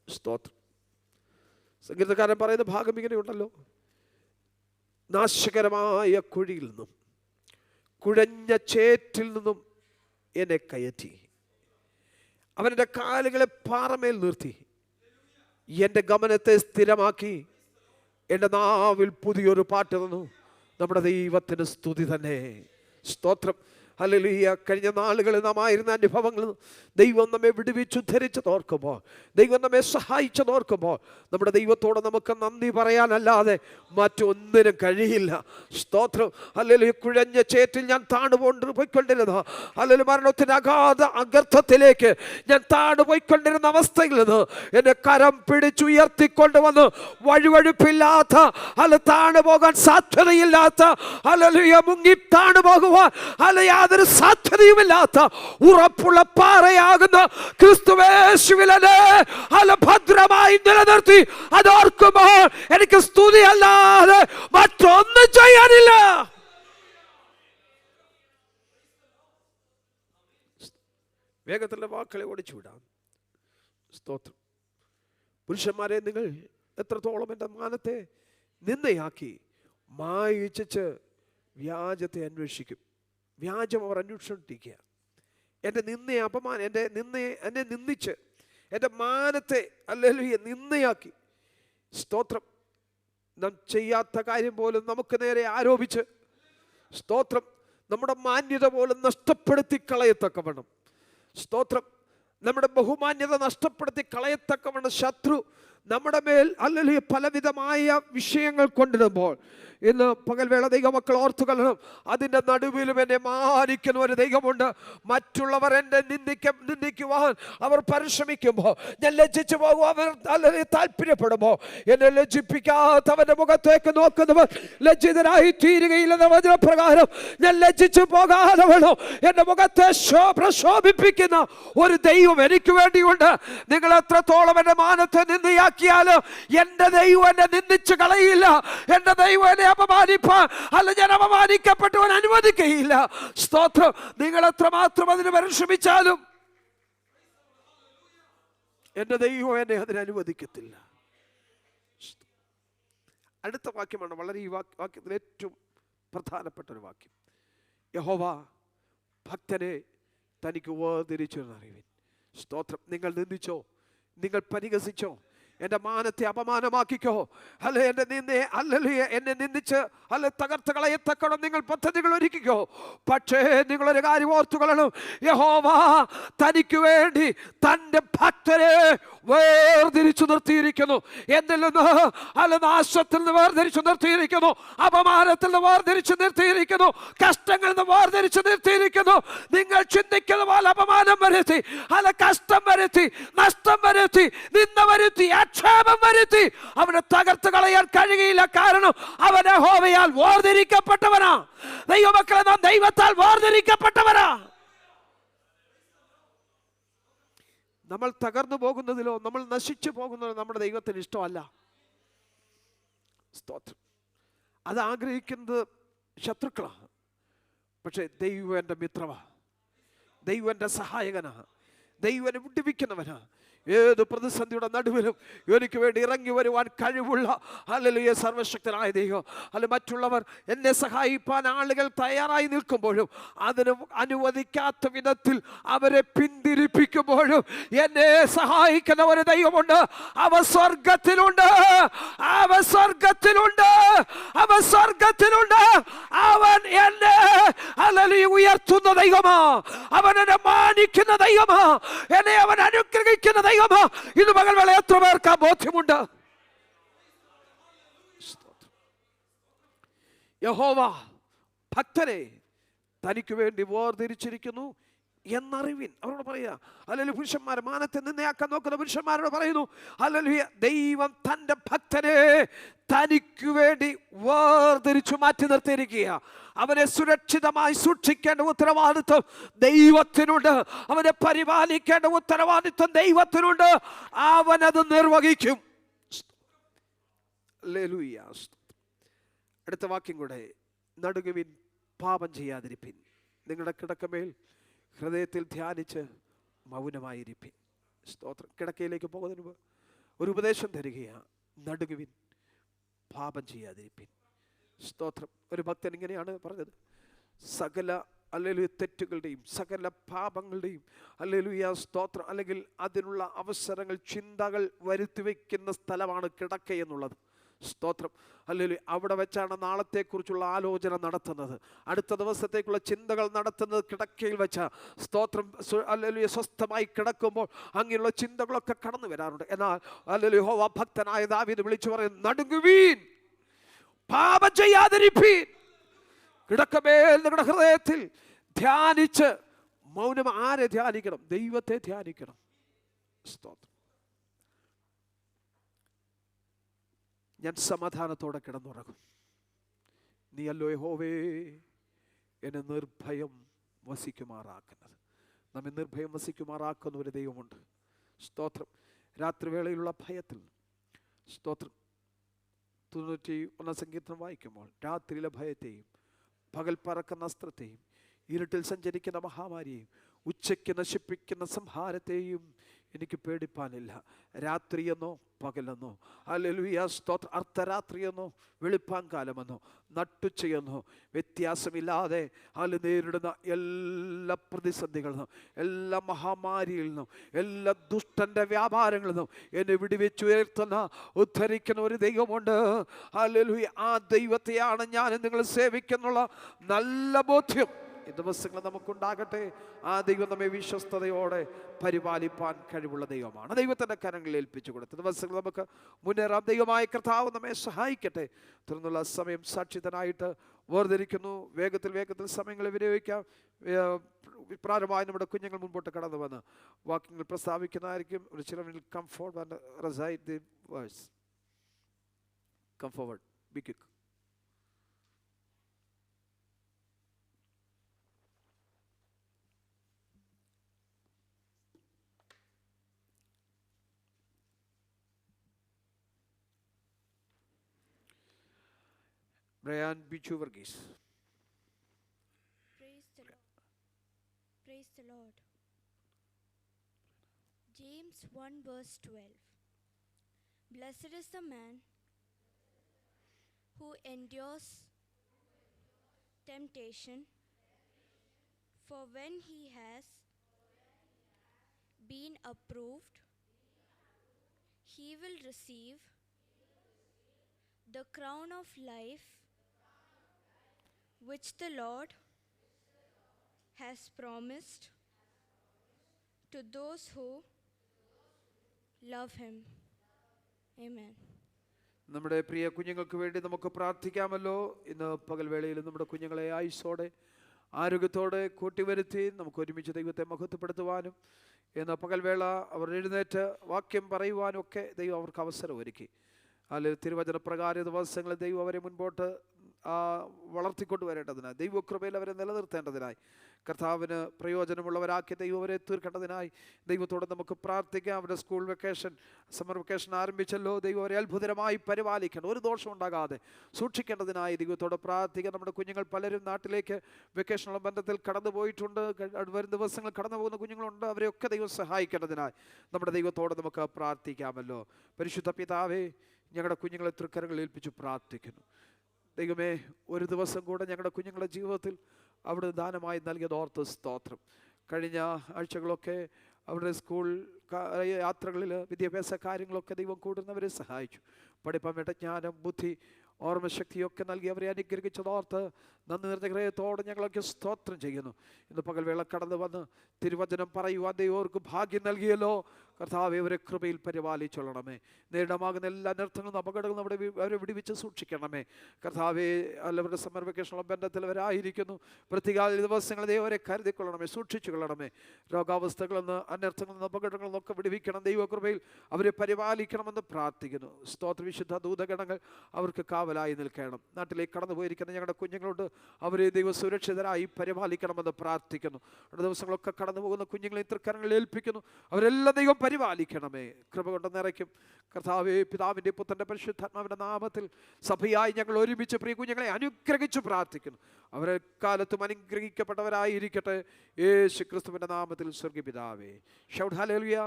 സ്തോത്രം. സംഗീതക്കാരൻ പറയുന്ന ഭാഗം ഇങ്ങനെയുണ്ടല്ലോ: നാശകരമായ കുഴിയിൽ നിന്നും കുഴഞ്ഞ ചേറ്റിൽ നിന്നും എന്നെ കയറ്റി, അവൻ്റെ കാലുകളെ പാറമേൽ നിർത്തി, എൻ്റെ ഗമനത്തെ സ്ഥിരമാക്കി, എൻ്റെ നാവിൽ പുതിയൊരു പാട്ട് തന്നു. നമ്മുടെ ദൈവത്തിന് സ്തുതി തന്നെ. സ്തോത്രം. ഹല്ലേലൂയ, കഴിഞ്ഞ നാളുകളിൽ നാം ആയിരുന്ന അനുഭവങ്ങൾ ദൈവം നമ്മെ വിടുവിച്ചുദ്ധരിച്ചതോർക്കുമ്പോൾ, ദൈവം നമ്മെ സഹായിച്ചതോർക്കുമ്പോൾ നമ്മുടെ ദൈവത്തോട് നമുക്ക് നന്ദി പറയാനല്ലാതെ മറ്റൊന്നിനും കഴിയില്ല. സ്തോത്രം. ഹല്ലേലൂയ. കുഴഞ്ഞ ചേറ്റിൽ ഞാൻ പോയിക്കൊണ്ടിരുന്ന, ഹല്ലേലൂയ, മരണത്തിന് അഗാധത്തിലേക്ക് ഞാൻ പോയിക്കൊണ്ടിരുന്ന അവസ്ഥയിൽ നിന്ന് എന്നെ കരം പിടിച്ചുയർത്തിക്കൊണ്ടുവന്ന് വഴുവഴുപ്പില്ലാത്ത, താണു പോകാൻ സാധ്യതയില്ലാത്ത, ഹല്ലേലൂയ, മുങ്ങി താണു പോകുവാൻ യാതൊരു സാധ്യതയുമില്ലാത്ത ഉറപ്പുള്ള പാറയാകുന്ന ക്രിസ്തുവേശുവിൽ ഭദ്രമായി നിലനിർത്തി അതോർക്കുമ്പോൾ എനിക്ക് സ്തുതി അല്ലാതെ മറ്റൊന്നും ചെയ്യാനില്ല. വേഗത്തിലുള്ള വാക്കുകളെ ഓടിച്ചുവിടാം. സ്തോത്രം. പുരുഷന്മാരെ, നിങ്ങൾ എത്രത്തോളം എൻ്റെ മാനത്തെ നിന്നയാക്കി മായിച്ച് വ്യാജത്തെ അന്വേഷിക്കും. വ്യാജം അവർ അന്വേഷിച്ചുകൊണ്ടിരിക്കുക. എൻ്റെ നിന്നയെ അപമാനം, എന്നെ നിന്ദിച്ച് എൻ്റെ മാനത്തെ ഹല്ലേലൂയ നിന്നയാക്കി, സ്തോത്രം, നാം ചെയ്യാത്ത കാര്യം പോലും നമുക്ക് നേരെ ആരോപിച്ച്, സ്തോത്രം, നമ്മുടെ മാന്യത പോലും നഷ്ടപ്പെടുത്തി കളയത്തക്കവണ്ണം, സ്തോത്രം, നമ്മുടെ ബഹുമാന്യത നഷ്ടപ്പെടുത്തി കളയത്തക്കവണ്ണം ശത്രു നമ്മുടെ മേൽ ഹല്ലേലൂയ പലവിധമായ വിഷയങ്ങൾ കൊണ്ടിടുമ്പോൾ, ഇന്ന് പകൽവേള ദൈവമക്കൾ ഓർത്തുകൊള്ളണം, അതിൻ്റെ നടുവിലും എന്നെ മാനിക്കുന്ന ഒരു ദൈവമുണ്ട്. മറ്റുള്ളവർ എന്നെ നിന്ദിക്കുവാൻ അവർ പരിശ്രമിക്കുമ്പോൾ, ഞാൻ ലജ്ജിച്ചു പോകും, അവർ അല്ലെങ്കിൽ താല്പര്യപ്പെടുമ്പോൾ, എന്നെ ലജ്ജിപ്പിക്കാത്തവന്റെ മുഖത്തേക്ക് നോക്കുന്നവർ ലജ്ജിതരായി തീരുകയില്ലെന്ന വചനപ്രകാരം ഞാൻ ലജ്ജിച്ചു പോകാതെ വേണം എൻ്റെ മുഖത്തെ പ്രശോഭിപ്പിക്കുന്ന ഒരു ദൈവം എനിക്ക് വേണ്ടിയുണ്ട്. നിങ്ങൾ എത്രത്തോളം എൻ്റെ മാനത്തെ നിന്ദിയാക്കിയാലും എൻ്റെ ദൈവം എന്നെ നിന്ദിച്ചു കളയില്ല. എൻ്റെ ദൈവം എന്നെ അപമാനിപ്പാൻ ഞാൻ അപമാനിക്കപ്പെട്ടവൻ അനുവദിക്കുകയില്ല. സ്തോത്രം. നിങ്ങൾ എത്രമാത്രം അതിന് പരിശ്രമിച്ചാലും എൻ്റെ ദൈവം എന്നെ അതിന് അനുവദിക്കത്തില്ല. അടുത്ത വാക്യമാണ് വളരെ ഈ വാക്യത്തിൽ ഏറ്റവും പ്രധാനപ്പെട്ട ഒരു വാക്യം. യഹോവ ഭക്തനെ തനിക്ക് വേർതിരിച്ചെന്നറിവിൻ. സ്തോത്രം. നിങ്ങൾ നിന്ദിച്ചോ, നിങ്ങൾ പരിഹസിച്ചോ, എൻ്റെ മാനത്തെ അപമാനമാക്കിക്കോ, അല്ലെ എൻ്റെ എന്നെ നിന്ദിച്ച് തകർത്ത് കളയത്തക്കണം നിങ്ങൾ പദ്ധതികൾ ഒരുക്കിക്കോ. പക്ഷേ നിങ്ങളൊരു കാര്യം ഓർത്തുകൊള്ളണം, യഹോവ തനിക്ക് വേണ്ടി തൻ്റെ ഭക്തരെ വേർതിരിച്ചു നിർത്തിയിരിക്കുന്നു. എന്നിൽ നിന്ന് നാശത്തിൽ നിന്ന് വേർതിരിച്ചു നിർത്തിയിരിക്കുന്നു, അപമാനത്തിൽ നിന്ന് വേർതിരിച്ചു നിർത്തിയിരിക്കുന്നു, കഷ്ടങ്ങളിൽ നിന്ന് വേർതിരിച്ചു നിർത്തിയിരിക്കുന്നു. നിങ്ങൾ ചിന്തിക്കുന്ന പോലെ അപമാനം വരുത്തി, കഷ്ടം വരുത്തി, നഷ്ടം വരുത്തി, നിന്ന വരുത്തി, ആക്ഷേപം വരുത്തി അവനെ തകർത്ത് കളയാൻ കഴിയില്ല. കാരണം അവൻ യഹോവയാൽ വേർതിരിക്കപ്പെട്ടവനാ. ദൈവമക്കളെ, നാം ദൈവത്താൽ വേർതിരിക്കപ്പെട്ടവനാ. നമ്മൾ തകർന്നു പോകുന്നതിലോ നമ്മൾ നശിച്ചു പോകുന്നതിലോ നമ്മുടെ ദൈവത്തിന് ഇഷ്ടമല്ല. സ്തോത്രം. അത് ആഗ്രഹിക്കുന്നത് ശത്രുക്കളാണ്. പക്ഷേ ദൈവം എൻ്റെ മിത്രമാ, ദൈവം എൻ്റെ സഹായകനാ, ദൈവം എന്നെ വിടുവിക്കുന്നവനാ. ഏത് പ്രതിസന്ധിയുടെ നടുവിലും എനിക്ക് വേണ്ടി ഇറങ്ങി വരുവാൻ കഴിവുള്ള ഹല്ലേലൂയ സർവശക്തനായ ദൈവം. മറ്റുള്ളവർ എന്നെ സഹായിപ്പാൻ ആളുകൾ തയ്യാറായി നിൽക്കുമ്പോഴും അതിന് അനുവദിക്കാത്ത വിധത്തിൽ അവരെ പിന്തിരിപ്പിക്കുമ്പോഴും എന്നെ സഹായിക്കുന്ന ഒരു ദൈവമുണ്ട്. അവ സ്വർഗത്തിലുണ്ട്, അവ സ്വർഗത്തിലുണ്ട്, അവ സ്വർഗത്തിലുണ്ട്. അവൻ എന്നെ ഹല്ലേലൂയ ഉയർത്തുന്ന ദൈവമാ, അവൻ എന്നെ മാനിക്കുന്ന ദൈവമാ, എന്നെ അവൻ അനുഗ്രഹിക്കുന്ന ദൈവമാ. ഇത് പകൽവേള എത്ര പേർക്ക് ബോധ്യമുണ്ട്? യഹോവ ഭക്തരെ തനിക്ക് വേണ്ടി വേർതിരിച്ചിരിക്കുന്നു എന്നറിവിൻ. അവരോട് പറയുക, ഹല്ലേലൂയ. പുരുഷന്മാരെ, മാനത്തെ നിന്നയാക്കാൻ നോക്കുന്ന പുരുഷന്മാരോട് പറയുന്നു, ഹല്ലേലൂയ, ദൈവം തൻ്റെ ഭക്തനെ തനിക്ക് വേണ്ടി വേർതിരിച്ചു മാറ്റി നിർത്തിയിരിക്കുക. അവനെ സുരക്ഷിതമായി സൂക്ഷിക്കേണ്ട ഉത്തരവാദിത്വം ദൈവത്തിനുണ്ട്. അവനെ പരിപാലിക്കേണ്ട ഉത്തരവാദിത്വം ദൈവത്തിനുണ്ട്. അവനത് നിർവഹിക്കും. ഹല്ലേലൂയ. അടുത്ത വാക്യം കൂടെ, നടുങ്ങുവിൻ, പാപം ചെയ്യാതിരിപ്പിൻ, നിങ്ങളുടെ കിടക്കമേൽ ഹൃദയത്തിൽ ധ്യാനിച്ച് മൗനമായിരിപ്പിൻ. സ്തോത്രം. കിടക്കയിലേക്ക് പോകുന്നതിന് മുമ്പ് ഒരു ഉപദേശം തരികയാണ്, നടുങ്ങുവിൻ, പാപം ചെയ്യാതിരിപ്പിൻ. സ്തോത്രം. ഒരു ഭക്തൻ ഇങ്ങനെയാണ് പറഞ്ഞത്, സകല ഹല്ലേലൂയ തെറ്റുകളുടെയും സകല പാപങ്ങളുടെയും ഹല്ലേലൂയ സ്തോത്രം, അല്ലെങ്കിൽ അതിനുള്ള അവസരങ്ങൾ, ചിന്തകൾ വരുത്തി വയ്ക്കുന്ന സ്ഥലമാണ് കിടക്ക എന്നുള്ളത്. സ്തോത്രം. അല്ലെങ്കിൽ അവിടെ വെച്ചാണ് നാളത്തെക്കുറിച്ചുള്ള ആലോചന നടത്തുന്നത്, അടുത്ത ദിവസത്തേക്കുള്ള ചിന്തകൾ നടത്തുന്നത് കിടക്കയിൽ വെച്ച. സ്തോത്രം. അല്ലെങ്കിൽ സ്വസ്ഥമായി കിടക്കുമ്പോൾ അങ്ങനെയുള്ള ചിന്തകളൊക്കെ കടന്നു വരാറുണ്ട്. എന്നാൽ അല്ലെങ്കിൽ യഹോവ ഭക്തനായ ദാവീദ് വിളിച്ചു പറയും, നടുങ്ങുവീൻ, പാപം ചെയ്യാതിരിപ്പീൻ. കിടക്കമേൽ നിങ്ങളുടെ ഹൃദയത്തിൽ ധ്യാനിച്ച് മൗനം. ആരെ ധ്യാനിക്കണം? ദൈവത്തെ ധ്യാനിക്കണം. സ്തോത്രം. ഞാൻ സമാധാനത്തോടെ കിടന്നുറങ്ങും. നീയല്ലോ യഹോവേ എന്നെ നിർഭയം വസിക്കുമാറാക്കുന്നത്. നമ്മെ നിർഭയം വസിക്കുമാറാക്കുന്ന ഒരു ദൈവമുണ്ട്. സ്തോത്രം. രാത്രിവേളയിലുള്ള ഭയത്തിൽ, സ്തോത്രം, 91 സങ്കീർത്തനം വായിക്കുമ്പോൾ രാത്രിയിലെ ഭയത്തെയും പകൽ പറക്കുന്ന അസ്ത്രത്തെയും ഇരുട്ടിൽ സഞ്ചരിക്കുന്ന മഹാമാരിയെയും ഉച്ചയ്ക്ക് നശിപ്പിക്കുന്ന സംഹാരത്തെയും എനിക്ക് പേടിപ്പാനില്ല. രാത്രിയെന്നോ പകലെന്നോ, ഹല്ലേലൂയ, സ്തോത്രം, അർദ്ധരാത്രിയെന്നോ വെളുപ്പാങ്കാലമെന്നോ നട്ടുച്ചയെന്നോ വ്യത്യാസമില്ലാതെ നേരിടുന്ന എല്ലാ പ്രതിസന്ധികളിൽ നിന്നും, എല്ലാ മഹാമാരിയിൽ നിന്നും, എല്ലാ ദുഷ്ടന്റെ വ്യാപാരങ്ങളിൽ നിന്നും എന്നെ വിടുവിച്ചുയർത്തുന്ന, ഉദ്ധരിക്കുന്ന ഒരു ദൈവമുണ്ട്. ഹല്ലേലൂയ. ആ ദൈവത്തെയാണ് ഞാൻ നിങ്ങൾ സേവിക്കുന്നുള്ള നല്ല ബോധ്യം ഈ ദിവസങ്ങൾ നമുക്കുണ്ടാകട്ടെ. ആ ദൈവം നമ്മെ വിശ്വസ്തയോടെ പരിപാലിപ്പാൻ കഴിവുള്ള ദൈവമാണ്. ദൈവത്തിൻ്റെ കരങ്ങളിൽ ഏൽപ്പിച്ചു കൊടുത്ത ദിവസങ്ങൾ നമുക്ക് മുന്നേറാം. ദൈവമായ കർത്താവ് നമ്മെ സഹായിക്കട്ടെ. തുടർന്നുള്ള സമയം സാക്ഷിതനായിട്ട് വേർതിരിക്കുന്നു. വേഗത്തിൽ സമയങ്ങൾ വിനിയോഗിക്കാം. പ്രാരംഭമായി നമ്മുടെ കുഞ്ഞുങ്ങൾ മുൻപോട്ട് കടന്നു വന്ന് വാക്യങ്ങൾ പ്രസ്താവിക്കുന്നതായിരിക്കും. ഒരു ചിലവിൽ come forward and recite the verse. Come forward, be quick. Brian Bichu Varghese. Praise the Lord. Praise the Lord. James 1 verse 12. Blessed is the man who endures temptation, for when he has been approved, he will receive the crown of life which the Lord has promised to those who love him. Amen. നമ്മുടെ പ്രിയ കുഞ്ഞുങ്ങൾക്ക് വേണ്ടി നമുക്ക് പ്രാർത്ഥിക്കാമല്ലോ. ഇന്ന് പകൽവേളയിൽ നമ്മുടെ കുഞ്ഞുങ്ങളെ ആയുസ്സോടെ ആരോഗ്യത്തോടെ കൂട്ടിവരുത്തി നമുക്ക് ഒരുമിച്ച് ദൈവത്തെ മഹത്വപ്പെടുത്തുവാനും ഇന്ന് പകൽവേള അവർ എഴുന്നേറ്റ് വാക്യം പറയുവാനും ഒക്കെ ദൈവം അവർക്ക് അവസരം ഒരുക്കി. അല്ലെങ്കിൽ തിരുവചന പ്രകാര ദിവസങ്ങളിൽ ദൈവം അവരെ മുൻപോട്ട് വളർത്തിക്കൊണ്ടുവരേണ്ടതിനായി, ദൈവകൃപയിൽ അവരെ നിലനിർത്തേണ്ടതിനായി, കർത്താവിന് പ്രയോജനമുള്ളവരാക്കി ദൈവം അവരെ തീർക്കേണ്ടതിനായി ദൈവത്തോട് നമുക്ക് പ്രാർത്ഥിക്കാം. അവരുടെ സ്കൂൾ വെക്കേഷൻ, സമ്മർ വെക്കേഷൻ ആരംഭിച്ചല്ലോ. ദൈവം അവരെ അത്ഭുതമായി പരിപാലിക്കണം, ഒരു ദോഷം ഉണ്ടാകാതെ സൂക്ഷിക്കേണ്ടതിനായി ദൈവത്തോട് പ്രാർത്ഥിക്കാം. നമ്മുടെ കുഞ്ഞുങ്ങൾ പലരും നാട്ടിലേക്ക് വെക്കേഷനുള്ള ബന്ധത്തിൽ കടന്നു പോയിട്ടുണ്ട്. വരും ദിവസങ്ങൾ കടന്നു പോകുന്ന കുഞ്ഞുങ്ങളുണ്ട്. അവരെയൊക്കെ ദൈവം സഹായിക്കേണ്ടതിനായി നമ്മുടെ ദൈവത്തോട് നമുക്ക് പ്രാർത്ഥിക്കാമല്ലോ. പരിശുദ്ധ പിതാവേ, ഞങ്ങളുടെ കുഞ്ഞുങ്ങളെ തൃക്കരങ്ങളിൽ ഏൽപ്പിച്ചു പ്രാർത്ഥിക്കുന്നു. ദൈവമേ, ഒരു ദിവസം കൂടെ ഞങ്ങളുടെ കുഞ്ഞുങ്ങളുടെ ജീവിതത്തിൽ അവിടെ ദാനമായി നൽകിയത് ഓർത്ത് സ്തോത്രം. കഴിഞ്ഞ ആഴ്ചകളൊക്കെ അവരുടെ സ്കൂൾ യാത്രകളിൽ വിദ്യാഭ്യാസ കാര്യങ്ങളൊക്കെ ദൈവം കൂടുന്നവരെ സഹായിച്ചു. പഠിപ്പാൻ വേണ്ട ജ്ഞാനം, ബുദ്ധി, ഓർമ്മശക്തിയൊക്കെ നൽകി അവരെ അനുഗ്രഹിച്ചതോർത്ത് നന്ദി നിറഞ്ഞ ഹൃദയത്തോടെ ഞങ്ങളൊക്കെ സ്തോത്രം ചെയ്യുന്നു. ഇന്ന് പകൽവേള കടന്നു വന്ന് തിരുവചനം പറയുവാൻ ദൈവർക്ക് ഭാഗ്യം നൽകിയല്ലോ. കർത്താവേ, അവരെ കൃപയിൽ പരിപാലിച്ചൊള്ളണമേ. നേരിടമാകുന്ന എല്ലാ അനർത്ഥങ്ങളും അപകടങ്ങളും അവരെ വിടുവിച്ച് സൂക്ഷിക്കണമേ. കർത്താവേ, അവരുടെ സമ്മർ വെക്കേഷനുള്ള ബന്ധത്തിൽ അവരായിരിക്കുന്നു. പ്രത്യേക ദിവസങ്ങൾ ദൈവം അവരെ കരുതിക്കൊള്ളണമേ, സൂക്ഷിച്ചു കൊള്ളണമേ. രോഗാവസ്ഥകളിൽ നിന്ന്, അനർത്ഥങ്ങളിൽ നിന്ന്, അപകടങ്ങളിൽ നിന്നൊക്കെ വിടുവിക്കണം. ദൈവകൃപയിൽ അവരെ പരിപാലിക്കണമെന്ന് പ്രാർത്ഥിക്കുന്നു. സ്തോത്ര. വിശുദ്ധ ദൂതഗണങ്ങൾ അവർക്ക് കാവലായി നിൽക്കണം. നാട്ടിലേക്ക് കടന്നു പോയിരിക്കുന്ന ഞങ്ങളുടെ കുഞ്ഞുങ്ങളോട് അവരെ ദൈവം സുരക്ഷിതരായി പരിപാലിക്കണമെന്ന് പ്രാർത്ഥിക്കുന്നു. ദിവസങ്ങളൊക്കെ കടന്നു പോകുന്ന കുഞ്ഞുങ്ങളെ തൃക്കരങ്ങളിൽ ഏൽപ്പിക്കുന്നു. അവരെല്ലാം ദൈവം പരിപാലിക്കണമേ, കൃപ കൊണ്ട് നിറയ്ക്കും. കർത്താവേ, പിതാവിൻ്റെ പുത്രൻ്റെ പരിശുദ്ധാത്മാവിൻ്റെ നാമത്തിൽ സഭയായി ഞങ്ങൾ ഒരുമിച്ച് പ്രിയ കുഞ്ഞുങ്ങളെ അനുഗ്രഹിച്ചു പ്രാർത്ഥിക്കുന്നു. അവരെ കാലത്തും അനുഗ്രഹിക്കപ്പെട്ടവരായിരിക്കട്ടെ. യേശു ക്രിസ്തുവിൻ്റെ നാമത്തിൽ സ്വർഗ്ഗീയ പിതാവേ. Shout hallelujah.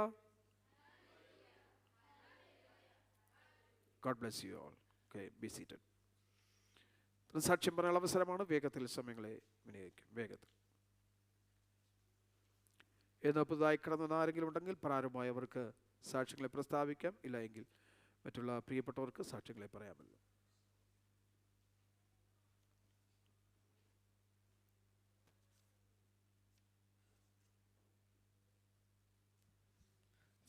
God bless you all. Okay, be seated. സാക്ഷ്യം പറയാനുള്ള അവസരമാണ്. വേഗത്തിൽ സമയങ്ങളെ വിനിയോഗിക്കും. വേഗത്തിൽ. എന്ന് പുതുതായി കടന്നു ആരെങ്കിലും ഉണ്ടെങ്കിൽ പ്രാരംഭമായി അവർക്ക് സാക്ഷ്യങ്ങളെ പ്രസ്താവിക്കാം. ഇല്ല എങ്കിൽ മറ്റുള്ള പ്രിയപ്പെട്ടവർക്ക് സാക്ഷ്യങ്ങളെ പറയാമല്ലോ.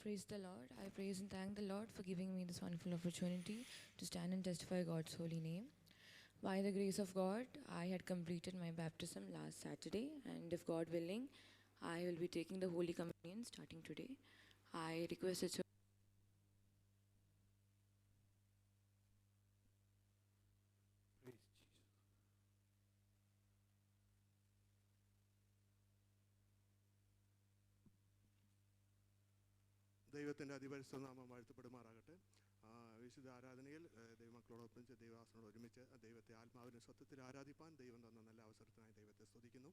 Praise the Lord. I praise and thank the Lord for giving me this wonderful opportunity to stand and testify God's holy name. By the grace of God, I had completed my baptism last Saturday, and if God willing, I will be taking the Holy Communion starting today. I request that ദൈവത്തിൻ്റെ അതിപരിശുദ്ധ നാമം വാഴ്ത്തപ്പെടുമാറാകട്ടെ. വിശുദ്ധ ആരാധനയിൽ ദൈവമക്കളോടൊപ്പം ദൈവദാസനോട് ഒരുമിച്ച് ദൈവത്തെ ആത്മാവിൻ്റെ സത്യത്തിൽ ആരാധിപ്പാൻ ദൈവം തന്ന നല്ല അവസരത്തിനായി ദൈവത്തെ സ്തുതിക്കുന്നു.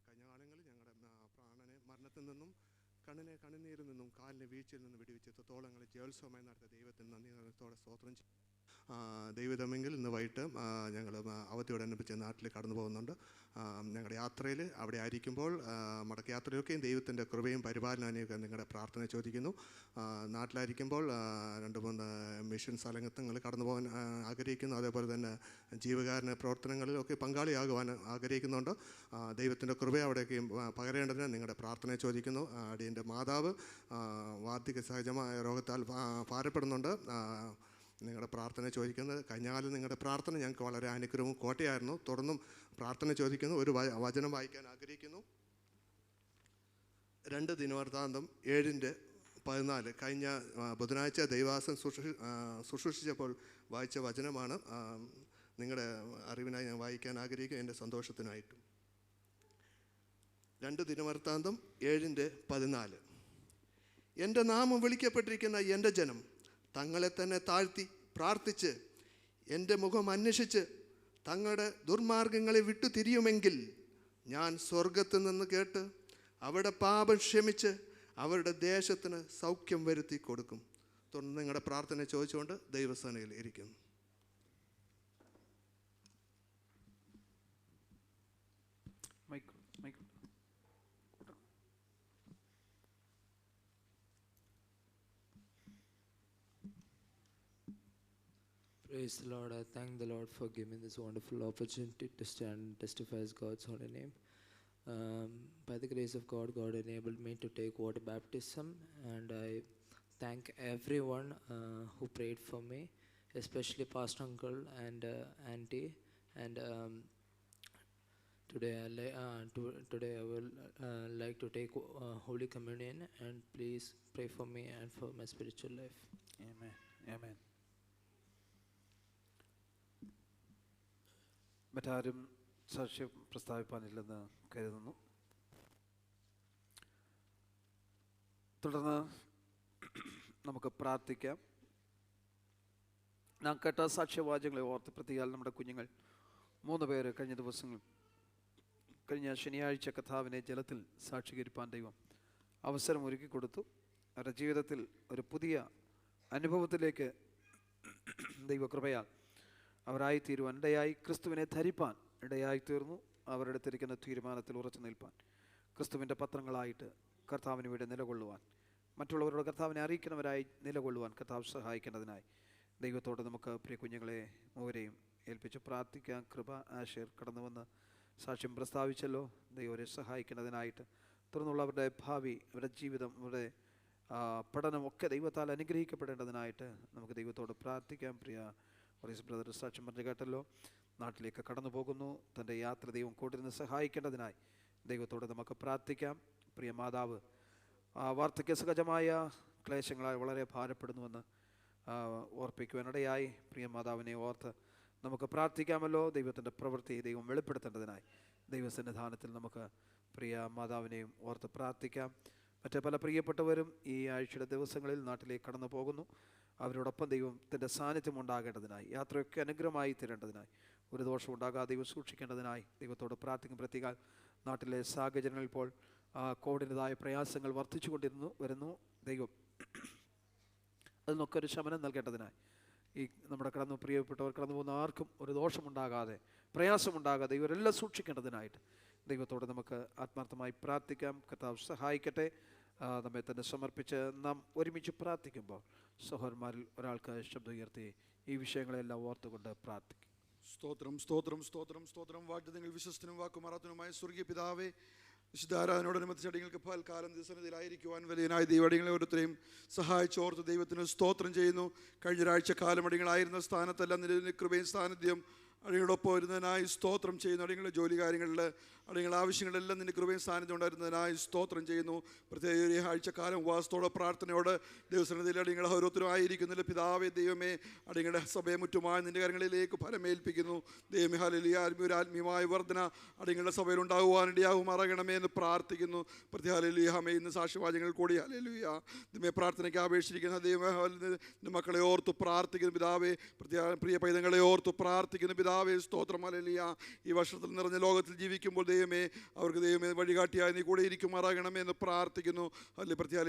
കഴിഞ്ഞ കാലങ്ങളിൽ ഞങ്ങളുടെ പ്രാണനെ മരണത്തിൽ നിന്നും കണ്ണിനെ കണ്ണുനീരിൽ നിന്നും കാലിനെ വീഴ്ചയിൽ നിന്നും വിടുവിച്ച് എത്രത്തോളങ്ങളെ ജയോത്സവമായി നടത്തിയ ദൈവത്തിന് നന്ദിയോടെ സ്തോത്രം ചെയ്യും. ദൈവതമെങ്കിൽ ഇന്ന് വൈകിട്ട് ഞങ്ങൾ അവധിയോടനുബന്ധിച്ച് നാട്ടിൽ കടന്നു പോകുന്നുണ്ട്. ഞങ്ങളുടെ യാത്രയിൽ അവിടെ ആയിരിക്കുമ്പോൾ മടക്കയാത്രയൊക്കെയും ദൈവത്തിൻ്റെ കൃപയും പരിപാലനയൊക്കെ നിങ്ങളുടെ പ്രാർത്ഥന ചോദിക്കുന്നു. നാട്ടിലായിരിക്കുമ്പോൾ 2-3 മിഷൻ സ്ഥലങ്ങൾ കടന്നു പോകാൻ ആഗ്രഹിക്കുന്നു. അതേപോലെ തന്നെ ജീവകാരുണ്യ പ്രവർത്തനങ്ങളിലൊക്കെ പങ്കാളിയാകുവാൻ ആഗ്രഹിക്കുന്നുണ്ട്. ദൈവത്തിൻ്റെ കൃപ അവിടെയൊക്കെയും പകരേണ്ടതിന് നിങ്ങളുടെ പ്രാർത്ഥന ചോദിക്കുന്നു. അടിയൻ്റെ മാതാവ് വാർദ്ധക്യ സഹജമായ രോഗത്താൽ ഭാരപ്പെടുന്നുണ്ട്. നിങ്ങളുടെ പ്രാർത്ഥന ചോദിക്കുന്നത്. കഴിഞ്ഞ കാലം നിങ്ങളുടെ പ്രാർത്ഥന ഞങ്ങൾക്ക് വളരെ അനുഗ്രഹവും കോട്ടയായിരുന്നു. തുടർന്നും പ്രാർത്ഥന ചോദിക്കുന്നു. ഒരു വചനം വായിക്കാൻ ആഗ്രഹിക്കുന്നു. 2 ദിനവൃത്താന്തം 7:14 കഴിഞ്ഞ ബുധനാഴ്ച ദൈവാസം ശുശ്രൂഷിച്ചപ്പോൾ വായിച്ച വചനമാണ്. നിങ്ങളുടെ അറിവിനായി ഞാൻ വായിക്കാൻ ആഗ്രഹിക്കും, എൻ്റെ സന്തോഷത്തിനായിട്ടും. 2 ദിനവൃത്താന്തം 7:14 എൻ്റെ നാമം വിളിക്കപ്പെട്ടിരിക്കുന്ന എൻ്റെ ജനം തങ്ങളെ തന്നെ താഴ്ത്തി പ്രാർത്ഥിച്ച് എൻ്റെ മുഖം അന്വേഷിച്ച് തങ്ങളുടെ ദുർമാർഗങ്ങളെ വിട്ടു തിരിയുമെങ്കിൽ ഞാൻ സ്വർഗത്തിൽ നിന്ന് കേട്ട് അവരുടെ പാപം ക്ഷമിച്ച് അവരുടെ ദേശത്തിന് സൗഖ്യം വരുത്തി കൊടുക്കും. തുടർന്ന് നിങ്ങളുടെ പ്രാർത്ഥന ചോദിച്ചുകൊണ്ട് ദൈവസേനയിൽ ഇരിക്കുന്നു. Praise the Lord. I thank the Lord for giving this wonderful opportunity to stand and testify as God's holy name. By the grace of God, God enabled me to take water baptism, and I thank everyone who prayed for me, especially Pastor Uncle and Auntie. And today I will like to take Holy Communion, and please pray for me and for my spiritual life. Amen. Amen. മറ്റാരും സാക്ഷ്യം പ്രസ്താവിപ്പാനില്ലെന്ന് കരുതുന്നു. തുടർന്ന് നമുക്ക് പ്രാർത്ഥിക്കാം. നാം കേട്ട സാക്ഷ്യവാചകങ്ങളെ ഓർത്ത് പ്രതിയാൽ നമ്മുടെ കുഞ്ഞുങ്ങൾ 3 പേര് കഴിഞ്ഞ ശനിയാഴ്ച കഥാവിനെ ജലത്തിൽ സാക്ഷീകരിപ്പാൻ ദൈവം അവസരം ഒരുക്കി കൊടുത്തു. അവരുടെ ജീവിതത്തിൽ ഒരു പുതിയ അനുഭവത്തിലേക്ക് ദൈവകൃപയാൽ അവരായിത്തീരുവാൻ ഇടയായി. ക്രിസ്തുവിനെ ധരിപ്പാൻ ഇടയായി തീർന്നു. അവരെടുത്തിരിക്കുന്ന തീരുമാനത്തിൽ ഉറച്ചു നിൽപ്പാൻ, ക്രിസ്തുവിൻ്റെ പത്രങ്ങളായിട്ട് കർത്താവിന് വേണ്ടി നിലകൊള്ളുവാൻ, മറ്റുള്ളവരോട് കർത്താവിനെ അറിയിക്കുന്നവരായി നിലകൊള്ളുവാൻ കർത്താവ് സഹായിക്കേണ്ടതിനായി ദൈവത്തോട് നമുക്ക് പ്രിയ കുഞ്ഞുങ്ങളെ മൂവരെയും ഏൽപ്പിച്ച് പ്രാർത്ഥിക്കാം. കൃപ ആശീർ കടന്നു വന്ന് സാക്ഷ്യം പ്രസ്താവിച്ചല്ലോ. ദൈവരെ സഹായിക്കേണ്ടതിനായിട്ട് തുടർന്നുള്ള അവരുടെ ഭാവി, അവരുടെ ജീവിതം, അവരുടെ പഠനമൊക്കെ ദൈവത്താൽ അനുഗ്രഹിക്കപ്പെടേണ്ടതിനായിട്ട് നമുക്ക് ദൈവത്തോട് പ്രാർത്ഥിക്കാം. പ്രിയ ബ്രദർ സാക്ഷ്യം പറഞ്ഞു കേട്ടല്ലോ. നാട്ടിലേക്ക് കടന്നു പോകുന്നു. തൻ്റെ യാത്ര ദൈവം കൂട്ടിരുന്ന് സഹായിക്കേണ്ടതിനായി ദൈവത്തോട് നമുക്ക് പ്രാർത്ഥിക്കാം. പ്രിയ മാതാവ് വാർദ്ധക്യ സഹജമായ ക്ലേശങ്ങളാൽ വളരെ ഭാരപ്പെടുന്നുവെന്ന് ഓർപ്പിക്കുവാനിടയായി. പ്രിയ മാതാവിനെ ഓർത്ത് നമുക്ക് പ്രാർത്ഥിക്കാമല്ലോ. ദൈവത്തിൻ്റെ പ്രവൃത്തി ദൈവം വെളിപ്പെടുത്തേണ്ടതിനായി ദൈവസന്നിധാനത്തിൽ നമുക്ക് പ്രിയ മാതാവിനെയും ഓർത്ത് പ്രാർത്ഥിക്കാം. മറ്റു പല പ്രിയപ്പെട്ടവരും ഈ ആഴ്ചയുടെ ദിവസങ്ങളിൽ നാട്ടിലേക്ക് കടന്നു പോകുന്നു. അവരോടൊപ്പം ദൈവത്തിൻ്റെ സാന്നിധ്യം ഉണ്ടാകേണ്ടതിനായി, യാത്രയൊക്കെ അനുഗ്രഹമായി തീരേണ്ടതിനായി, ഒരു ദോഷം ഉണ്ടാകാതെ ദൈവം സൂക്ഷിക്കേണ്ടതിനായി ദൈവത്തോട് പ്രാർത്ഥിക്കും. പ്രത്യേകം നാട്ടിലെ സാഹചര്യങ്ങൾ ഇപ്പോൾ കോവിഡിൻ്റെതായ പ്രയാസങ്ങൾ വർദ്ധിച്ചു വരുന്നു. ദൈവം അതിനൊക്കെ ഒരു ശമനം നൽകേണ്ടതിനായി ഈ നമ്മുടെ പ്രിയപ്പെട്ടവർ കടന്നു പോകുന്ന ആർക്കും ഒരു ദോഷമുണ്ടാകാതെ, പ്രയാസമുണ്ടാകാതെ ഇവരെല്ലാം സൂക്ഷിക്കേണ്ടതിനായിട്ട് ദൈവത്തോട് നമുക്ക് ആത്മാർത്ഥമായി പ്രാർത്ഥിക്കാം. കർത്താവ് സഹായിക്കട്ടെ. നമ്മെ തന്നെ സമർപ്പിച്ച് നാം ഒരുമിച്ച് പ്രാർത്ഥിക്കുമ്പോൾ സഹോദരന്മാരിൽ ഒരാൾക്ക് ശബ്ദം ഉയർത്തി ഈ വിഷയങ്ങളെല്ലാം ഓർത്തുകൊണ്ട് പ്രാർത്ഥിക്കും. സ്തോത്രം സ്തോത്രം സ്തോത്രം സ്തോത്രം. വാഗ്ദത്തങ്ങൾ വിശ്വസ്തനും വാക്കുമാറാത്തനുമായ സ്വർഗീയ പിതാവേ, വിശുദ്ധാരാധനയോടനുബന്ധിച്ച് അടിങ്ങൾക്ക് പൽക്കാലം ദിവസത്തിലായിരിക്കുവാൻ വലിയനായ ദൈവടികളെ ഓരോരുത്തരെയും സഹായിച്ചോർത്ത് ദൈവത്തിന് സ്തോത്രം ചെയ്യുന്നു. കഴിഞ്ഞ ഒരാഴ്ച കാലം അടികളായിരുന്ന സ്ഥാനത്തെല്ലാം നിലവിലെ കൃപയും സാന്നിധ്യം അടികളൊപ്പം വരുന്നതിനായി സ്തോത്രം ചെയ്യുന്നു. അടികളുടെ ജോലി കാര്യങ്ങളിൽ അടികളുടെ ആവശ്യങ്ങളെല്ലാം നിന്റെ കൃപയും സാന്നിധ്യം ഉണ്ടായിരുന്നതിനായി സ്തോത്രം ചെയ്യുന്നു. പ്രത്യേക ഒരു ആഴ്ചക്കാലം ഉപവാസത്തോടെ പ്രാർത്ഥനയോടെ ദൈവസന്നിധിയിൽ അടിങ്ങൾ ഓരോരുത്തരും ആയിരിക്കുന്നില്ല. പിതാവേ ദൈവമേ, അടിങ്ങളുടെ സഭയെ മുറ്റുമായി നിന്റെ കാര്യങ്ങളിലേക്ക് ഫലമേൽപ്പിക്കുന്നു. ദൈവമേ ഹല്ലേലൂയ. ആത്മീയമായ വർധന അടിങ്ങളുടെ സഭയിൽ ഉണ്ടാകുവാനിടയാകുമാറാകണമേ എന്ന് പ്രാർത്ഥിക്കുന്നു. പ്രത്യേക ഹല്ലേലൂയ. ഹമേ ഇന്ന് സാക്ഷ്യവാചകങ്ങൾ കൂടി ഹല്ലേലൂയ ദൈവമേ പ്രാർത്ഥനയ്ക്ക് അപേക്ഷിച്ചിരിക്കുന്ന ദൈവമേ മക്കളെ ഓർത്ത് പ്രാർത്ഥിക്കുന്നു. പിതാവേ പ്രിയ പൈതങ്ങളെ ഓർത്ത് പ്രാർത്ഥിക്കുന്നു. പിതാവേ സ്തോത്രം ഹല്ലേലൂയ. ഈ വർഷത്തിൽ നിറഞ്ഞ ലോകത്തിൽ ജീവിക്കുമ്പോൾ ദൈവമേ അവർക്ക് ദൈവമേ വഴികാട്ടിയായി നീ കൂടെ ഇരിക്കുമാറാകണമേ എന്ന് പ്രാർത്ഥിക്കുന്നു. അല്ലെ പ്രത്യേക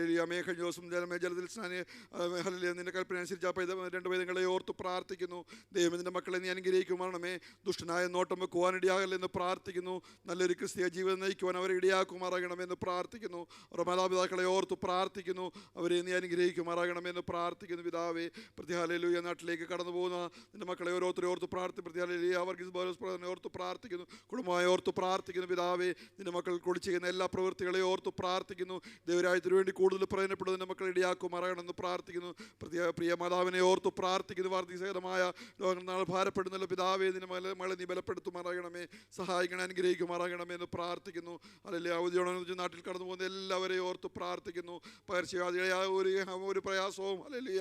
കഴിഞ്ഞ ദിവസം ജലത്തിൽ സ്നാനി ഹല്ലേലൂയ നിന്റെ കൽപ്പന അനുസരിച്ച് ആ രണ്ട് പൈതങ്ങളെ ഓർത്ത് പ്രാർത്ഥിക്കുന്നു. ദൈവമേ നിന്റെ മക്കളെ നീ അനുഗ്രഹിക്കുമാറണമേ. ദുഷ്ടനായ നോട്ടം വെക്കുവാനിടയാകല്ലെന്ന് പ്രാർത്ഥിക്കുന്നു. നല്ലൊരു ക്രിസ്തീയ ജീവിതം നയിക്കുവാൻ അവരെ ഇടയാക്കുമാറാകണമെന്ന് പ്രാർത്ഥിക്കുന്നു. അവരുടെ മാതാപിതാക്കളെ ഓർത്ത് പ്രാർത്ഥിക്കുന്നു. അവരെ നീ അനുഗ്രഹിക്കുമാറാകണമെന്ന് പ്രാർത്ഥിക്കുന്നു. പിതാവേ പ്രത്യേക ഹല്ലേലൂയ നാട്ടിലേക്ക് കടന്നു പോകുന്ന നിന്റെ മക്കളെ ഓരോരുത്തരെ ഓർത്ത് പ്രാർത്ഥി അവർക്ക് ഓർത്ത് പ്രാർത്ഥിക്കുന്നു. കുടുംബമായി ഓർത്ത് പ്രാർത്ഥിക്കുന്നു. പിതാവേ നിന്റെ മക്കൾ കൂടി ചെയ്യുന്ന എല്ലാ പ്രവൃത്തികളെയും ഓർത്ത് പ്രാർത്ഥിക്കുന്നു. ദൈവരാജ്യത്തിന് വേണ്ടി കൂടുതൽ പ്രയോജനപ്പെടുന്ന നിന്റെ മക്കളെ ഇടയാക്കുമാറാകണമെന്ന് പ്രാർത്ഥിക്കുന്നു. പ്രിയ മാതാവിനെ ഓർത്ത് പ്രാർത്ഥിക്കുന്നു. വാർദ്ധക്യസഹിതമായ ലോകനാൾ ഭാരപ്പെടുന്നല്ലോ. പിതാവേ നിന്റെ മകളെ നീ ബലപ്പെടുത്തുമാറാകണമേ, സഹായിക്കണേ, അനുഗ്രഹിക്കുമാറാകണമേ എന്ന് പ്രാർത്ഥിക്കുന്നു. അല്ലെങ്കിൽ അവധിയോടനുബന്ധിച്ച് നാട്ടിൽ കടന്നു പോകുന്ന എല്ലാവരെയും ഓർത്ത് പ്രാർത്ഥിക്കുന്നു. പകർച്ചവ്യാധിയായ ഒരു പ്രയാസവും അല്ലെങ്കിൽ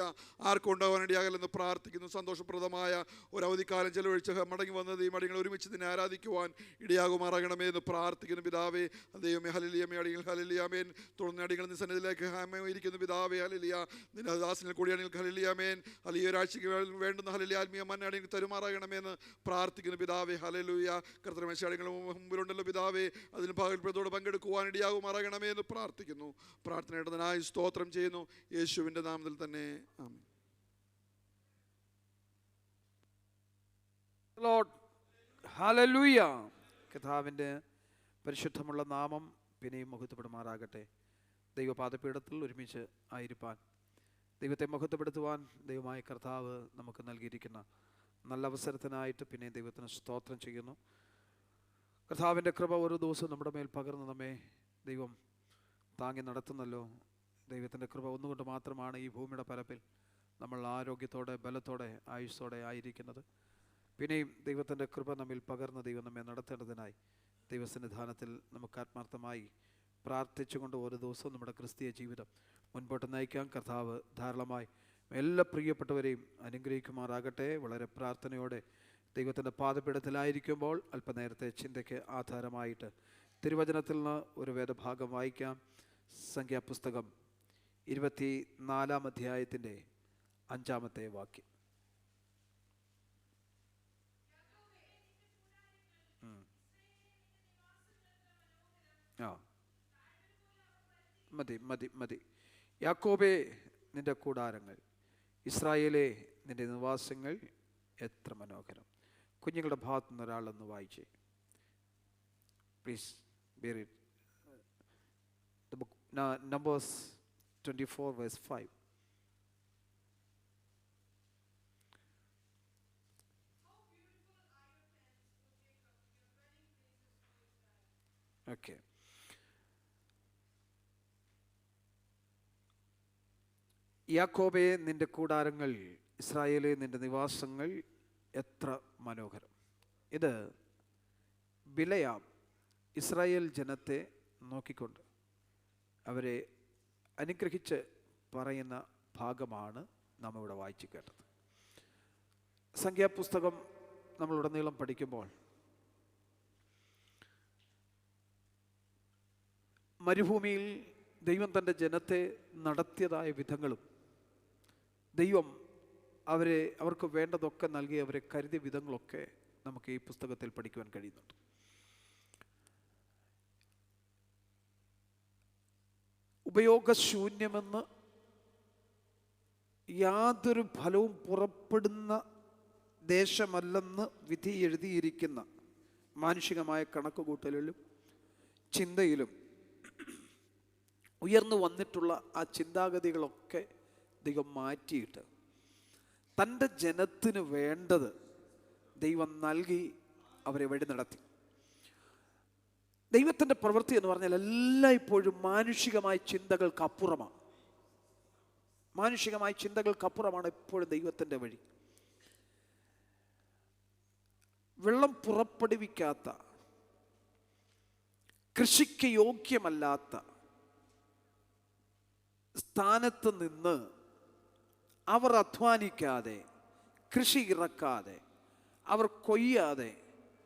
ആർക്കും ഉണ്ടാകാനിടയാകലെന്ന് പ്രാർത്ഥിക്കുന്നു. സന്തോഷപ്രദമായ ഒരു അവധിക്കാലം ചെലവഴിച്ച് മടങ്ങി വന്നത് ഈ മടികൾ ഒരുമിച്ച് നിന്നെ ആരാധിക്കുവാൻ ഇടയാകുമാറാകണമേ എന്ന് പ്രാർത്ഥിക്കുന്നു. പിതാവേ ദൈവമേ ഹല്ലേലൂയ. അടികൾ ഹല്ലേലൂയ ആമേൻ. തുടർന്ന് അടികൾ നീ സന്നിധിയിലേക്ക് ഇരിക്കുന്നു. പിതാവേ ഹല്ലേലൂയ നിന്റെ ദാസനിൽ കൂടി അടികൾ ഹല്ലേലൂയ ആമേൻ. അല്ലെങ്കിൽ ഒരാഴ്ചയ്ക്ക് വേണ്ടുന്ന ഹല്ലേലൂയ ആത്മീയ മന്ന അടികൾ തരുമാറാകണമേ എന്ന് പ്രാർത്ഥിക്കുന്നു. പിതാവേ ഹല്ലേലൂയ. കർത്തൃമേശ അടികൾ മുമ്പിലുണ്ടല്ലോ പിതാവേ, അതിന് ഭാഗത്തോടെ പങ്കെടുക്കുവാൻ ഇടയാകുമാറാകണമേ എന്ന് പ്രാർത്ഥിക്കുന്നു. പ്രാർത്ഥനയുടേതിനായി സ്തോത്രം ചെയ്യുന്നു. യേശുവിൻ്റെ നാമത്തിൽ തന്നെ ആമേൻ. Lord hallelujah. കർത്താവിൻ്റെ പരിശുദ്ധമുള്ള നാമം പിന്നെയും മഹത്വപ്പെടുമാറാകട്ടെ. ദൈവപാദപീഠത്തിൽ ഒരുമിച്ച് ആയിരിക്കാൻ ദൈവത്തെ മഹത്വപ്പെടുത്തുവാൻ ദൈവമായ കർത്താവ് നമുക്ക് നൽകിയിരിക്കുന്ന നല്ല അവസരത്തിനായിട്ട് പിന്നെ ദൈവത്തിന് സ്തോത്രം ചെയ്യുന്നു. കർത്താവിൻ്റെ കൃപ ഓരോ ദിവസവും നമ്മുടെ മേൽ പകർന്ന് നമ്മെ ദൈവം താങ്ങി നടത്തുന്നല്ലോ. ദൈവത്തിൻ്റെ കൃപ ഒന്നുകൊണ്ട് മാത്രമാണ് ഈ ഭൂമിയുടെ പരപ്പിൽ നമ്മൾ ആരോഗ്യത്തോടെ ബലത്തോടെ ആയുസ്സോടെ ആയിരിക്കുന്നത്. പിന്നെയും ദൈവത്തിൻ്റെ കൃപ നമ്മിൽ പകർന്ന് ദൈവം നമ്മെ നടത്തേണ്ടതിനായി ദൈവസന്നിധാനത്തിൽ നമുക്ക് ആത്മാർത്ഥമായി പ്രാർത്ഥിച്ചുകൊണ്ട് ഓരോ ദിവസവും നമ്മുടെ ക്രിസ്തീയ ജീവിതം മുൻപോട്ട് നയിക്കാൻ കർത്താവ് ധാരാളമായി എല്ലാ പ്രിയപ്പെട്ടവരെയും അനുഗ്രഹിക്കുമാറാകട്ടെ. വളരെ പ്രാർത്ഥനയോടെ ദൈവത്തിൻ്റെ പാദപീഠത്തിലായിരിക്കുമ്പോൾ അല്പനേരത്തെ ചിന്തയ്ക്ക് ആധാരമായിട്ട് തിരുവചനത്തിൽ നിന്ന് ഒരു വേദഭാഗം വായിക്കാം. സംഖ്യാപുസ്തകം 24-ാം അധ്യായത്തിൻ്റെ 5-ാമത്തെ വാക്യം. മതി. യാക്കോബേ നിന്റെ കൂടാരങ്ങൾ, ഇസ്രായേലേ നിന്റെ നിവാസങ്ങൾ എത്ര മനോഹരം. കുഞ്ഞുങ്ങളുടെ ഭാഗത്തു നിന്ന് ഒരാളൊന്ന് വായിച്ചേ please. bear it. The book Numbers 24 verse 5. Okay. യാക്കോബേ നിന്റെ കൂടാരങ്ങൾ, ഇസ്രായേലേ നിന്റെ നിവാസങ്ങൾ എത്ര മനോഹരം. ഇത് ബിലയാം ഇസ്രായേൽ ജനത്തെ നോക്കിക്കൊണ്ട് അവരെ അനുഗ്രഹിച്ച് പറയുന്ന ഭാഗമാണ് നാം ഇവിടെ വായിച്ചു കേട്ടത്. സംഖ്യാപുസ്തകം നമ്മളുടനീളം പഠിക്കുമ്പോൾ മരുഭൂമിയിൽ ദൈവം തൻ്റെ ജനത്തെ നടത്തിയതായ വിധങ്ങളും ദൈവം അവർക്ക് വേണ്ടതൊക്കെ നൽകി അവരെ കരുതിയ വിധങ്ങളൊക്കെ നമുക്ക് ഈ പുസ്തകത്തിൽ പഠിക്കുവാൻ കഴിയുന്നുണ്ട്. ഉപയോഗശൂന്യമെന്ന് യാതൊരു ഫലവും പുറപ്പെടുന്ന ദേശമല്ലെന്ന് വിധി എഴുതിയിരിക്കുന്ന മാനുഷികമായ കണക്കുകൂട്ടലിലും ചിന്തയിലും ഉയർന്നു വന്നിട്ടുള്ള ആ ചിന്താഗതികളൊക്കെ ദൈവം മാറ്റിയിട്ട് തൻ്റെ ജനത്തിന് വേണ്ടത് ദൈവം നൽകി അവരെ വഴി നടത്തി. ദൈവത്തിൻ്റെ പ്രവൃത്തി എന്ന് പറഞ്ഞാൽ എല്ലായ്പ്പോഴും മാനുഷികമായ ചിന്തകൾക്കപ്പുറമാണ്. മാനുഷികമായ ചിന്തകൾക്കപ്പുറമാണ് എപ്പോഴും ദൈവത്തിൻ്റെ വഴി. വെള്ളം പുറപ്പെടുവിക്കാത്ത, കൃഷിക്ക് യോഗ്യമല്ലാത്ത സ്ഥാനത്ത് നിന്ന് അവർ അധ്വാനിക്കാതെ, കൃഷി ഇറക്കാതെ, അവർ കൊയ്യാതെ,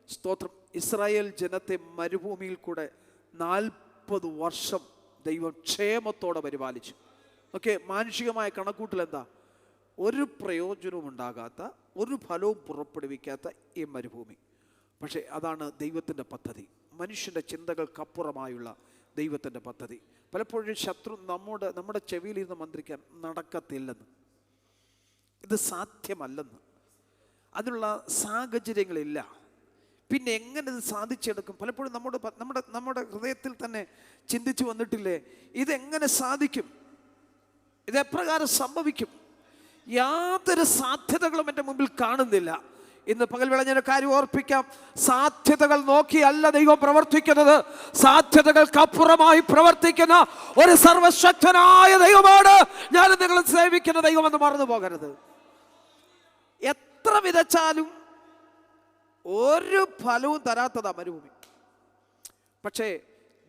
സ്തോത്രം, ഇസ്രായേൽ ജനത്തെ മരുഭൂമിയിൽ കൂടെ 40 വർഷം ദൈവം ക്ഷേമത്തോടെ പരിപാലിച്ചു. ഓക്കെ, മാനുഷികമായ കണക്കൂട്ടൽ എന്താ? ഒരു പ്രയോജനവും ഉണ്ടാകാത്ത, ഒരു ഫലവും പുറപ്പെടുവിക്കാത്ത ഈ മരുഭൂമി. പക്ഷേ അതാണ് ദൈവത്തിൻ്റെ പദ്ധതി, മനുഷ്യൻ്റെ ചിന്തകൾക്കപ്പുറമായുള്ള ദൈവത്തിൻ്റെ പദ്ധതി. പലപ്പോഴും ശത്രു നമ്മുടെ ചെവിയിലിരുന്ന് മന്ത്രിക്കാൻ നടക്കത്തില്ലെന്ന്, ഇത് സാധ്യമല്ലെന്ന്, അതിനുള്ള സാഹചര്യങ്ങളില്ല, പിന്നെ എങ്ങനെ ഇത് സാധിച്ചെടുക്കും? പലപ്പോഴും നമ്മുടെ ഹൃദയത്തിൽ തന്നെ ചിന്തിച്ചു വന്നിട്ടില്ലേ, ഇതെങ്ങനെ സാധിക്കും, ഇതെപ്രകാരം സംഭവിക്കും? യാതൊരു സാധ്യതകളും എൻ്റെ മുമ്പിൽ കാണുന്നില്ല. ഇന്ന് പകൽവേള ഞാൻ കാര്യം ഓർപ്പിക്കാം, സാധ്യതകൾ നോക്കിയല്ല ദൈവം പ്രവർത്തിക്കുന്നത്, സാധ്യതകൾക്കപ്പുറമായി പ്രവർത്തിക്കുന്ന ഒരു സർവശക്തനായ ദൈവമാണ് ഞാൻ നിങ്ങൾ സേവിക്കുന്ന ദൈവമെന്ന് മറന്നു പോകരുത്. എത്ര വിതച്ചാലും ഒരു ഫലവും തരാത്തതാ മരുഭൂമി. പക്ഷേ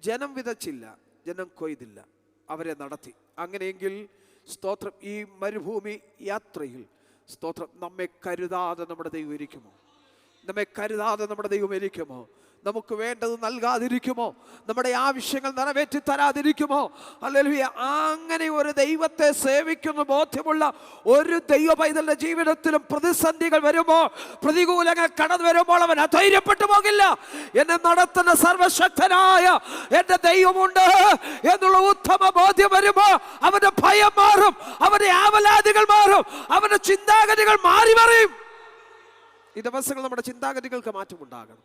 ജനം വിതച്ചില്ല, ജനം കൊയ്തില്ല, അവരെ നടത്തി. അങ്ങനെയെങ്കിൽ സ്തോത്രം, ഈ മരുഭൂമി യാത്രയിൽ സ്തോത്രം, നമ്മെ കരുതാതെ നമ്മുടെ ദൈവം ഇരിക്കുമോ? നമ്മെ കരുതാതെ നമ്മുടെ ദൈവം ഇരിക്കുമോ? നമുക്ക് വേണ്ടത് നൽകാതിരിക്കുമോ? നമ്മുടെ ആവശ്യങ്ങൾ നിറവേറ്റി തരാതിരിക്കുമോ? ഹല്ലേലൂയ. അങ്ങനെ ഒരു ദൈവത്തെ സേവിക്കുന്ന ബോധ്യമുള്ള ഒരു ദൈവ പൈതലിന്റെ ജീവിതത്തിലും പ്രതിസന്ധികൾ വരുമ്പോൾ, പ്രതികൂലങ്ങൾ കടന്നു വരുമ്പോൾ അവൻ അധൈര്യപ്പെട്ടു പോകില്ല. എന്നെ നടത്തുന്ന സർവശക്തനായ എൻ്റെ ദൈവമുണ്ട് എന്നുള്ള ഉത്തമ ബോധ്യം വരുമ്പോൾ അവന്റെ ഭയം മാറും, അവന്റെ ആവലാതികൾ മാറും, അവന്റെ ചിന്താഗതികൾ മാറി മറിയും. ഈ ദിവസങ്ങൾ നമ്മുടെ ചിന്താഗതികൾക്ക് മാറ്റമുണ്ടാകണം.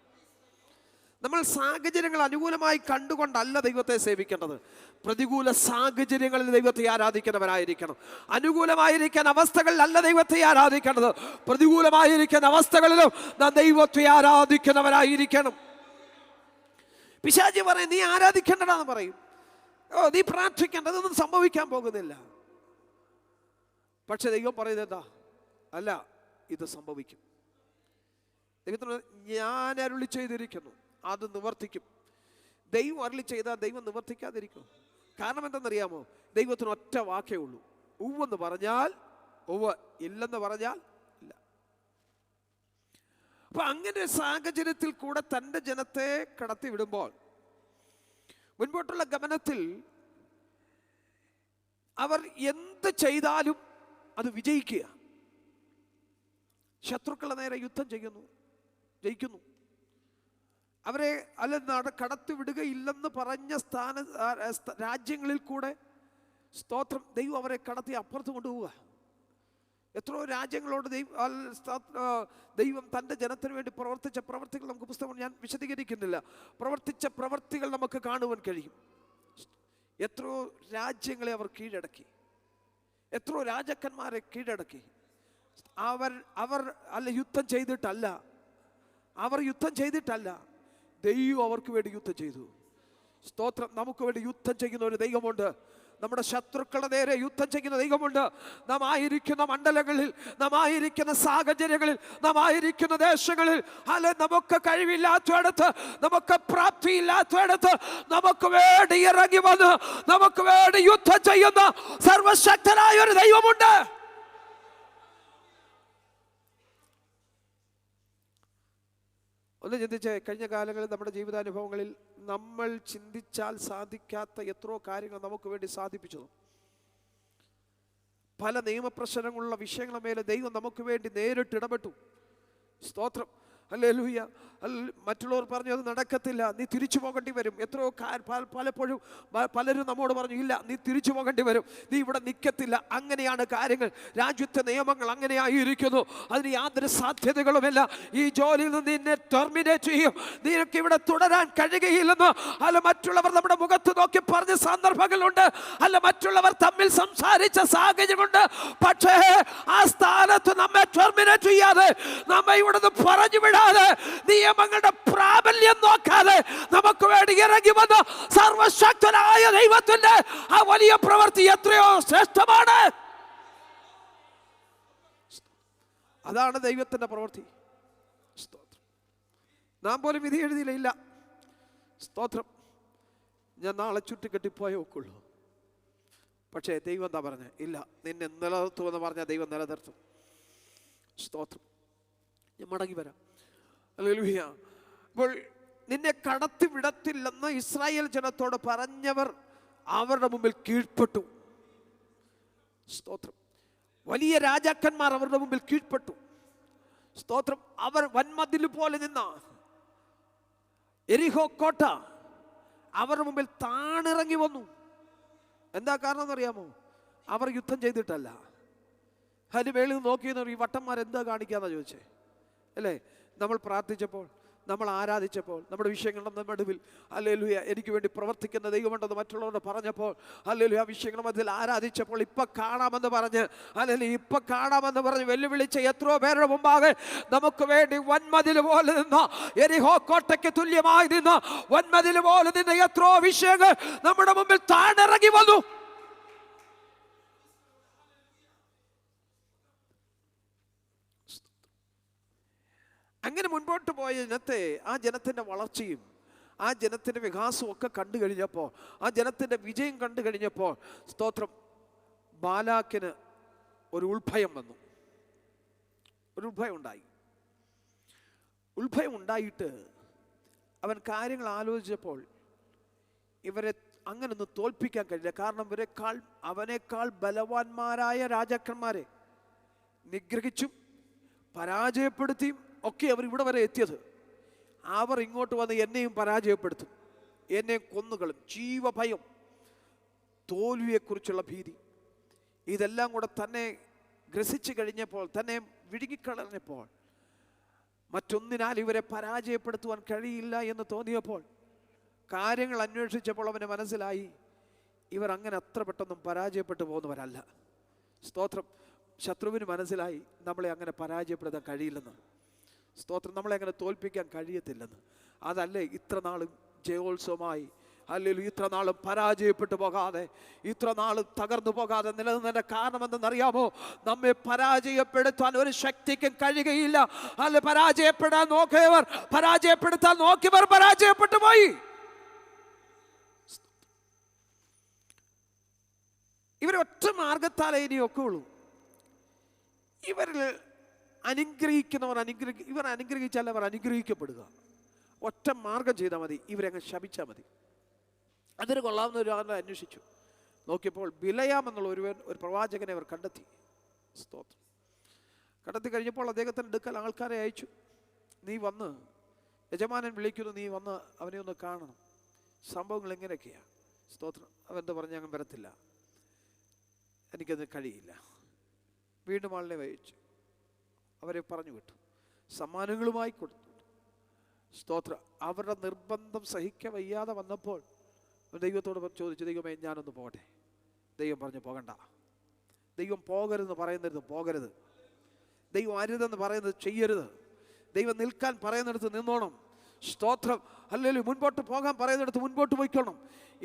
നമ്മൾ സാഹചര്യങ്ങൾ അനുകൂലമായി കണ്ടുകൊണ്ടല്ല ദൈവത്തെ സേവിക്കേണ്ടത്. പ്രതികൂല സാഹചര്യങ്ങളിൽ ദൈവത്തെ ആരാധിക്കുന്നവരായിരിക്കണം. അനുകൂലമായിരിക്കാൻ അവസ്ഥകളിലല്ല ദൈവത്തെ ആരാധിക്കേണ്ടത്, പ്രതികൂലമായിരിക്കുന്ന അവസ്ഥകളിലും നാം ദൈവത്തെ ആരാധിക്കുന്നവരായിരിക്കണം. പിശാചി പറയും, നീ ആരാധിക്കേണ്ടതാന്ന് പറയും, നീ പ്രാർത്ഥിക്കേണ്ടതൊന്നും സംഭവിക്കാൻ പോകുന്നില്ല. പക്ഷെ ദൈവം പറയുന്നത് എന്താ? അല്ല, ഇത് സംഭവിക്കും. ദൈവത്തിന് ഞാൻ അരുളി ചെയ്തിരിക്കുന്നു, അത് നിവർത്തിക്കും. ദൈവം അരുളി ചെയ്താൽ ദൈവം നിവർത്തിക്കാതിരിക്കും. കാരണം എന്തെന്നറിയാമോ? ദൈവത്തിന് ഒറ്റ വാക്കേ ഉള്ളൂ, ഉവ്വെന്ന് പറഞ്ഞാൽ ഉവ്വ്, ഇല്ലെന്ന് പറഞ്ഞാൽ ഇല്ല. അപ്പൊ അങ്ങനെ ഒരു സാഹചര്യത്തിൽ കൂടെ തൻ്റെ ജനത്തെ കടത്തി വിടുമ്പോൾ മുൻപോട്ടുള്ള ഗമനത്തിൽ അവർ എന്ത് ചെയ്താലും അത് വിജയിക്കുക. ശത്രുക്കളുടെ നേരെ യുദ്ധം ജയിക്കുന്നു. അവരെ കടത്തി വിടുകയില്ലെന്ന് പറഞ്ഞ രാജ്യങ്ങളിൽ കൂടെ സ്തോത്രം, ദൈവം അവരെ കടത്തി അപ്പുറത്ത് കൊണ്ടുപോവുക. എത്രയോ രാജ്യങ്ങളോട് ദൈവം തൻ്റെ ജനത്തിന് വേണ്ടി പ്രവർത്തിച്ച പ്രവർത്തികൾ നമുക്ക് പുസ്തകം ഞാൻ വിശദീകരിക്കുന്നില്ല. പ്രവർത്തിച്ച പ്രവർത്തികൾ നമുക്ക് കാണുവാൻ കഴിയും. എത്രയോ രാജ്യങ്ങളെ അവർ കീഴടക്കി, എത്രയോ രാജാക്കന്മാരെ കീഴടക്കി. അവർ യുദ്ധം ചെയ്തിട്ടല്ല, ദൈവം അവർക്ക് വേണ്ടി യുദ്ധം ചെയ്തു. സ്തോത്രം. നമുക്ക് വേണ്ടി യുദ്ധം ചെയ്യുന്ന ഒരു ദൈവമുണ്ട്. നമ്മുടെ ശത്രുക്കളുടെ നേരെ യുദ്ധം ചെയ്യുന്ന ദൈവമുണ്ട്. നാം ആയിരിക്കുന്ന മണ്ഡലങ്ങളിൽ, നാം ആയിരിക്കുന്ന സാഹചര്യങ്ങളിൽ, നാം ആയിരിക്കുന്ന ദേശങ്ങളിൽ, അല്ലെ നമുക്ക് കഴിവില്ലാത്തടത്ത്, നമുക്ക് പ്രാപ്തിയില്ലാത്തടത്ത് നമുക്ക് വേണ്ടി ഇറങ്ങി വന്ന് നമുക്ക് വേണ്ടി യുദ്ധം ചെയ്യുന്ന സർവശക്തനായ ഒരു ദൈവമുണ്ട്. ഒന്ന് ചിന്തിച്ച്, കഴിഞ്ഞ കാലങ്ങളിൽ നമ്മുടെ ജീവിതാനുഭവങ്ങളിൽ നമ്മൾ ചിന്തിച്ചാൽ സാധിക്കാത്ത എത്രയോ കാര്യങ്ങൾ നമുക്ക് വേണ്ടി സാധിപ്പിച്ചു. പല നിയമപ്രശ്നങ്ങളുള്ള വിഷയങ്ങളുടെ മേലെ ദൈവം നമുക്ക് വേണ്ടി നേരിട്ട് ഇടപെട്ടു. സ്തോത്രം. ഹല്ലേലൂയ. മറ്റുള്ളവർ പറഞ്ഞു അത് നടക്കത്തില്ല, നീ തിരിച്ചു പോകേണ്ടി വരും. എത്രയോ പലപ്പോഴും പലരും നമ്മോട് പറഞ്ഞു, ഇല്ല നീ തിരിച്ചു പോകേണ്ടി വരും, നീ ഇവിടെ നിൽക്കത്തില്ല. അങ്ങനെയാണ് കാര്യങ്ങൾ, രാജ്യത്തെ നിയമങ്ങൾ അങ്ങനെയായിരിക്കുന്നു, അതിന് യാതൊരു സാധ്യതകളുമില്ല. ഈ ജോലിയിൽ നിന്ന് നിന്നെ ടെർമിനേറ്റ് ചെയ്യും, നിനക്ക് ഇവിടെ തുടരാൻ കഴിയുകയില്ലെന്ന് അല്ല മറ്റുള്ളവർ നമ്മുടെ മുഖത്ത് നോക്കി പറഞ്ഞ സന്ദർഭങ്ങളുണ്ട്, അല്ല മറ്റുള്ളവർ തമ്മിൽ സംസാരിച്ച സാഹചര്യമുണ്ട്. പക്ഷേ ആ സ്ഥാനത്ത് നമ്മെ ടെർമിനേറ്റ് ചെയ്യാതെ, നമ്മെ ഇവിടുന്ന് പറഞ്ഞു വിടാതെ, നിയമങ്ങളുടെ പ്രാബല്യം നോക്കാതെ നമുക്ക് വേണ്ടി ഇറങ്ങി വന്ന സർവശക്തനായ ദൈവത്തിന്റെ ആ വലിയ പ്രവൃത്തി എത്രയോ ശ്രേഷ്ഠമാണ്. അതാണ് ദൈവത്തിന്റെ പ്രവൃത്തി. സ്തോത്രം. നാം പോലും വിധി എഴുതിയില്ല. സ്തോത്രം. ഞാൻ നാളെ ചുറ്റിക്കെട്ടിപ്പോയേ ഒക്കുള്ളൂ. പക്ഷേ ദൈവം എന്താ പറഞ്ഞ, ഇല്ല നിന്നെ നിലനിർത്തുമെന്ന് പറഞ്ഞാൽ ദൈവം നിലനിർത്തും. സ്തോത്രം. ഞാൻ മടങ്ങി വരാം. ഹല്ലേലൂയ. അപ്പോൾ നിന്നെ കടത്തി വിടത്തില്ലെന്ന് ഇസ്രായേൽ ജനത്തോട് പറഞ്ഞവർ അവരുടെ മുമ്പിൽ കീഴ്പ്പെട്ടു. സ്തോത്രം. വലിയ രാജാക്കന്മാർ അവരുടെ മുമ്പിൽ കീഴ്പ്പെട്ടു. സ്തോത്രം. അവർ വൻമതിൽ പോലെ നിന്ന എരിഹോ കോട്ട അവരുടെ മുമ്പിൽ താണിറങ്ങി വന്നു. എന്താ കാരണം എന്നറിയാമോ? അവർ യുദ്ധം ചെയ്തിട്ടല്ല. അതിന് മേളിൽ നോക്കിയെന്ന് ഈ വട്ടന്മാർ എന്താ കാണിക്കാന്നാ ചോദിച്ചേ അല്ലേ? നമ്മൾ പ്രാർത്ഥിച്ചപ്പോൾ, നമ്മൾ ആരാധിച്ചപ്പോൾ, നമ്മുടെ വിഷയങ്ങളുടെ നടുവിൽ ഹല്ലേലൂയ എനിക്ക് വേണ്ടി പ്രവർത്തിക്കുന്ന ദൈവമുണ്ടെന്ന് മറ്റുള്ളവരോട് പറഞ്ഞപ്പോൾ, ഹല്ലേലൂയ ആ വിഷയങ്ങളുടെ മധ്യത്തിൽ ആരാധിച്ചപ്പോൾ ഇപ്പം കാണാമെന്ന് പറഞ്ഞ്, അല്ലെങ്കിൽ ഇപ്പം കാണാമെന്ന് പറഞ്ഞ് വെല്ലുവിളിച്ച എത്രയോ പേരുടെ മുമ്പാകെ നമുക്ക് വേണ്ടി വൻമതിൽ പോലെ നിന്ന, എരിഹോ കോട്ടയ്ക്ക് തുല്യമായി നിന്ന വൻമതിൽ പോലെ നിന്ന എത്രയോ വിഷയങ്ങൾ നമ്മുടെ മുമ്പിൽ താണിറങ്ങി വന്നു. അങ്ങനെ മുൻപോട്ട് പോയ ജനത്തെ, ആ ജനത്തിൻ്റെ വളർച്ചയും ആ ജനത്തിൻ്റെ വികാസവും ഒക്കെ കണ്ടു കഴിഞ്ഞപ്പോൾ, ആ ജനത്തിൻ്റെ വിജയം കണ്ടു കഴിഞ്ഞപ്പോൾ, സ്തോത്രം, ബാലാക്കിന് ഒരു ഉൾഭയം വന്നു. ഒരു ഉൾഭയം ഉണ്ടായി. ഉൾഭയം ഉണ്ടായിട്ട് അവൻ കാര്യങ്ങൾ ആലോചിച്ചപ്പോൾ ഇവരെ അങ്ങനൊന്ന് തോൽപ്പിക്കാൻ കഴിയില്ല. കാരണം അവനേക്കാൾ ബലവാന്മാരായ രാജാക്കന്മാരെ നിഗ്രഹിച്ചും പരാജയപ്പെടുത്തിയും ഒക്കെ അവർ ഇവിടെ വരെ എത്തിയത്. അവർ ഇങ്ങോട്ട് വന്ന് എന്നെയും പരാജയപ്പെടുത്തും, എന്നെയും കൊന്നുകളും, ജീവഭയം, തോൽവിയെക്കുറിച്ചുള്ള ഭീതി, ഇതെല്ലാം കൂടെ തന്നെ ഗ്രസിച്ചു കഴിഞ്ഞപ്പോൾ, തന്നെ വിഴുങ്ങിക്കളഞ്ഞപ്പോൾ, മറ്റൊന്നിനാൽ ഇവരെ പരാജയപ്പെടുത്തുവാൻ കഴിയില്ല എന്ന് തോന്നിയപ്പോൾ, കാര്യങ്ങൾ അന്വേഷിച്ചപ്പോൾ അവന് മനസ്സിലായി ഇവർ അങ്ങനെ അത്ര പെട്ടെന്നും പരാജയപ്പെട്ടു പോകുന്നവരല്ല. സ്തോത്രം. ശത്രുവിന് മനസ്സിലായി നമ്മളെ അങ്ങനെ പരാജയപ്പെടുത്താൻ കഴിയില്ലെന്ന്. സ്തോത്രം. നമ്മളെ അങ്ങനെ തോൽപ്പിക്കാൻ കഴിയത്തില്ലെന്ന്. അതല്ലേ ഇത്ര നാളും ജയോത്സവമായി, അല്ലെങ്കിൽ ഇത്ര നാളും പരാജയപ്പെട്ടു പോകാതെ, ഇത്ര നാളും തകർന്നു പോകാതെ നിലനിന്നതിൻ്റെ കാരണം എന്തെന്നറിയാമോ? നമ്മെ പരാജയപ്പെടുത്താൻ ഒരു ശക്തിക്കും കഴിയുകയില്ല. അല്ലെ പരാജയപ്പെടാൻ നോക്കിയവർ, പരാജയപ്പെടുത്താൻ നോക്കിയവർ പരാജയപ്പെട്ടു പോയി. ഇവരൊറ്റ മാർഗത്താലേ ഇനിയൊക്കെ ഉള്ളൂ. ഇവരിൽ അനുഗ്രഹിക്കുന്നവർ ഇവർ അനുഗ്രഹിച്ചാൽ അവർ അനുഗ്രഹിക്കപ്പെടുക. ഒറ്റ മാർഗം ചെയ്താൽ മതി, ഇവരങ്ങ് ശപിച്ചാൽ മതി. അതിന് കൊള്ളാവുന്ന ഒരു ആളെ അന്വേഷിച്ചു നോക്കിയപ്പോൾ ബിലയാം എന്നുള്ള ഒരു പ്രവാചകനെ അവർ കണ്ടെത്തി. സ്തോത്രം. കണ്ടെത്തി കഴിഞ്ഞപ്പോൾ അദ്ദേഹത്തിൻ്റെ അടുക്കൽ ആൾക്കാരെ അയച്ചു. നീ വന്ന്, യജമാനൻ വിളിക്കുന്നു, നീ വന്ന് അവനെ ഒന്ന് കാണണം, സംഭവങ്ങൾ എങ്ങനെയൊക്കെയാണ്. സ്തോത്രം. അവൻ പറഞ്ഞ് ഞാൻ വരത്തില്ല, എനിക്കത് കഴിയില്ല. വീണ്ടും ആളിനെ വഹിച്ചു അവരെ പറഞ്ഞു വിട്ടു, സമ്മാനങ്ങളുമായി കൊടുത്തു. സ്തോത്രം. അവരുടെ നിർബന്ധം സഹിക്കാൻ വയ്യാതെ വന്നപ്പോൾ ദൈവത്തോട് ചോദിച്ചു, ദൈവമേ ഞാനൊന്ന് പോകട്ടെ. ദൈവം പറഞ്ഞു പോകണ്ട. ദൈവം പോകരുതെന്ന് പറയുന്നിടത്ത് പോകരുത്. ദൈവം അരുതെന്ന് പറയുന്നത് ചെയ്യരുത്. ദൈവം നിൽക്കാൻ പറയുന്നിടത്ത് നിന്നോണം. സ്തോത്രം. അല്ലെങ്കിൽ മുൻപോട്ട് പോകാൻ പറയുന്നിടത്ത് മുൻപോട്ട് പോയിക്കോണം.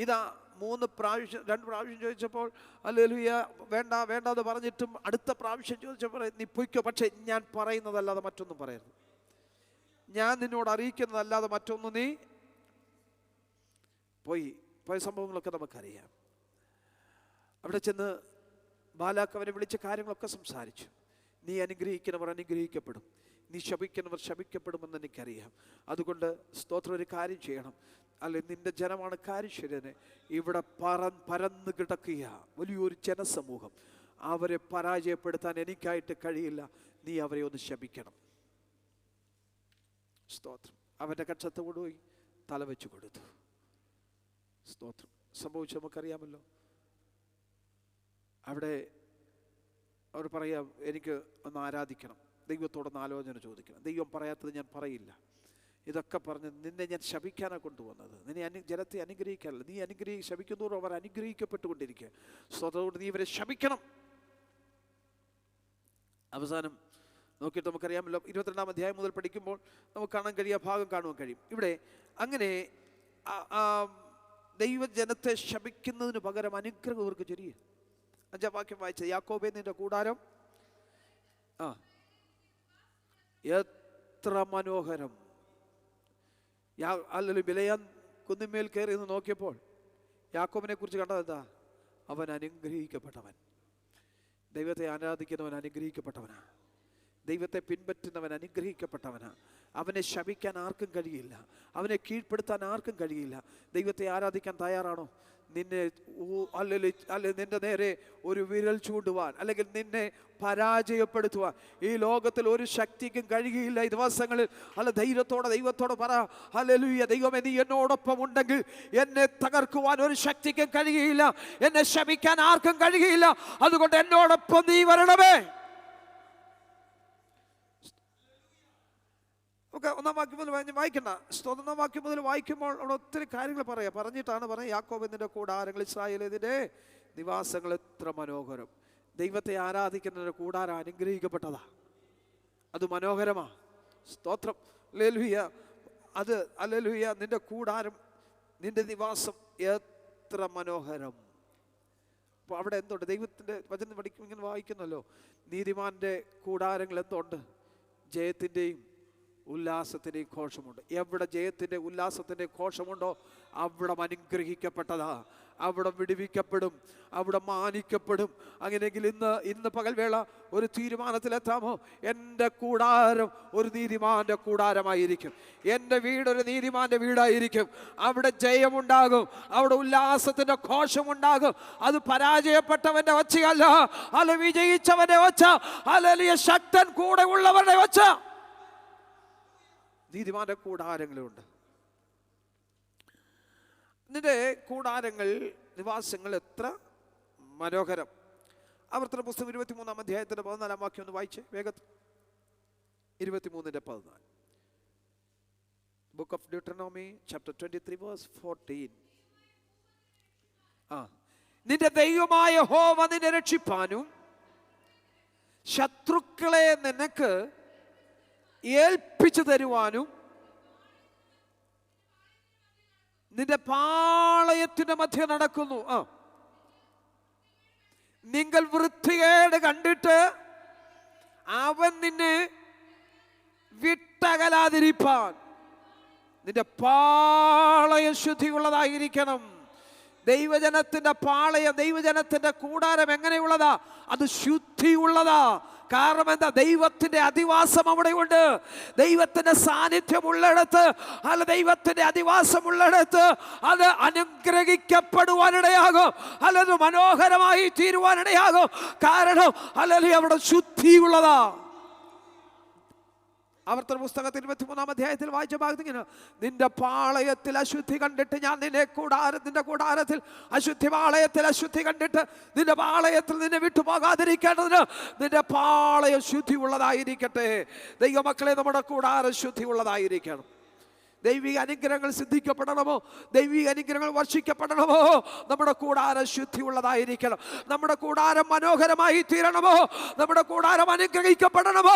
ഇതാ 2 പ്രാവശ്യം ചോദിച്ചപ്പോൾ ഹല്ലേലൂയ വേണ്ട വേണ്ടാന്ന് പറഞ്ഞിട്ടും അടുത്ത പ്രാവശ്യം ചോദിച്ചപ്പോൾ നീ പൊയ്ക്കോ, പക്ഷേ ഞാൻ പറയുന്നതല്ലാതെ മറ്റൊന്നും പറയരുത്, ഞാൻ നിന്നോട് അറിയിക്കുന്നതല്ലാതെ മറ്റൊന്നും നീ പോയ സംഭവങ്ങളൊക്കെ നമുക്കറിയാം. അവിടെ ചെന്ന് ബാലാക്ക് അവനെ വിളിച്ച കാര്യങ്ങളൊക്കെ സംസാരിച്ചു. നീ അനുഗ്രഹിക്കുന്നവർ അനുഗ്രഹിക്കപ്പെടും, നീ ശപിക്കുന്നവർ ശപിക്കപ്പെടുമെന്ന് എനിക്കറിയാം. അതുകൊണ്ട് സ്തോത്രം, ഒരു കാര്യം ചെയ്യണം. അല്ലെ നിന്റെ ജനമാണ് കാര്യം. ഇവിടെ പരന്ന് കിടക്കുക വലിയൊരു ജനസമൂഹം, അവരെ പരാജയപ്പെടുത്താൻ എനിക്കായിട്ട് കഴിയില്ല, നീ അവരെ ഒന്ന് ശപിക്കണം. സ്തോത്രം. അവൻ്റെ കക്ഷത്ത് കൊണ്ടുപോയി തല വെച്ച് കൊടുത്തു. സ്തോത്രം. സംഭവിച്ചു നമുക്കറിയാമല്ലോ. അവിടെ അവർ പറയാം, എനിക്ക് ഒന്ന് ആരാധിക്കണം, ദൈവത്തോടൊന്ന് ആലോചന ചോദിക്കണം. ദൈവം പറയാത്തത് ഞാൻ പറയില്ല. ഇതൊക്കെ പറഞ്ഞ് നിന്നെ ഞാൻ ശപിക്കാനാണ് കൊണ്ടുവന്നത്, നിന്നെ ജനത്തെ അനുഗ്രഹിക്കാനല്ല. നീ ശപിക്കുന്നതോറും അവർ അനുഗ്രഹിക്കപ്പെട്ടുകൊണ്ടിരിക്കുക. സ്വതോട് നീ ഇവരെ ശപിക്കണം. അവസാനം നോക്കിയിട്ട് നമുക്കറിയാമല്ലോ, 22-ാം അധ്യായം മുതൽ പഠിക്കുമ്പോൾ നമുക്ക് കാണാൻ ഭാഗം കാണുവാൻ കഴിയും. ഇവിടെ അങ്ങനെ ദൈവജനത്തെ ശപിക്കുന്നതിന് പകരം അനുഗ്രഹം ഇവർക്ക് ചൊരിയുക. 5-ാം വാക്യം വായിച്ചത്, യാക്കോബേ നിന്റെ കൂടാരം എത്ര മനോഹരം. അല്ലെങ്കിൽ ബിലയാൻ കുന്നിന്മേൽ കയറി എന്ന് നോക്കിയപ്പോൾ യാക്കോബിനെ കുറിച്ച് കണ്ടത് എന്താ? അവൻ അനുഗ്രഹിക്കപ്പെട്ടവൻ. ദൈവത്തെ ആരാധിക്കുന്നവൻ അനുഗ്രഹിക്കപ്പെട്ടവനാ. ദൈവത്തെ പിൻപറ്റുന്നവൻ അനുഗ്രഹിക്കപ്പെട്ടവനാ. അവനെ ശപിക്കാൻ ആർക്കും കഴിയില്ല, അവനെ കീഴ്പ്പെടുത്താൻ ആർക്കും കഴിയില്ല. ദൈവത്തെ ആരാധിക്കാൻ തയ്യാറാണോ? നിന്റെ നേരെ ഒരു വിരൽ ചൂണ്ടുവാൻ, അല്ലെങ്കിൽ നിന്നെ പരാജയപ്പെടുത്തുവാൻ ഈ ലോകത്തിൽ ഒരു ശക്തിക്കും കഴിയുകയില്ല. ഈ ദിവസങ്ങളിൽ ധൈര്യത്തോടെ ദൈവത്തോട് പറ, ഹല്ലേലൂയ, ദൈവമേ നീ എന്നോടൊപ്പം ഉണ്ടെങ്കിൽ എന്നെ തകർക്കുവാൻ ഒരു ശക്തിക്കും കഴിയുകയില്ല, എന്നെ ശപിക്കാൻ ആർക്കും കഴിയുകയില്ല. അതുകൊണ്ട് എന്നോടൊപ്പം നീ വരണമേ. നമുക്ക് 1-ാം വാക്യം മുതൽ വായിക്കണ്ട. 1-ാം വാക്യം മുതൽ വായിക്കുമ്പോൾ അവിടെ ഒത്തിരി കാര്യങ്ങൾ പറഞ്ഞിട്ടാണ് പറയുന്നത്, യാക്കോബ് നിന്റെ കൂടാരങ്ങൾ, ഇസ്രായേൽ ഇതിന്റെ നിവാസങ്ങൾ എത്ര മനോഹരം. ദൈവത്തെ ആരാധിക്കുന്നതിന്റെ കൂടാരം അനുഗ്രഹിക്കപ്പെട്ടതാ, അത് മനോഹരമാ. സ്തോത്രം. ഹല്ലേലൂയ. അത് ഹല്ലേലൂയ, നിന്റെ കൂടാരം, നിന്റെ നിവാസം എത്ര മനോഹരം. അപ്പോൾ അവിടെ എന്തുണ്ട്? ദൈവത്തിൻ്റെ വചനം പഠിക്കും ഇങ്ങനെ വായിക്കുന്നല്ലോ, നീതിമാന്റെ കൂടാരങ്ങൾ എന്തുണ്ട്? ജയത്തിൻ്റെയും ഉല്ലാസത്തിൻ്റെയും ഘോഷമുണ്ട്. എവിടെ ജയത്തിൻ്റെ ഉല്ലാസത്തിൻ്റെ ഘോഷമുണ്ടോ അവിടെ അനുഗ്രഹിക്കപ്പെട്ടതാ, അവിടെ വിടുവിക്കപ്പെടും, അവിടെ മാനിക്കപ്പെടും. അങ്ങനെയെങ്കിൽ ഇന്ന് പകൽവേള ഒരു തീരുമാനത്തിലെത്താമോ? എൻ്റെ കൂടാരം ഒരു നീതിമാന്റെ കൂടാരമായിരിക്കും, എൻ്റെ വീടൊരു നീതിമാന്റെ വീടായിരിക്കും. അവിടെ ജയമുണ്ടാകും, അവിടെ ഉല്ലാസത്തിൻ്റെ ഘോഷമുണ്ടാകും. അത് പരാജയപ്പെട്ടവൻ്റെ ഒച്ചയല്ല, അല്ല വിജയിച്ചവൻ്റെ ഒച്ച, അല്ലെങ്കിൽ ശക്തൻ കൂടെ ഉള്ളവരുടെ ഒച്ച. നീതിമാന്റെ കൂടാരങ്ങളുണ്ട്. നിന്റെ കൂടാരങ്ങൾ, നിവാസങ്ങൾ എത്ര മനോഹരം. ആവർത്തന പുസ്തകം 23-ാം അധ്യായത്തിന്റെ 14-ാം വാക്യം ഒന്ന് വായിച്ചേ വേഗത്തിൽ. 23:14. Book of Deuteronomy chapter 23 verse 14. നിന്റെ ദൈവമായ യഹോവ നിന്നെ രക്ഷിപ്പാനും ശത്രുക്കളെ നിനക്ക് ഏൽപ്പിച്ചു തരുവാനും നിന്റെ പാളയത്തിന്റെ മധ്യ നടക്കുന്നു. നിങ്ങൾ വൃത്തികേട് കണ്ടിട്ട് അവൻ നിന്നെ വിട്ടകലാതിരിപ്പാൻ നിന്റെ പാളയം ശുദ്ധിയുള്ളതായിരിക്കണം. ദൈവജനത്തിന്റെ പാളയം, ദൈവജനത്തിന്റെ കൂടാരം എങ്ങനെയുള്ളതാ? അത് ശുദ്ധിയുള്ളതാ. കാരണം എന്താ? ദൈവത്തിന്റെ അധിവാസം അവിടെയുണ്ട്. ദൈവത്തിന്റെ സാന്നിധ്യം ഉള്ളിടത്ത്, അല്ല ദൈവത്തിന്റെ അധിവാസം ഉള്ളിടത്ത് അത് അനുഗ്രഹിക്കപ്പെടുവാനിടയാകും, അല്ലത് മനോഹരമായി തീരുവാനിടയാകും. കാരണം അല്ലെങ്കിൽ അവിടെ ശുദ്ധിയുള്ളതാ. ആവർത്തന പുസ്തകത്തിൽ 23-ാം അധ്യായത്തിൽ വായിച്ച ഭാഗത്ത് ഇങ്ങനെ, നിന്റെ പാളയത്തിൽ അശുദ്ധി കണ്ടിട്ട് ഞാൻ നിന്റെ കൂടാരത്തിൽ അശുദ്ധി, പാളയത്തിൽ അശുദ്ധി കണ്ടിട്ട് നിന്റെ പാളയത്തിൽ നിന്നെ വിട്ടുപോകാതിരിക്കേണ്ടതിന് നിന്റെ പാളയം ശുദ്ധിയുള്ളതായിരിക്കട്ടെ. ദൈവമക്കളെ, നമ്മുടെ കൂടാരം ശുദ്ധിയുള്ളതായിരിക്കണം. ദൈവിക അനുഗ്രഹങ്ങൾ സിദ്ധിക്കപ്പെടണമോ, ദൈവിക അനുഗ്രഹങ്ങൾ വർഷിക്കപ്പെടണമോ, നമ്മുടെ കൂടാരം ശുദ്ധിയുള്ളതായിരിക്കണം. നമ്മുടെ കൂടാരം മനോഹരമായി തീരണമോ, നമ്മുടെ കൂടാരം അനുഗ്രഹിക്കപ്പെടണമോ,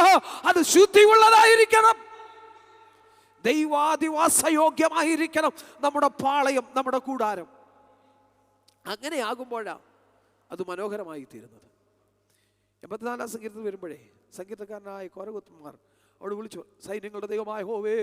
അത് ശുദ്ധിയുള്ളതായിരിക്കണം. ദൈവാധിവാസയോഗ്യമായിരിക്കണം നമ്മുടെ പാളയം, നമ്മുടെ കൂടാരം. അങ്ങനെയാകുമ്പോഴാണ് അത് മനോഹരമായി തീരുന്നത്. 84-ാം സങ്കീർത്തനം വരുമ്പോഴേ സങ്കീർത്തക്കാരനായ കോരകുത്തന്മാർ അവിടെ വിളിച്ചു, സൈന്യങ്ങളുടെ ദൈവമായ യഹോവേ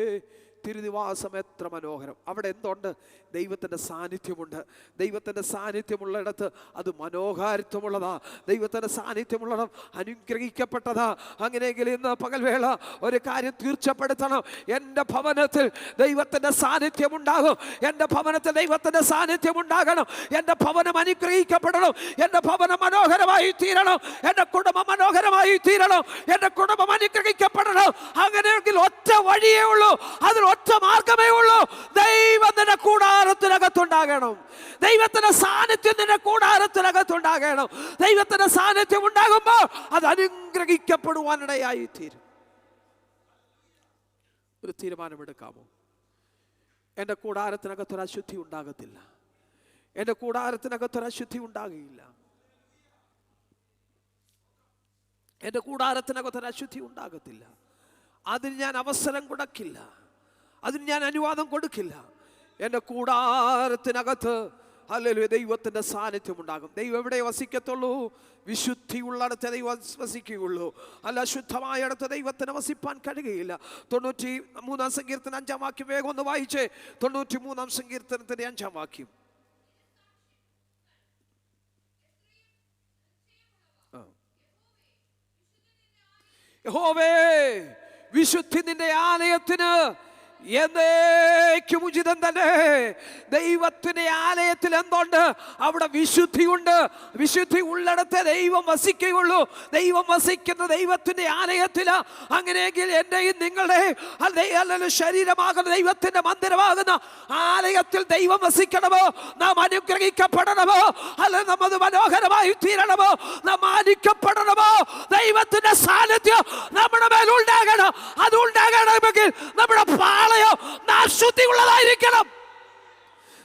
തിരുനിവാസം എത്ര മനോഹരം. അവിടെ എന്തുണ്ട്? ദൈവത്തിൻ്റെ സാന്നിധ്യമുണ്ട്. ദൈവത്തിൻ്റെ സാന്നിധ്യമുള്ളിടത്ത് അത് മനോഹാരിത്വമുള്ളതാ. ദൈവത്തിൻ്റെ സാന്നിധ്യമുള്ളിടം അനുഗ്രഹിക്കപ്പെട്ടതാ. അങ്ങനെയെങ്കിൽ ഇന്ന് പകൽവേള ഒരു കാര്യം തീർച്ചപ്പെടുത്തണം. എൻ്റെ ഭവനത്തിൽ ദൈവത്തിൻ്റെ സാന്നിധ്യമുണ്ടാകും. എൻ്റെ ഭവനത്തിൽ ദൈവത്തിൻ്റെ സാന്നിധ്യമുണ്ടാകണം. എൻ്റെ ഭവനം അനുഗ്രഹിക്കപ്പെടണം. എൻ്റെ ഭവനം മനോഹരമായി തീരണം. എൻ്റെ കുടുംബം മനോഹരമായി തീരണം. എൻ്റെ കുടുംബം അനുഗ്രഹിക്കപ്പെടണം. അങ്ങനെയെങ്കിൽ ഒറ്റ വഴിയേ ഉള്ളൂ, അതിൽ ഒറ്റ മാർഗമേ ഉള്ളൂ. ദൈവം നിന്റെ കൂടാരത്തിനകത്തുണ്ടാകണം. ദൈവത്തിന്റെ സാന്നിധ്യം നിന്റെ കൂടാരത്തിനകത്തുണ്ടാകണം. ദൈവത്തിന്റെ സാന്നിധ്യം ഉണ്ടാകുമ്പോൾ അത് അനുഗ്രഹിക്കപ്പെടുവാനിടയായി തീരും. ഒരു തീരുമാനമെടുക്കാമോ? എൻ്റെ കൂടാരത്തിനകത്തൊരു അശുദ്ധി ഉണ്ടാകത്തില്ല. എൻ്റെ കൂടാരത്തിനകത്തൊരു അശുദ്ധി ഉണ്ടാകുകയില്ല. എൻ്റെ കൂടാരത്തിനകത്തൊരു അശുദ്ധി ഉണ്ടാകത്തില്ല. അതിന് ഞാൻ അവസരം കൊടുക്കില്ല. അതിന് ഞാൻ അനുവാദം കൊടുക്കില്ല. എൻ്റെ കൂടാരത്തിനകത്ത് ഹല്ലേലൂയ ദൈവത്തിൻ്റെ സാന്നിധ്യം ഉണ്ടാകും. ദൈവം എവിടെ വസിക്കത്തുള്ളൂ? വിശുദ്ധിയുള്ളിടത്ത് ദൈവം വസിക്കുകയുള്ളൂ. അല്ല, ശുദ്ധമായിടത്ത് ദൈവത്തിന് വസിപ്പാൻ കഴിയുകയില്ല. 93 സങ്കീർത്തനം 5 വാക്യം വേഗം ഒന്ന് വായിച്ചേ. 93 സങ്കീർത്തനത്തിന്റെ 5 വാക്യം. യഹോവേ, വിശുദ്ധി നിന്റെ ആലയത്തിന് എന്നേക്കും ഉചിതം തന്നെ. ദൈവത്തിന്റെ ആലയത്തിൽ എന്തുണ്ട്? അവിടെ വിശുദ്ധിയുണ്ട്. വിശുദ്ധി ഉള്ളിടത്തെ ദൈവം വസിക്കുകയുള്ളൂ. ദൈവം വസിക്കുന്ന ദൈവത്തിന്റെ ആലയത്തില്. അങ്ങനെയെങ്കിൽ എന്റെയും നിങ്ങളുടെ ശരീരമാകുന്ന ദൈവത്തിന്റെ മന്ദിരമാകുന്ന ആലയത്തിൽ ദൈവം വസിക്കണമോ? നാം അനുഗ്രഹിക്കപ്പെടണമോ? അല്ല, നാം അത് മനോഹരമായി തീരണമോ? നാം മാനിക്കപ്പെടണമോ? ദൈവത്തിന്റെ സാന്നിധ്യം നമ്മുടെ മേൽ ഉണ്ടാകണം. അത് ഉണ്ടാകണമെങ്കിൽ നമ്മുടെ നാം ശുദ്ധിയുള്ളതായിരിക്കണം.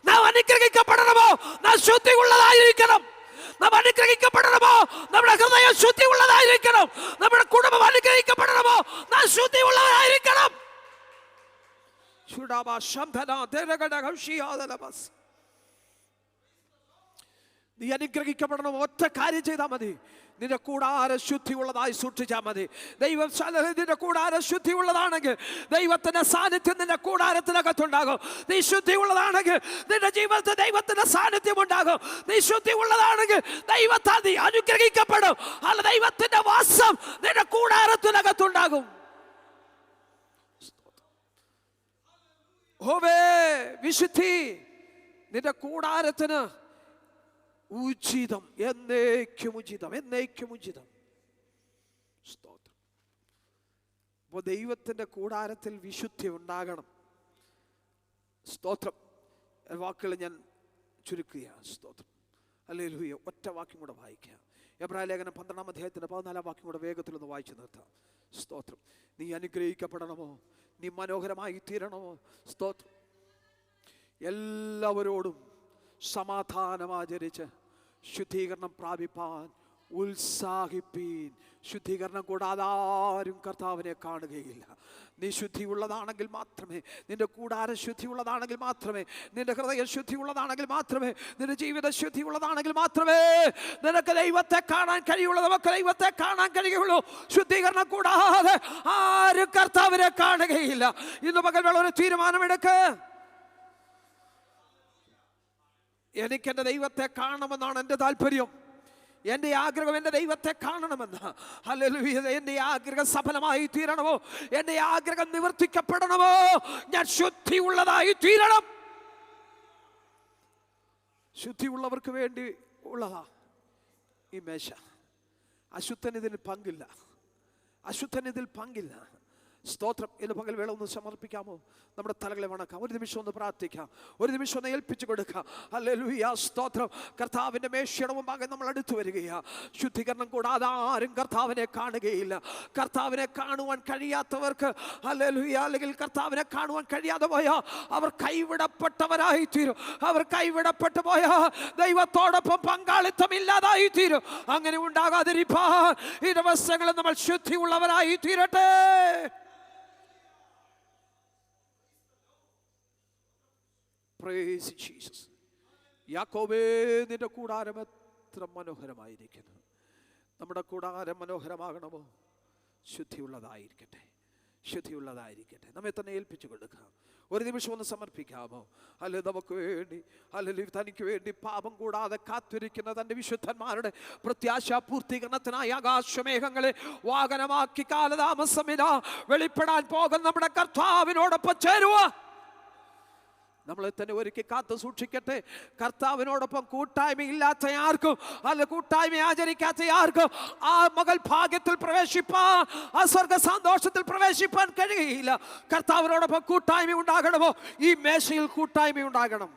നാം അനുഗ്രഹിക്കപ്പെടണമോ? നാം ശുദ്ധിയുള്ളതായിരിക്കണം. നാം അനുഗ്രഹിക്കപ്പെടണമോ? നമ്മുടെ ഹൃദയം ശുദ്ധിയുള്ളതായിരിക്കണം. നമ്മുടെ കുടുംബം അനുഗ്രഹിക്കപ്പെടണമോ? നാം ശുദ്ധിയുള്ളതായിരിക്കണം. നീ അനുഗ്രഹിക്കപ്പെടണം. ഒറ്റ കാര്യം ചെയ്താൽ മതി. നിന്റെ കൂടാര ശുദ്ധിയുള്ളതായി സൂക്ഷിച്ചാൽ മതി. ദൈവം നിന്റെ കൂടാര ശുദ്ധിയുള്ളതാണെങ്കിൽ ദൈവത്തിന്റെ സാന്നിധ്യം നിന്റെ കൂടാരത്തിനകത്തുണ്ടാകും. നീ ശുദ്ധിയുള്ളതാണെങ്കിൽ നിന്റെ ജീവിതത്തിൽ ദൈവത്തിന്റെ സാന്നിധ്യം ഉണ്ടാകും. നീ ശുദ്ധിയുള്ളതാണെങ്കിൽ ദൈവത്താൽ നീ അനുഗ്രഹിക്കപ്പെടും. അല്ല, ദൈവത്തിന്റെ വാസം നിന്റെ കൂടാരത്തിനകത്തുണ്ടാകും. ഹോവേ, വിശുദ്ധി നിന്റെ കൂടാരത്തിന് ഉചിതം, എന്നേക്കും ഉചിതം, എന്നേക്കും ഉചിതം. സ്തോത്രം. അപ്പോൾ ദൈവത്തിന്റെ കൂടാരത്തിൽ വിശുദ്ധി ഉണ്ടാകണം. സ്തോത്രം. വാക്കുകൾ ഞാൻ ചുരുക്കുക. സ്തോത്രം. ഹല്ലേലൂയ. ഒറ്റ വാക്യം കൂടെ വായിക്കാം. എബ്രായ ലേഖനം 12 അധ്യായത്തിന്റെ 14 വാക്യം കൂടെ വേഗത്തിലൊന്ന് വായിച്ചു നിർത്താം. സ്തോത്രം. നീ അനുഗ്രഹിക്കപ്പെടണമോ? നീ മനോഹരമായി തീരണമോ? സ്തോത്രം. എല്ലാവരോടും സമാധാനമാചരിച്ച് ശുദ്ധീകരണം പ്രാപിപ്പാൻ ഉത്സാഹിപ്പീൻ. ശുദ്ധീകരണം കൂടാതെ ആരും കർത്താവിനെ കാണുകയില്ല. നീ ശുദ്ധിയുള്ളതാണെങ്കിൽ മാത്രമേ, നിന്റെ കൂടാരം ശുദ്ധിയുള്ളതാണെങ്കിൽ മാത്രമേ, നിന്റെ ഹൃദയം ശുദ്ധിയുള്ളതാണെങ്കിൽ മാത്രമേ, നിന്റെ ജീവിതം ശുദ്ധിയുള്ളതാണെങ്കിൽ മാത്രമേ നിനക്ക് ദൈവത്തെ കാണാൻ കഴിയുള്ളൂ. നമുക്ക് ദൈവത്തെ കാണാൻ കഴിയുള്ളൂ. ശുദ്ധീകരണം കൂടാതെ ആരും കർത്താവിനെ കാണുകയില്ല. ഇന്ന് പകൽ ഒരു തീരുമാനമെടുക്ക്. എനിക്കെൻ്റെ ദൈവത്തെ കാണണമെന്നാണ് എൻ്റെ താല്പര്യം. എൻ്റെ ആഗ്രഹം എൻ്റെ ദൈവത്തെ കാണണമെന്ന്. ഹല്ലേലൂയ. എൻ്റെ ആഗ്രഹം സഫലമായി തീരണമോ? എൻ്റെ ആഗ്രഹം നിവർത്തിക്കപ്പെടണമോ? ഞാൻ ശുദ്ധിയുള്ളതായി തീരണം. ശുദ്ധിയുള്ളവർക്ക് വേണ്ടി ഉള്ളതാ ഈ മേശ. അശുദ്ധനിതിൽ പങ്കില്ല. അശുദ്ധനിതിൽ പങ്കില്ല. സ്തോത്രം. ഇന്ന് പകൽ വേള ഒന്ന് സമർപ്പിക്കാമോ? നമ്മുടെ തലകളെ വണക്കാം. ഒരു നിമിഷം ഒന്ന് പ്രാർത്ഥിക്കാം. ഒരു നിമിഷം ഒന്ന് ഏൽപ്പിച്ചു കൊടുക്കാം. ഹല്ലേലൂയ. സ്തോത്രം. കർത്താവിൻ്റെ മേശയുടെ മുമ്പാകെ നമ്മൾ അടുത്തു വരികയാ. ശുദ്ധീകരണം കൂടാതെ ആരും കർത്താവിനെ കാണുകയില്ല. കർത്താവിനെ കാണുവാൻ കഴിയാത്തവർക്ക് ഹല്ലേലൂയ, അല്ലെങ്കിൽ കർത്താവിനെ കാണുവാൻ കഴിയാതെ പോയാൽ അവർ കൈവിടപ്പെട്ടവരായി തീരും. അവർ കൈവിടപ്പെട്ടു പോയാൽ ദൈവത്തോടൊപ്പം പങ്കാളിത്തം ഇല്ലാതായി തീരും. അങ്ങനെ ഉണ്ടാകാതിരിക്കാൻ ഈ ദിവസങ്ങളിൽ നമ്മൾ ശുദ്ധിയുള്ളവരായി തീരട്ടെ. Praise Jesus. യാക്കോബേ, നിന്റെ കൂടാരം എത്ര മനോഹരമായിരിക്കുന്നു. നമ്മുടെ കൂടാരം മനോഹരമാകണമോ? ശുദ്ധിയുള്ളതായിരിക്കട്ടെ. ശുദ്ധിയുള്ളതായിരിക്കട്ടെ. നമ്മെ തന്നെ ഏൽപ്പിച്ചു കൊടുക്കാം. ഒരു നിമിഷം ഒന്ന് സമർപ്പിക്കാമോ? അല്ലെ നമുക്ക് വേണ്ടി, അല്ലെ തനിക്ക് വേണ്ടി പാപം കൂടാതെ കാത്തിരിക്കുന്ന തൻ്റെ വിശുദ്ധന്മാരുടെ പ്രത്യാശ പൂർത്തീകരണത്തിനായി ആകാശമേഘങ്ങളെ വാഹനമാക്കി കാലതാമസമിതാ വെളിപ്പെടാൻ പോകുന്ന നമ്മുടെ കർത്താവിനോടൊപ്പം ചേരുക. നമ്മളെ തന്നെ ഒരുക്കി കാത്തു സൂക്ഷിക്കട്ടെ. കർത്താവിനോടൊപ്പം കൂട്ടായ്മയില്ലാത്ത ആർക്കും, അല്ല കൂട്ടായ്മ ആചരിക്കാത്ത ആർക്കും ആ മകൾ ഭാഗ്യത്തിൽ പ്രവേശിപ്പാൻ, ആ സ്വർഗ സന്തോഷത്തിൽ പ്രവേശിപ്പാൻ കഴിയുകയില്ല. കർത്താവിനോടൊപ്പം കൂട്ടായ്മ ഉണ്ടാകണമോ? ഈ മേശയിൽ കൂട്ടായ്മ ഉണ്ടാകണം.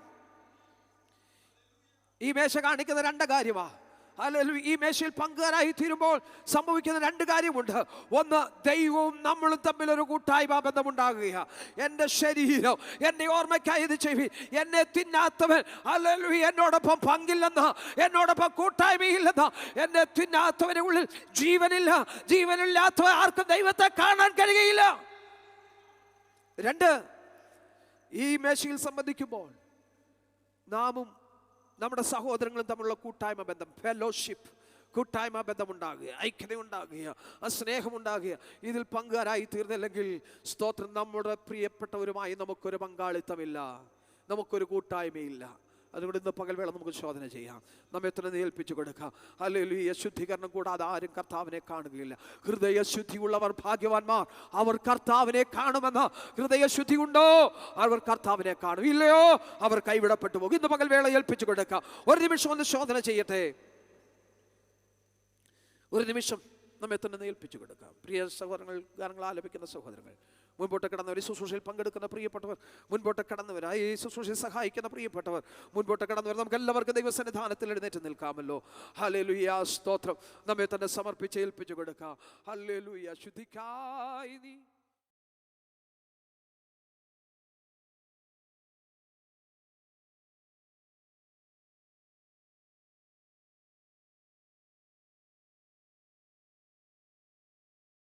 ഈ മേശ കാണിക്കുന്ന രണ്ട് കാര്യമാണ്. ഹല്ലേലൂയ. ഈ മേശയിൽ പങ്കുകാരായി തീരുമ്പോൾ സംഭവിക്കുന്ന രണ്ട് കാര്യമുണ്ട്. ഒന്ന്, ദൈവവും നമ്മളും തമ്മിലൊരു കൂട്ടായ്മ ബന്ധമുണ്ടാകുക. എൻ്റെ ശരീരം എന്നെ ഓർമ്മയ്ക്കായി ഇത് ചെയ്വി, എന്നെ തിന്നാത്തവൻ ഹല്ലേലൂയ എന്നോടൊപ്പം പങ്കില്ലെന്ന്, എന്നോടൊപ്പം കൂട്ടായ്മയില്ലെന്ന്, എന്നെ തിന്നാത്തവന് ഉള്ളിൽ ജീവനില്ല, ജീവനില്ലാത്തവൻ ആർക്കും ദൈവത്തെ കാണാൻ കഴിയുകയില്ല. രണ്ട്, ഈ മേശയിൽ സംബന്ധിക്കുമ്പോൾ നാമും നമ്മുടെ സഹോദരങ്ങളും തമ്മിലുള്ള കൂട്ടായ്മ ബന്ധം, ഫെലോഷിപ്പ്, കൂട്ടായ്മ ബന്ധമുണ്ടാകുക, ഐക്യത ഉണ്ടാകുക, ആ സ്നേഹമുണ്ടാകുക. ഇതിൽ പങ്കുകാരായി തീർന്നില്ലെങ്കിൽ സ്തോത്രം, നമ്മുടെ പ്രിയപ്പെട്ടവരുമായി നമുക്കൊരു പങ്കാളിത്തമില്ല, നമുക്കൊരു കൂട്ടായ്മയില്ല. അതുകൊണ്ട് ഇന്ന് പകൽവേള നമുക്ക് ശോധന ചെയ്യാം, നമ്മെ തന്നെ ഏൽപ്പിച്ചു കൊടുക്കാം. ഹല്ലേലൂയ. ശുദ്ധീകരണം കൂടാതെ ആരും കർത്താവിനെ കാണുകയില്ല. ഹൃദയശുദ്ധിയുള്ളവർ ഭാഗ്യവാന്മാർ, അവർ കർത്താവിനെ കാണുമെന്ന്. ഹൃദയശുദ്ധി ഉണ്ടോ? അവർ കർത്താവിനെ കാണും. ഇല്ലയോ? അവർ കൈവിടപ്പെട്ടു പോകും. ഇന്ന് പകൽവേള ഏൽപ്പിച്ചു കൊടുക്കാം. ഒരു നിമിഷം ഒന്ന് ശോധന ചെയ്യട്ടെ. ഒരു നിമിഷം നമ്മെ തന്നെ ഏൽപ്പിച്ചു കൊടുക്കാം. പ്രിയ സഹോദരങ്ങൾ, ഗാനങ്ങൾ ആലപിക്കുന്ന സഹോദരങ്ങൾ, മുൻപോട്ട് കടന്നവർ, ഈ ശുശ്രൂഷയിൽ പങ്കെടുക്കുന്ന പ്രിയപ്പെട്ടവർ, മുൻപോട്ട് കടന്നവർ, ഈ ശുശ്രൂഷയിൽ സഹായിക്കുന്ന പ്രിയപ്പെട്ടവർ, മുൻപോട്ട് കടന്നവർ, നമുക്ക് എല്ലാവർക്കും ദൈവസന്നിധാനത്തിൽ എഴുന്നേറ്റ് നിൽക്കാമല്ലോ. ഹല്ലേലൂയ. സ്തോത്രം. നമ്മെ തന്നെ സമർപ്പിച്ച് ഏൽപ്പിച്ചു കൊടുക്കാം. ഹല്ലേലൂയ. ശുദ്ധിക്കായി നീ